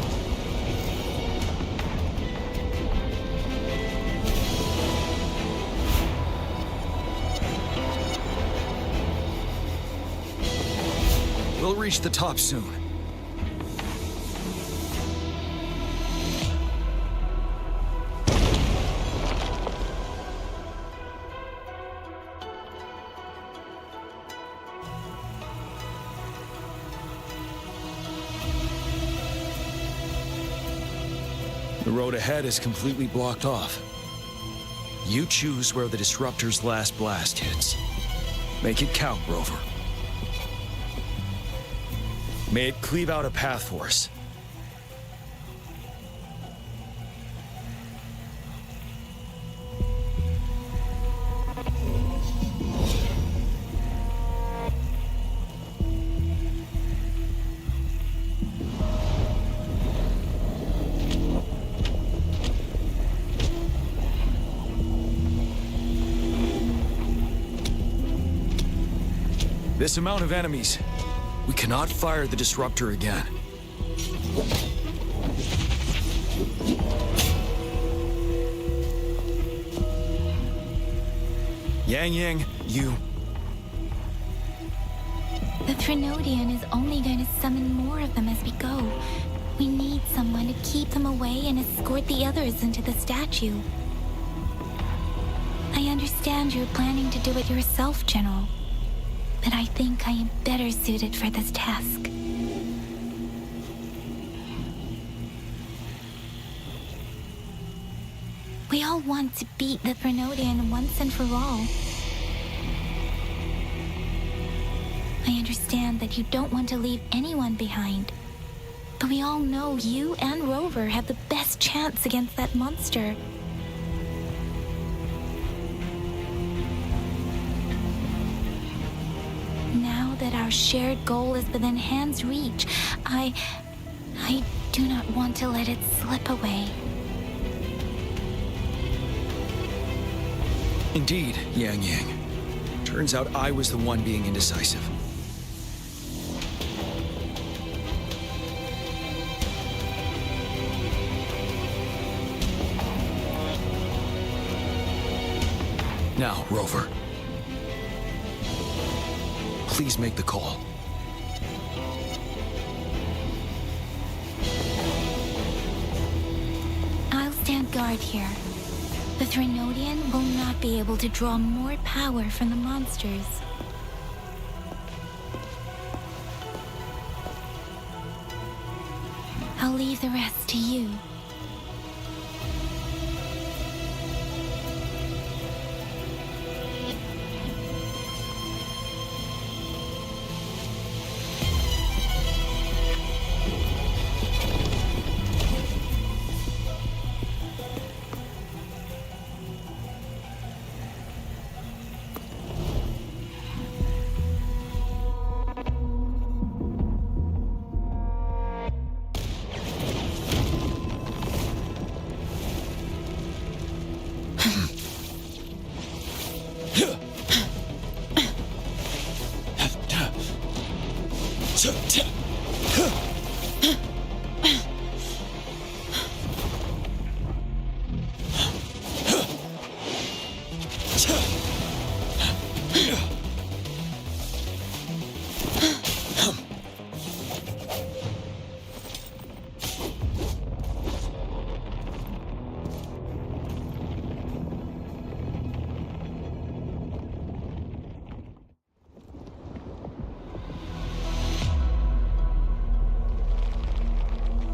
We'll reach the top soon. The road ahead is completely blocked off. You choose where the Disruptor's last blast hits. Make it count, Rover. May it cleave out a path for us. This amount of enemies, we cannot fire the Disruptor again. Yang, you... The Threnodian is only going to summon more of them as we go. We need someone to keep them away and escort the others into the statue. I understand you're planning to do it yourself, General. But I think I am better suited for this task. We all want to beat the Threnodian once and for all. I understand that you don't want to leave anyone behind. But we all know you and Rover have the best chance against that monster. That our shared goal is within hand's reach, I do not want to let it slip away. Indeed, Yang. Turns out I was the one being indecisive. Now, Rover. Please make the call. I'll stand guard here. The Threnodian will not be able to draw more power from the monsters. I'll leave the rest to you.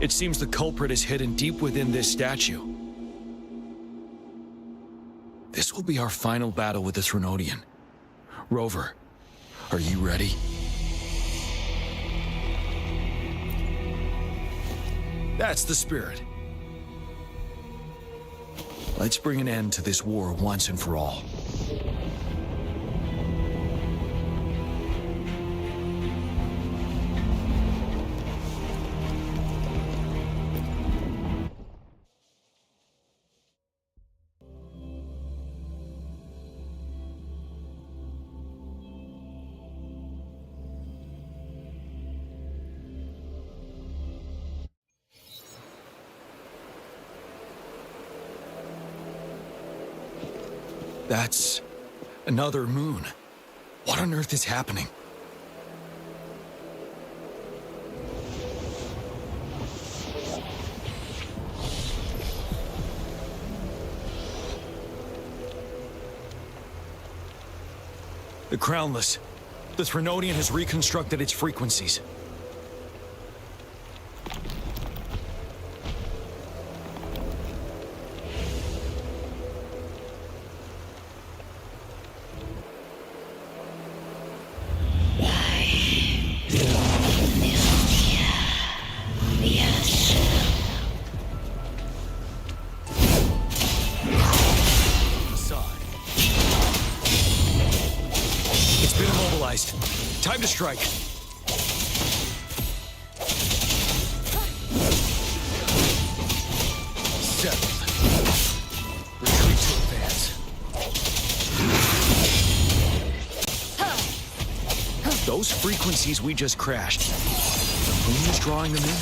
It seems the culprit is hidden deep within this statue. This will be our final battle with the Threnodian. Rover, are you ready? That's the spirit. Let's bring an end to this war once and for all. That's another moon. What on earth is happening? The Crownless. The Threnodian has reconstructed its frequencies. Time to strike. Settled. Retreat to advance. Those frequencies we just crashed. The moon is drawing them in.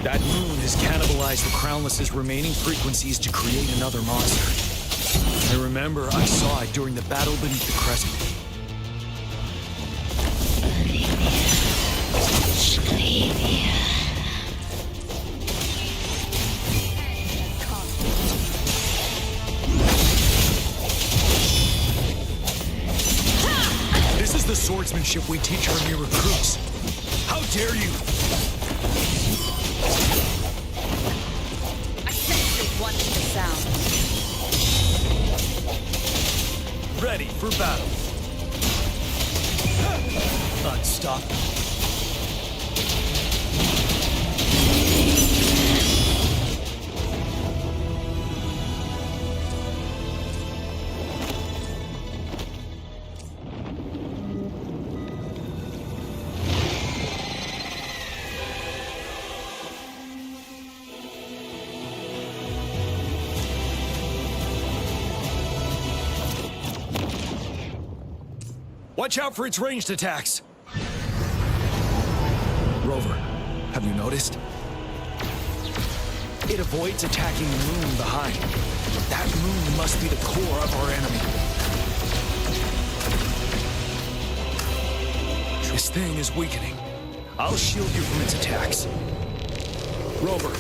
That moon has cannibalized the Crownless's remaining frequencies to create another monster. I remember I saw it during the battle beneath the crescent. This is the swordsmanship we teach our new recruits. How dare you! I sense one to the sound. Ready for battle. Unstoppable. Watch out for its ranged attacks! Rover, have you noticed? It avoids attacking the moon behind. That moon must be the core of our enemy. This thing is weakening. I'll shield you from its attacks. Rover,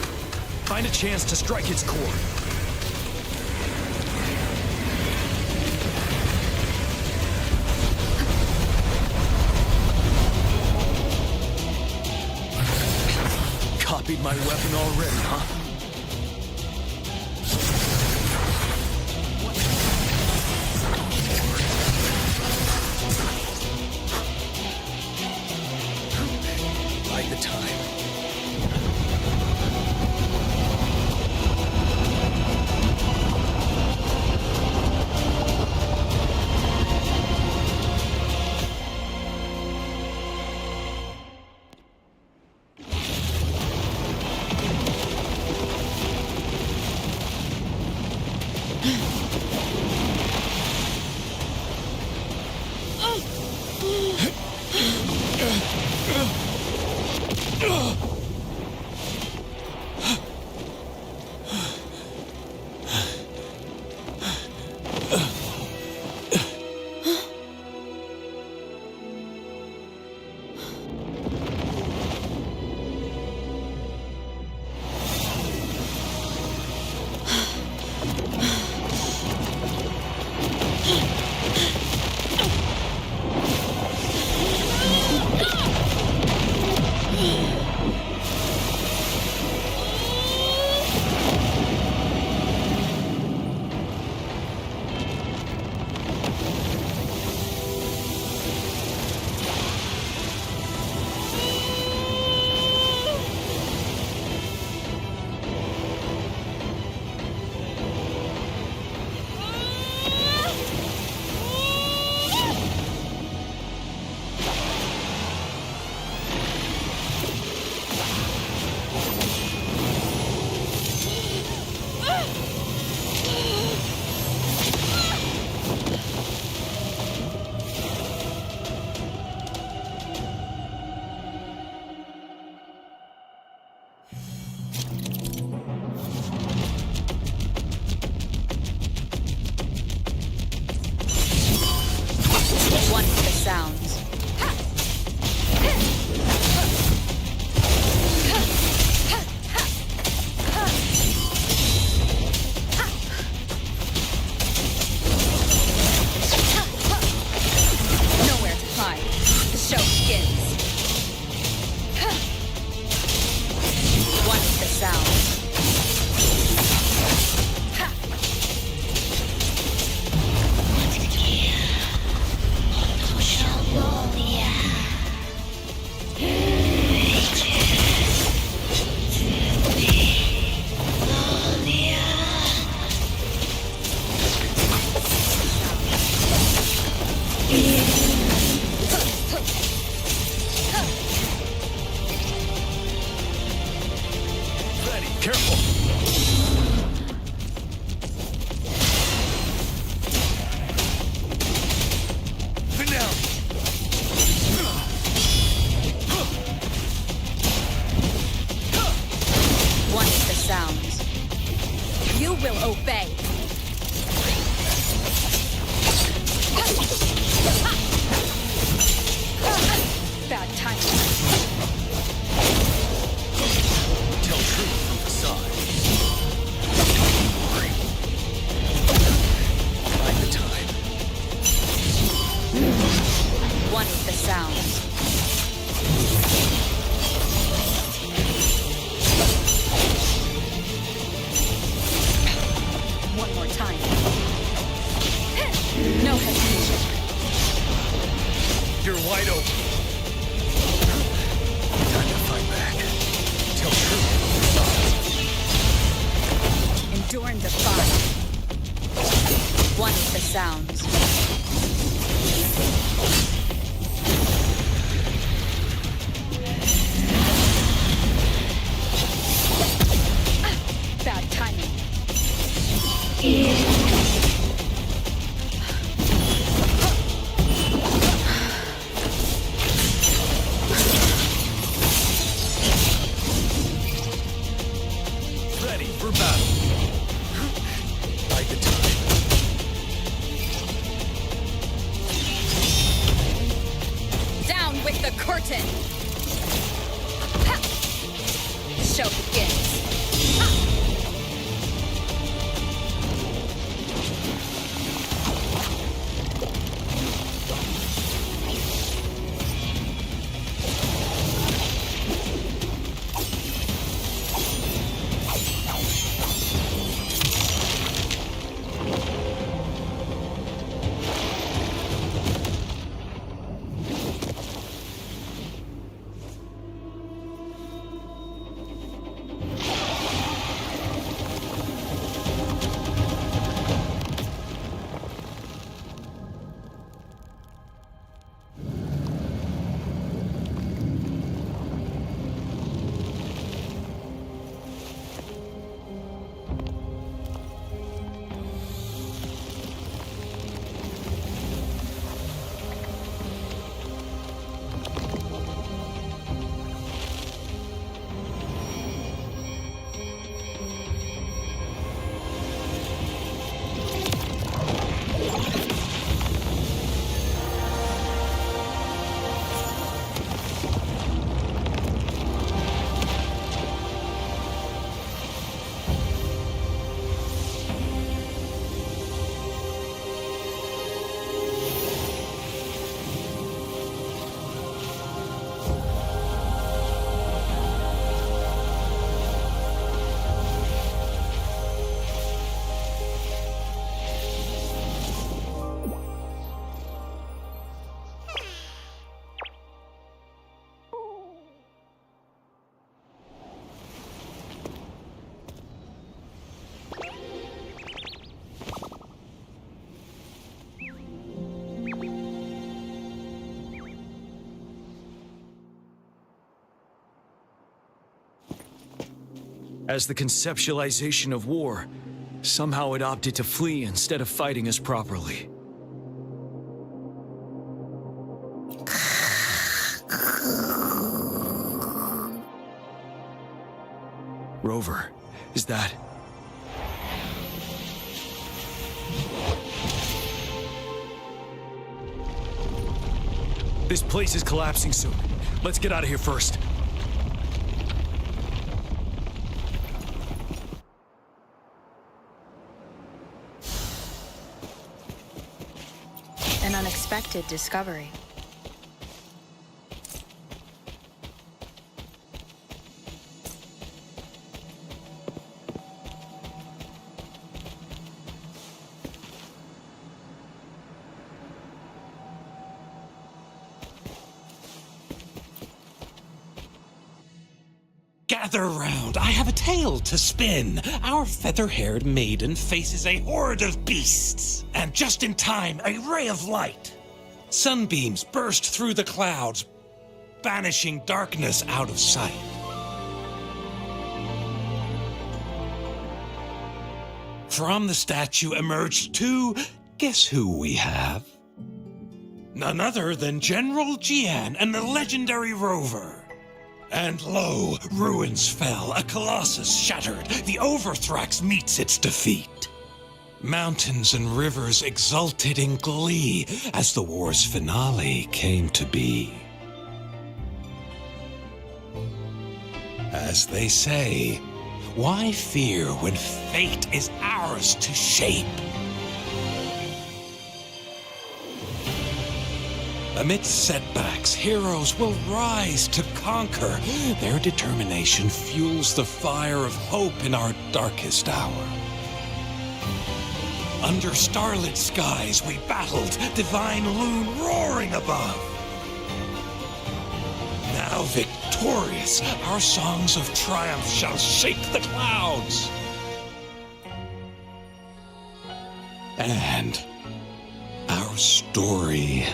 find a chance to strike its core. Copied my weapon already, huh? Bide the time. wide open. Time to fight back. Tell truth. Endure and defy. One with the sounds. Bad timing. Ready for battle. Bide the time. Down with the curtain. Ha! The show begins. Ha! As the conceptualization of war, somehow it opted to flee instead of fighting us properly. Rover, is that... This place is collapsing soon. Let's get out of here first. An unexpected discovery. Gather round, I have a tale to spin. Our feather-haired maiden faces a horde of beasts. And just in time, a ray of light. Sunbeams burst through the clouds, banishing darkness out of sight. From the statue emerged two... Guess who we have? None other than General Jian and the legendary Rover. And lo, ruins fell, a colossus shattered, the Overthrax meets its defeat. Mountains and rivers exulted in glee as the war's finale came to be. As they say, why fear when fate is ours to shape? Amidst setbacks, heroes will rise to conquer. Their determination fuels the fire of hope in our darkest hour. Under starlit skies we battled, divine loon roaring above. Now victorious, our songs of triumph shall shake the clouds. And our story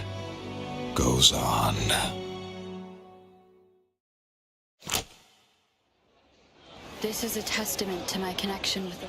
goes on. This is a testament to my connection with the...